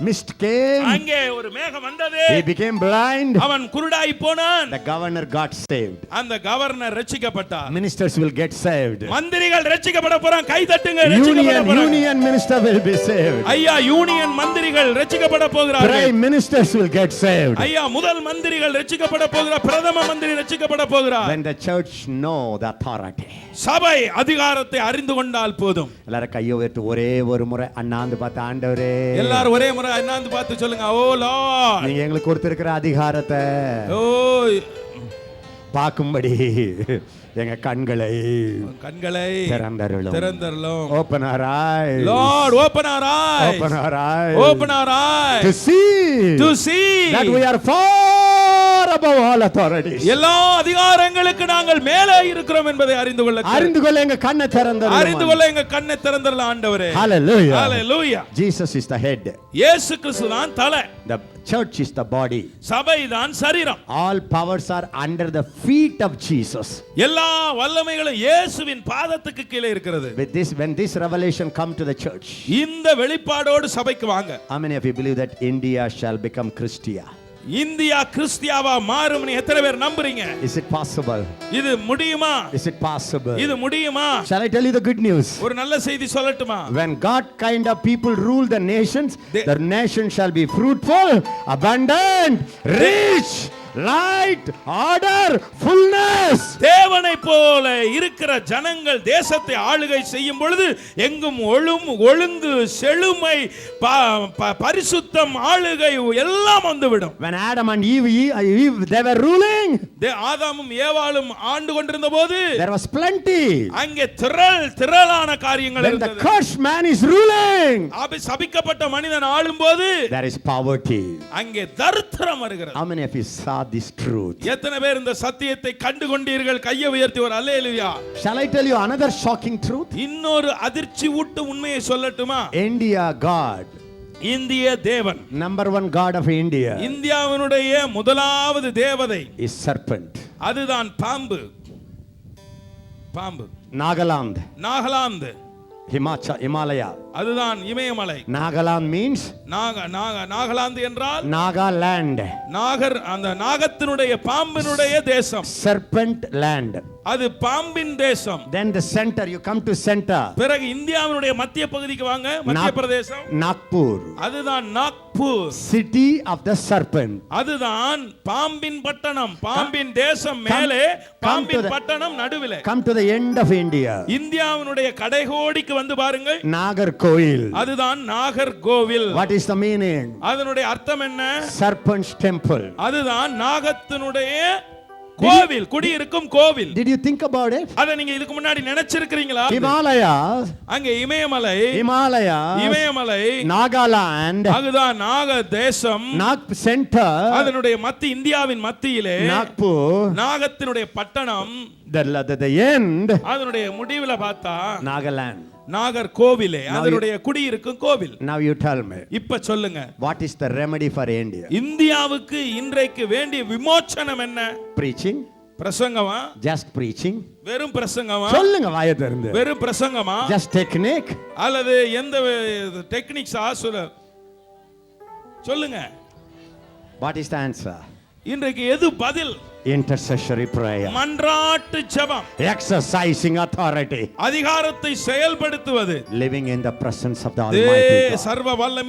mist came. அங்கே ஒரு மேகம் வந்தது. He became blind. அவன் குருடாய் போனான். The governor got saved. அந்த governor ரட்சிக்கப்பட்டார். Ministers will get saved. மந்திரிகள் ரட்சிக்கப்பட போறாங்க. கை தட்டுங்க. ரட்சிக்கப்பட போறாங்க. Union minister will be saved. ஐயா யூனியன் மந்திரிகள் ரட்சிக்கப்பட போகிறார்கள். Prime ministers will get saved. ஐயா முதல் மந்திரிகள் ரட்சிக்கப்பட போகிறார். பிரதம மந்திரி ரட்சிக்கப்பட போகிறார். When the church know the authority. சபை அதிகாரத்தை அறிந்து கொண்டால் போதும். எல்லாரும் கையை உயர்த்தி ஒரே ஒரு முறை அண்ணாந்து பார்த்து ஆண்டவரே. எல்லாரும் ஒரே முறை அண்ணாந்து பார்த்து சொல்லுங்க. ஓ லார்ட், நீங்க எங்களுக்கு கொடுத்திருக்கிற அதிகாரத்தை பார்க்கும்படி எங்க கண்களை திறந்தருளும். Open our eyes. Lord, open our eyes. Open our eyes. Open our eyes. To see that we are far above all authorities. எல்லா அதிகாரங்களுக்கு நாங்கள் மேலே இருக்கிறோம் என்பதை அறிந்து கொள்ள எங்க கண்ணை திறந்தருளும். அறிந்து கொள்ள எங்க கண்ணை திறந்தருளும் ஆண்டவரே. Hallelujah. Hallelujah. Jesus is the head. இயேசு கிறிஸ்து தான் தலை. The church is the body. சபை தான் சரீரம். All powers are under the feet of Jesus. எல்லா வல்லமைகளும் இயேசுவின் பாதத்துக்கு கீழே இருக்கிறது. With this, when this revelation come to the church, இந்த வெளிப்பாடோடு சபைக்கு வாங்க. How many of you believe that India shall become Christia? India கிறிஸ்தியாவா மாறும் நீ எத்தனை பேர் நம்புறீங்க? Is it possible? இது முடியுமா? Is it possible? இது முடியுமா? Shall I tell you the good news? ஒரு நல்ல செய்தி சொல்லட்டுமா? When God kind of people rule the nations, the nation shall be fruitful, abundant, rich light, order, fullness. தேவனை போல இருக்கிற ஜனங்கள் தேசத்தை ஆளுகை செய்யும் பொழுது எங்கும் ஒழுங்கு, செழுமை, பரிசுத்தம், ஆளுகை எல்லாம் வந்துவிடும். When Adam and Eve they were ruling, ஆதாமும் ஏவாளும் ஆண்டு கொண்டிருந்த போது there was plenty. அங்கே திரளான காரியங்கள் When the இருந்தது. cursed man is ruling, சபிக்கப்பட்ட மனிதன் ஆளும் போது there is poverty. அங்கே தரித்திரம் வருகிறது. How many of you saw this truth? எத்தனை பேர் இந்த சத்தியத்தை கண்டு கொண்டீர்கள்? கையை உயர்த்தி ஒரு அல்லேலூயா. Shall I tell you another shocking truth? இன்னொரு அதிர்ச்சி ஊட்டும் உண்மையை சொல்லட்டுமா? India God, இந்திய தேவன், number one God of India, இந்தியாவினுடைய முதலாவது தேவதை is serpent. அதுதான் பாம்பு. நாகாலாந்து, Himalaya. அதுதான் இமயமலை. Nagaland means நாகாலாந்து என்றால் Nagaland. அந்த நாகத்தினுடைய பாம்பினுடைய தேசம். Serpent land. அது பாம்பின் தேசம். Then the center, you come to center. பிறகு இந்தியாவினுடைய மத்திய பகுதிக்கு வாங்க. மத்திய பிரதேசம், Nagpur. அதுதான் Nagpur. City of the serpent. அதுதான் பாம்பின் பட்டணம். பாம்பின் தேசம் மேலே, பாம்பின் பட்டணம் நடுவிலே. Come to the end of India. இந்தியாவினுடைய கடைகோடிக்கு வந்து பாருங்கள். Nagarkoil. அதுதான் Nagercoil. What is the meaning? அதனுடைய அர்த்தம் என்ன? Serpent's temple. அதுதான் நாகத்தினுடைய கோவில், குடியிருக்கும் கோவில். Did you think about it? அத நீங்க இதுக்கு முன்னாடி நினைச்சிருக்கீங்களா? Himalayas, அங்கே இமயமலை, Nagaland, அதுதான் நாக தேசம். center, அதனுடைய இந்தியாவின் மத்தியிலே Nagpur, நாகத்தினுடைய பட்டணம். the end, அதனுடைய முடிவுல பார்த்தா Nagaland. நாகர்கோவிலே அதனுடைய குடியிருக்கும் கோவில். Now you tell me. இப்ப சொல்லுங்க. What is the remedy for India? இந்தியாவுக்கு இன்றைக்கு வேண்டிய விமோசனம் என்ன? Preaching? பிரசங்கமா? Just preaching? வெறும் பிரசங்கமா? சொல்லுங்க வாயை திறந்து. வெறும் பிரசங்கமா? Just technique? அல்லது எந்த டெக்னிக்ஸா சொல்லுங்க. What is the answer? இன்றைக்கு எது பதில்? Intercessory prayer. மன்றாட்டு ஜெபம். Exercising authority. அதிகாரத்தை செயல்படுத்துவது. Living in the presence of the Almighty God. சர்வ வல்லமை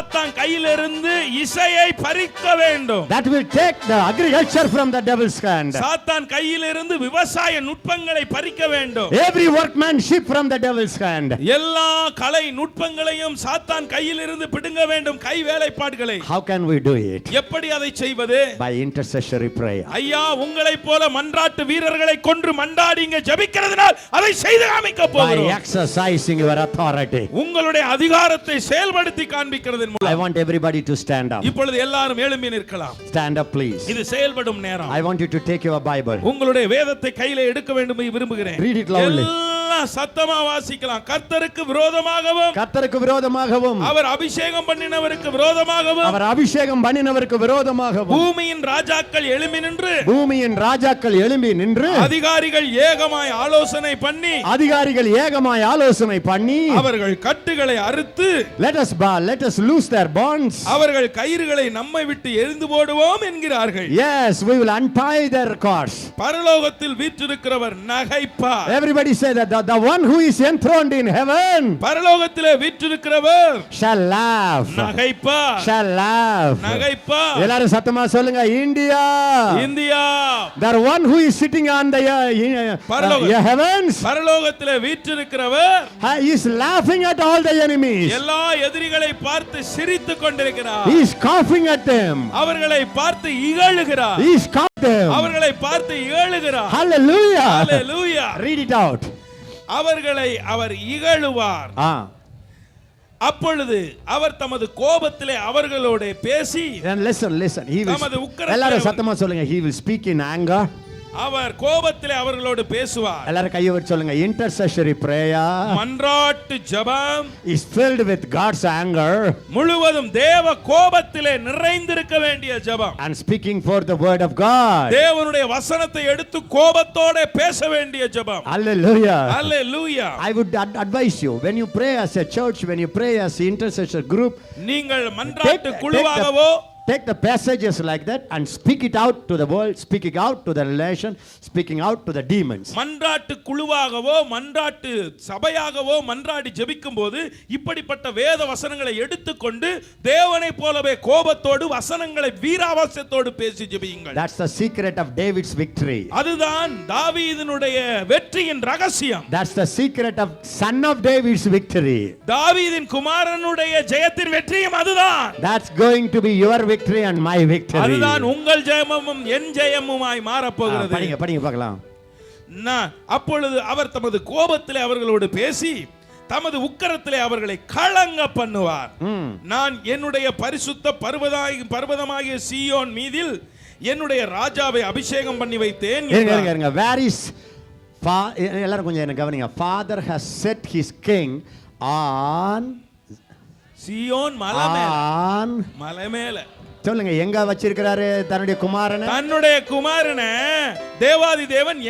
சாத்தான் கையிலிருந்து இசையை பறிக்க வேண்டும். That will take the agriculture from the devil's hand. சாத்தான் கையிலிருந்து விவசாய நுட்பங்களை பறிக்க வேண்டும். Every workmanship from the devil's hand. எல்லா கலை நுட்பங்களையும் சாத்தான் கையிலிருந்து பிடுங்க வேண்டும். கை வேலைப்பாடுகளை How can we do it? எப்படி அதை செய்வது? By intercessory prayer. ஐயா, உங்களைப் போல மன்றாட்டு வீரர்களை கொன்று மண்டாடிங்க ஜெபிக்கிறதுனால் அதை செய்து காமிக்க By போகிறோம். exercising your authority. உங்களுடைய அதிகாரத்தை செயல்படுத்தி காண்பிக்கிறதன் I மூலம். want everybody to stand up. இப்பொழுது எல்லாரும் எழும்பி நிற்கலாம். Stand up, please. இது செயல்படும் நேரம். I want you to take your Bible. உங்களுடைய வேதத்தை கையில எடுக்க வேண்டும் என்று விரும்புகிறேன். Read it loudly. எல்லாம் சத்தமா வாசிக்கலாம். கர்த்தருக்கு விரோதமாகவும் கர்த்தருக்கு விரோதமாகவும் அவர் அபிஷேகம் பண்ணினவருக்கு விரோதமாகவும் அவர் அபிஷேகம் பண்ணினவருக்கு விரோதமாகவும் பூமியின் ராஜாக்கள் எழும்பி நின்று பூமியின் ராஜாக்கள் எழும்பி நின்று அதிகாரிகள் ஏகமாய் ஆலோசனை பண்ணி அவர்கள் கட்டுகளை அறுத்து let us loose their bonds. அவர்கள் கயிறுகளை நம்மை விட்டு எரிந்து போடுவோம் என்கிறார்கள். Yes, we will untie their cords. பரலோகத்தில் வீற்றிருக்கிறவர் நகைப்பார். Everybody say that the one who is enthroned in heaven பரலோகத்திலே வீற்றிருக்கிறவர் shall laugh. நகைப்பார். Shall laugh. நகைப்பார். எல்லாரும் சத்தமா சொல்லுங்க, India. India. The one who is sitting on the heavens பரலோகத்திலே வீற்றிருக்கிறவர் is laughing at all the enemies. எல்லா எதிரிகளை பார்த்து சிரித்துக் கொண்டிருக்கிறார். He is coughing at them. அவர்களை பார்த்து இகழுகிறார். He is coughing them. அவர்களை பார்த்து இகழுகிறார். Hallelujah. Hallelujah. Read it out. அவர்களை அவர் இகழுவார். அப்பொழுது அவர் தமது கோபத்திலே அவர்களோடு பேசி then listen he will தமது உக்கிரத்திலே எல்லாரும் சத்தமா சொல்லுங்க, he will speak in anger. அவர் கோபத்திலே அவர்களோடு பேசுவார். எல்லாரும் கையை வச்சு சொல்லுங்க, intercessory prayer மன்றாட்டு ஜெபம் is filled with God's anger முழுவதும் தேவ கோபத்திலே நிறைந்திருக்க வேண்டிய ஜெபம். and speaking for the word of God. தேவனுடைய வசனத்தை எடுத்து கோபத்தோட பேச வேண்டிய ஜெபம். Hallelujah. Hallelujah. I would advise you, when you pray as a church, when you pray as an intercessor group, நீங்கள் மன்றாட்டு குழுவாகவோ take the passages like that and speak it out to the world, speaking out to the relation, speaking out to the demons. மன்றாட்டு குழுவாகவோ மன்றாட்டு சபையாகவோ மன்றாடி ஜெபிக்கும்போது இப்படிப்பட்ட வேத வசனங்களை எடுத்துக்கொண்டு தேவனை போலவே கோபத்தோடு வசனங்களை வீராவாசத்தோடு பேசி ஜெபியுங்கள். That's the secret of David's victory. அதுதான் தாவீதினுடைய வெற்றியின் ரகசியம். That's the secret of son of David's victory. தாவீதின் குமாரனுடைய ஜெயத்தின் வெற்றியும் அதுதான். That's going to be your victory and my victory. அதுதான் உங்கள் ஜெயமும் என் ஜெயமுமாய் மாறப் போகிறது. படிங்க பார்க்கலாம். அப்பொழுது அவர் தமது கோபத்திலே அவர்களோடு பேசி தமது உக்கிரத்திலே அவர்களை கலங்க பண்ணுவார். நான் என்னுடைய பரிசுத்த பர்வதமாகிய சீயோன் மீதில் என்னுடைய ராஜாவை அபிஷேகம் பண்ணி வைத்தேன். Where is எல்லாரும் கொஞ்சம் என்ன கவனிங்க. Father has set his king on சீயோன் மலை மேல. சொல்லுங்க, எங்க வச்சிருக்கிறாரு தன்னுடைய குமாரனை? தேவாதி தேவன்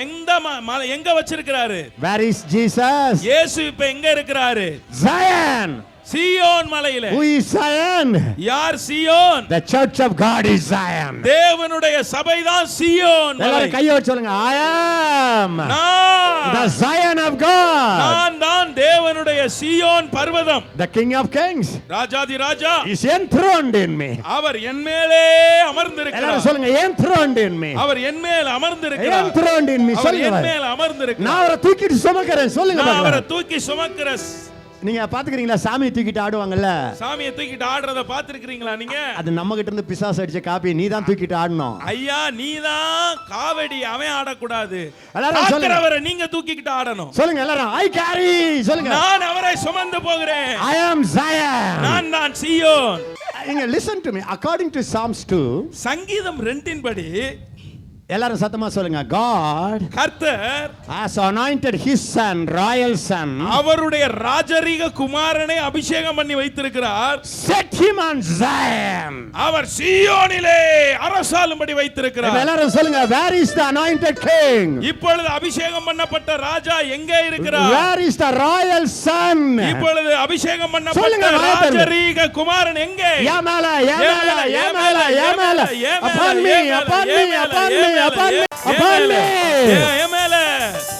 எங்க வச்சிருக்கிறாரு? Where is Jesus? இயேசு இப்ப எங்க இருக்கிறாரு? Zion. சீயோன் மலையிலே. Who is Zion? யார் சீயோன்? The church of God is Zion. தேவனுடைய சபைதான் சீயோன் மலை. எல்லாரும் கையை வச்சு சொல்லுங்க, I am the Zion of God. நான் தான் தேவனுடைய சீயோன் பர்வதம். The King of Kings, Rajathi Raja is enthroned in me. அவர் என் மேலே அமர்ந்திருக்கிறார். எல்லாரும் சொல்லுங்க, enthroned in me. அவர் என் மேல் அமர்ந்திருக்கிறார். enthroned in me. சொல்லுங்க, என் மேல் அமர்ந்திருக்கிறார். நான் அவரை தூக்கிட்டு சுமக்கிறேன். சொல்லுங்க, நான் அவரை தூக்கி சுமக்கிற. நீங்க பாத்துக்கிறீங்களா சாமியை தூக்கிட்டு ஆடுவாங்கல்ல? சாமியை தூக்கிட்டு ஆடுறத பாத்துக்கிறீங்களா நீங்க? அது நம்ம கிட்ட இருந்து பிசாசு அடிச்ச காப்பி. நீ தான் தூக்கிட்டு ஆடணும். ஐயா, நீ தான் காவடி. அவன் ஆடக்கூடாது. ஆக்குறவரை நீங்க தூக்கிட்டு ஆடணும். சொல்லுங்க எல்லாரும், I carry. சொல்லுங்க, நான் அவரை சுமந்து போகிறேன். I am Zion. நான் தான் சீயோன். நீங்க listen to me. According to Psalms 2, சங்கீதம் 2 படி எல்லாரும் சத்தமா சொல்லுங்க, God கர்த்தர் has anointed his son, royal son, அவருடைய ராஜரீக குமாரனை அபிஷேகம் பண்ணி வைத்திருக்கிறார். set him on Zion. அவர் சீயோனிலே அரசாளும்படி வைத்திருக்கிறார். எல்லாரும் சொல்லுங்க, where is the anointed king? இப்பொழுது அபிஷேகம் பண்ணப்பட்ட ராஜா எங்கே இருக்கிறார்? where is the royal son? இப்பொழுது அபிஷேகம் பண்ணப்பட்ட ராஜரீக குமாரன் எங்கே? ஏமேல upon me, upon me, upon me, upon me, upon me.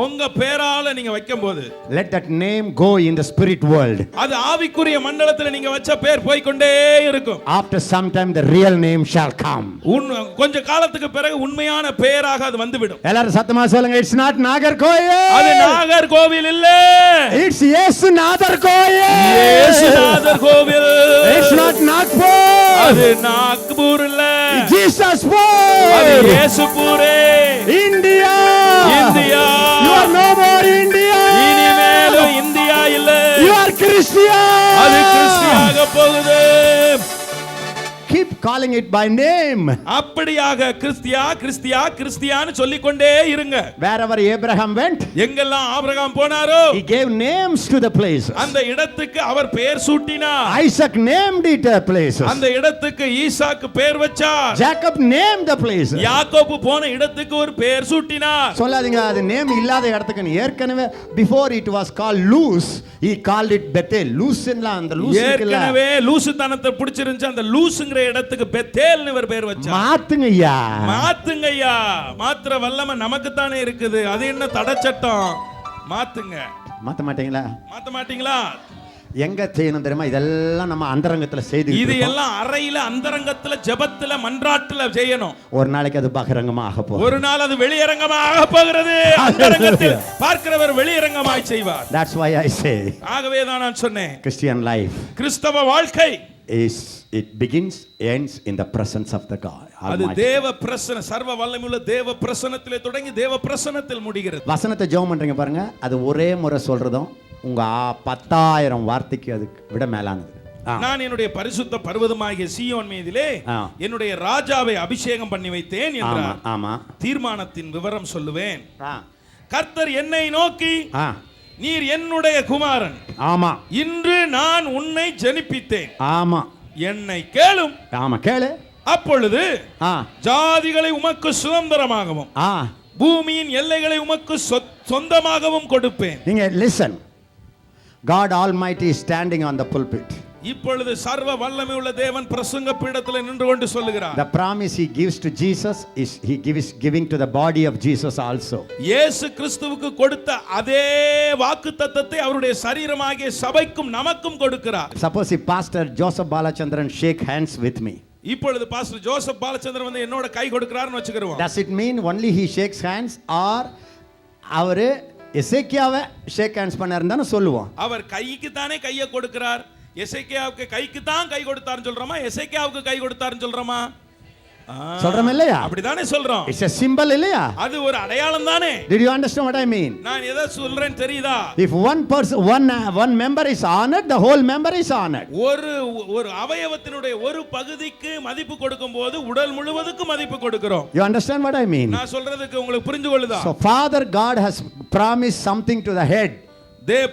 உங்க பேரால நீங்க வைக்கும்போது let that name go in the spirit world. அது ஆவிக்குரிய மண்டலத்துல நீங்க வச்ச பேர் போய் கொண்டே இருக்கும். After some time the real name shall come. கொஞ்ச காலத்துக்கு பிறகு உண்மையான பெயராக அது வந்துவிடும். எல்லாரும் சத்தமா சொல்லுங்க, it's not நாகர்கோயில். அது நாகர்கோவில் இல்ல. It's இயேசு நாகர்கோயில். இயேசு நாகர்கோவில். It's not Nagpur. அது நாக்பூர் இல்ல. Jesus அது இயேசுபூரே. India. India. You are no more India. இனிமேலும் இந்தியா இல்ல. You are Christian. அது கிறிஸ்தியாக போகுது. Keep calling it by name. அப்படியாக கிறிஸ்தியா கிறிஸ்தியா கிறிஸ்தியான்னு சொல்லிக்கொண்டே இருங்க. Wherever Abraham went, எங்கெல்லாம் Abraham போனாரோ, he gave names to the places. அந்த இடத்துக்கு அவர் பெயர் சூட்டினார். Isaac named it a places. அந்த இடத்துக்கு ஈசாக்கு பெயர் வச்சார். Jacob named the places. யாக்கோபு போன இடத்துக்கு ஒரு பெயர் சூட்டினார். சொல்லாதீங்க அது நேம் இல்லாத இடத்துக்கு. ஏற்கனவே before it was called Luz, he called it Bethel. லூஸ்னா அந்த லூஸ் இருக்குல்ல, ஏற்கனவே லூசுத்தனத்தை பிடிச்சிருந்துச்சு, அந்த லூசுங்கிற இடத்துக்கு பெத்தேல்னு இவர் பேர் வச்சார். மாத்துங்கய்யா, மாத்துங்கய்யா. மாத்திர வல்லமை நமக்கு தானே இருக்குது. அது என்ன தடச்சட்டம்? மாத்துங்க. மாத்த மாட்டீங்களா? மாத்த மாட்டீங்களா? எங்க செய்யணும் தெரியுமா? இதெல்லாம் நம்ம அந்தரங்கத்துல செய்து, இது எல்லாம் அறையில அந்தரங்கத்துல ஜெபத்துல மன்றாட்டுல செய்யணும். ஒரு நாளைக்கு அது பகிரங்கமா ஆக போகுது. ஒரு நாள் அது வெளியரங்கமா ஆக போகிறது. அந்தரங்கத்தில் பார்க்கிறவர் வெளியரங்கமாய் செய்வார். That's why I say, ஆகவே தான் நான் சொன்னேன், Christian life கிறிஸ்தவ வாழ்க்கை is, it begins, ends in the presence of the God. அது தேவ பிரசன்ன, சர்வ வல்லமையுள்ள தேவ பிரசன்னத்திலே தொடங்கி தேவ பிரசன்னத்தில் முடிகிறது. வசனத்தை ஜெபம் பண்றீங்க பாருங்க, அது ஒரே முறை சொல்றதும் உங்க 10,000 வார்த்தைக்கு அதுக்கு விட மேலானது. நான் என்னுடைய பரிசுத்த பர்வதமாகிய சீயோன் மீதிலே என்னுடைய ராஜாவை அபிஷேகம் பண்ணி வைத்தேன் என்றார். ஆமா, தீர்மானத்தின் விவரம் சொல்லுவேன். கர்த்தர் என்னை நோக்கி, நீர் என்னுடைய குமாரன், ஆமா, இன்று நான் உன்னை ஜனிப்பித்தேன், ஆமா, என்னை கேளும், ஆமா கேளு, அப்பொழுது ஜாதிகளை உமக்கு சுதந்திரமாகவும் பூமியின் எல்லைகளை உமக்கு சொந்தமாகவும் கொடுப்பேன். நீங்க listen, God Almighty is standing on the pulpit. இப்பொழுது சர்வ வல்லமை உள்ள தேவன் பிரசங்க பீடத்தில் நின்று கொண்டு சொல்லுகிறார். The promise he gives to Jesus is he gives giving to the body of Jesus also. இயேசு கிறிஸ்துவுக்கு கொடுத்த அதே வாக்குத்தத்தத்தை அவருடைய சரீரமாகிய சபைக்கும் நமக்கும் கொடுக்கிறார். Suppose if Pastor Joseph Balachandran shake hands with me. இப்பொழுது பாஸ்டர் ஜோசப் பாலச்சந்திரன் வந்து என்னோட கை கொடுக்கிறார்னு வச்சுக்கிறோம். Does it mean only he shakes hands or அவரு எசேக்கியாவை ஷேக் ஹேண்ட்ஸ் பண்ணாருன்னு சொல்லுவோம்? அவர் கைக்கு தானே கையை கொடுக்கிறார். எசேக்கியாவுக்கு கைக்கு தான் கை கொடுத்தாருன்னு சொல்றோமா, எசேக்கியாவுக்கு கை கொடுத்தாருன்னு சொல்றோமா? சொல்றோம் இல்லையா? அப்படிதானே சொல்றோம். It's a symbol இல்லையா? அது ஒரு அடையாளம் தானே. Did you understand what I mean? நான் எதை சொல்றேன் தெரியுதா? If one person one member is honored, the whole member is honored. ஒரு அவயவத்தினுடைய ஒரு பகுதிக்கு மதிப்பு கொடுக்கும்போது உடல் முழுவதுக்கும் மதிப்பு கொடுக்கிறோம். You understand what I mean? நான் சொல்றதுக்கு உங்களுக்கு புரிந்து கொள்ளுதா? So Father God has promised something to the head.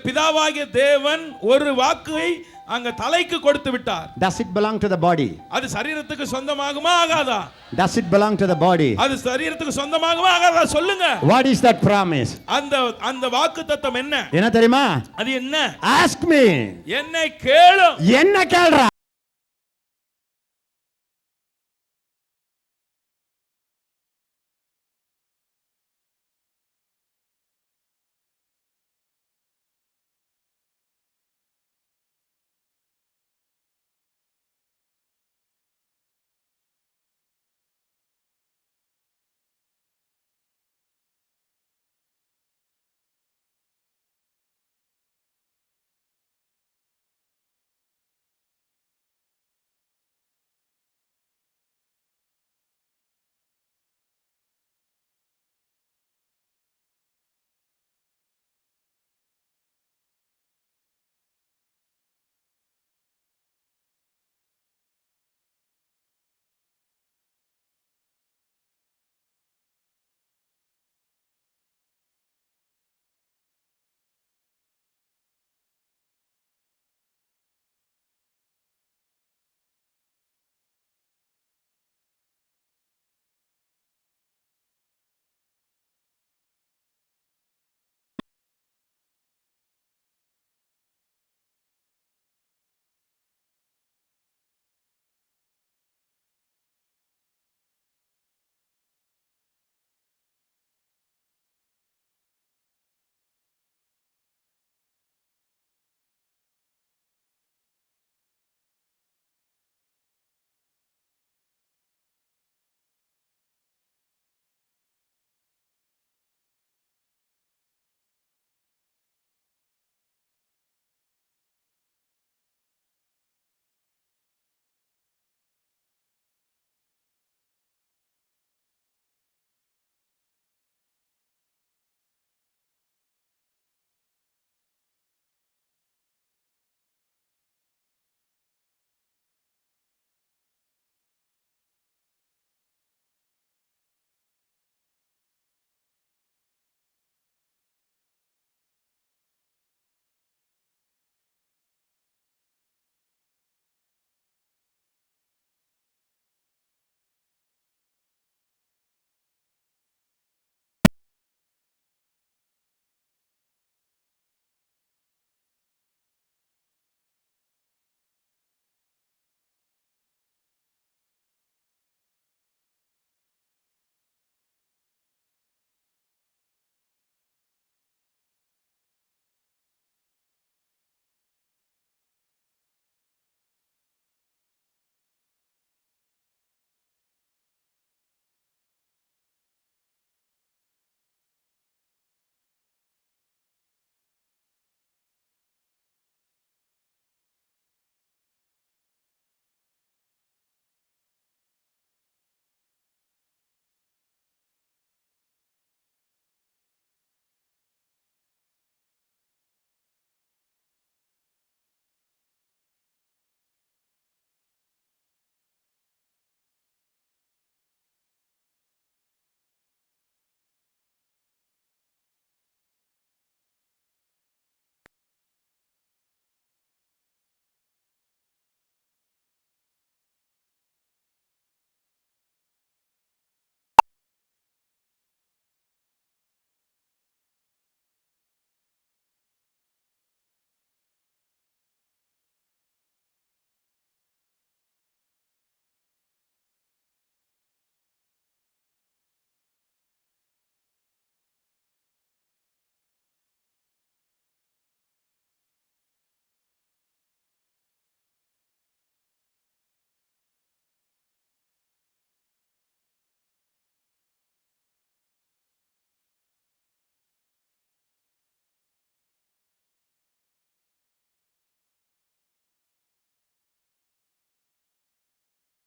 பிதாவாகிய தேவன் ஒரு வாக்கை அங்க தலைக்கு கொடுத்து விட்டார். Does it belong to the body? அது சரீரத்துக்கு சொந்தமாகுமா ஆகாதா? Does it belong to the body? அது சரீரத்துக்கு சொந்தமாகுமா ஆகாதா சொல்லுங்க. What is that promise? அந்த வாக்குத்தத்தம் என்ன? என்ன தெரியுமா? அது என்ன? Ask me. என்னை கேளு. என்ன கேள்றா?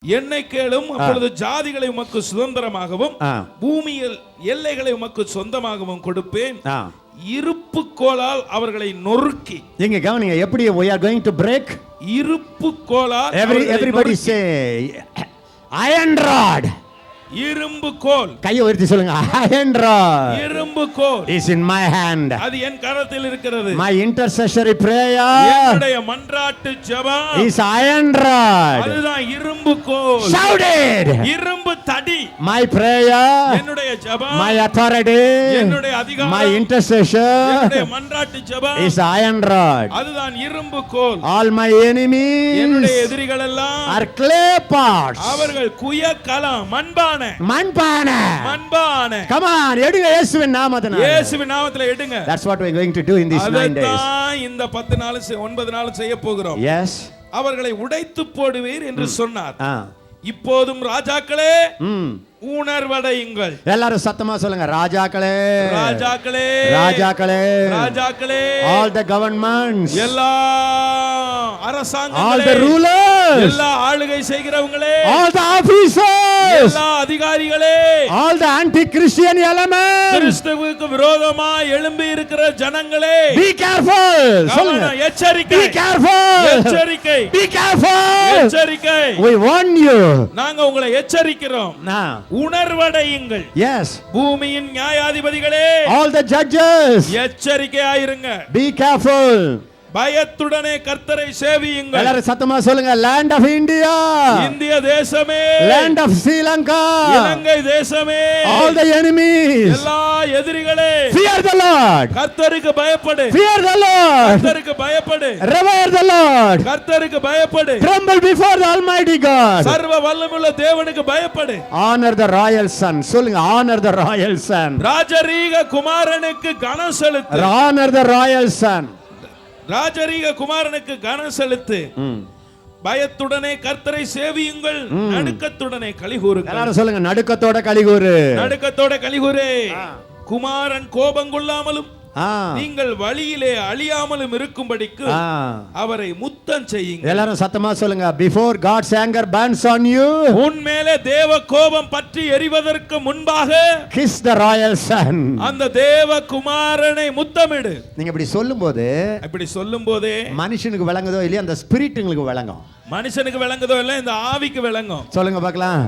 என்னை கேளும், அப்பொழுது ஜாதிகளை உமக்கு சுதந்திரமாகவும் பூமியில் எல்லைகளை உமக்கு சொந்தமாகவும் கொடுப்பேன். இருப்பு கோலால் அவர்களை நொறுக்கி. இங்க கவனிங்க எப்படி we are going to break. இருப்பு கோலால் everybody say iron rod. இரும்பு கோல். கையை உயர்த்தி சொல்லுங்க. iron rod. இரும்பு கோல் is in my hand. அது என் கரத்தில் இருக்கிறது. my intercessory prayer. என்னுடைய மன்றாட்டு ஜெபம் is iron rod. அதுதான் இரும்பு கோல். shout it. இரும்பு தடி. my prayer. என்னுடைய ஜெபம். my authority. என்னுடைய அதிகாரம். my intercession. என்னுடைய மன்றாட்டு ஜெபம் is iron rod. அதுதான் இரும்பு கோல். all my enemies. என்னுடைய எதிரிகள் எல்லாம் are clay pots. அவர்கள் குயக்கலம் மண்பானை. மண்பானை. come on எடுங்க இயேசுவின் நாமத்தினால. இயேசுவின் நாமத்திலே எடுங்க. that's what we are going to do in these 9 days. அதான் இந்த 10 நாள் 9 நாள் செய்ய போகிறோம். yes அவர்களை உடைத்து போடுவீர் என்று சொன்னார். இப்போதும் ராஜாக்களே உணர்வடையுங்கள். எல்லாரும் சத்தமா சொல்லுங்க. ராஜாக்களே ராஜாக்களே ராஜாக்களே ராஜாக்களே. all the governments. எல்லா அரசாங்கங்களே. all the rulers. எல்லா ஆளுகை செய்கிறவங்களே. all the officers. எல்லா அதிகாரிகளே. all the anti christian elements. கிறிஸ்துவுக்கு விரோதமாய் எழும்பி இருக்கிற ஜனங்களே. be careful. சொல்லுங்க. எச்சரிக்கை. be careful. எச்சரிக்கை. be careful. எச்சரிக்கை. we warn you. நாங்க உங்களை எச்சரிக்கிறோம். உணர்வடையுங்கள். yes பூமியின் நியாயாதிபதிகளே. all the judges. எச்சரிக்கையாயிருங்க. be careful. பயத்துடனே கர்த்தரை சேவியுங்கள். எல்லாரும் சத்தமா சொல்லுங்க. land of india. இந்திய தேசமே. land of sri lanka. இலங்கை தேசமே. all the enemies. எல்லா எதிரிகளே. fear the lord. கர்த்தருக்கு பயப்படு. fear the lord. கர்த்தருக்கு பயப்படு. revere the lord. கர்த்தருக்கு பயப்படு. tremble before the almighty god. சர்வ வல்லமையுள்ள தேவனுக்கு பயப்படு. honor the royal son. சொல்லுங்க. honor the royal son. ராஜரீக குமாரனுக்கு கனம் செலுத்து. honor the royal son. ராஜரீக குமாரனுக்கு கனம் செலுத்து. பயத்துடனே கர்த்தரை சேவியுங்கள். நடுக்கத்துடனே களிகூருங்கள். எல்லாரும் சொல்லுங்க. நடுக்கத்தோட களிகூரு. நடுக்கத்தோட களிகூரு. குமாரன் கோபம் கொள்ளாமலும் நீங்கள் வழியிலே அழியாமலும் இருக்கும்படிக்கு அவரை முத்தம் செய்யுங்கள். எல்லாரும் சத்தமா சொல்லுங்க. before god's anger burns on you. உன்மேலே தேவ கோபம் பற்றி எரிவதற்கு முன்பாக kiss the royal son. அந்த தேவ குமாரனை முத்தமிடு. நீங்க இப்படி சொல்லும்போது மனுஷனுக்கு விளங்குதோ இல்லையா அந்த ஸ்பிரிட்டுங்களுக்கு விளங்கும். மனுஷனுக்கு விளங்குதோ இல்ல இந்த ஆவிக்கு விளங்கும். சொல்லுங்க பார்க்கலாம்.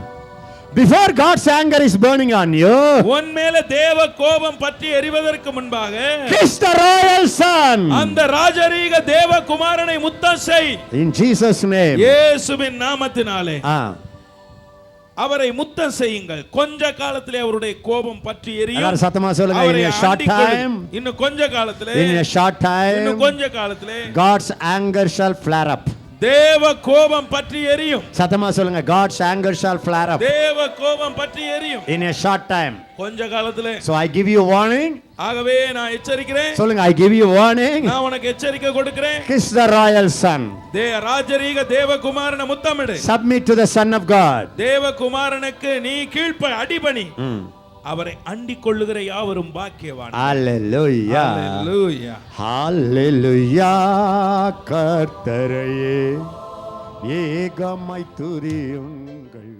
before god's anger is burning on you. உன்மேலே தேவ கோபம் பற்றி எரிவதற்கு முன்பாக kiss the royal son. அந்த ராஜரீக தேவ குமாரனை முத்தம் செய். in jesus name. இயேசுவின் நாமத்தினாலே அவரை முத்தம் செய்யுங்கள். கொஞ்ச காலத்திலே அவருடைய கோபம் பற்றி எரியும். எல்லாரும் சத்தமா சொல்லுங்க. in a short time. இன்னும் கொஞ்ச காலத்திலே. in a short time. இன்னும் கொஞ்ச காலத்திலே god's anger shall flare up. தேவ கோபம் பற்றி எரியும். சத்தமா சொல்லுங்க. god's anger shall flare up. தேவ கோபம் பற்றி எரியும். in a short time. கொஞ்ச காலத்திலே. so I give you warning. ஆகவே நான் எச்சரிக்கிறேன். சொல்லுங்க. I give you warning. நான் உனக்கு எச்சரிக்கை கொடுக்கிறேன். kiss the royal son. ராஜரீக தேவ குமாரனை முத்தமிடு. submit to the son of god. தேவ குமாரனுக்கு நீ அடிபணி. அவரை அண்டிக் கொள்ளுகிற யாவரும் பாக்கியவான். ஹalleluya ஹalleluya ஹalleluya. கர்த்தரையே ஏகமாய் துதியுங்கள்.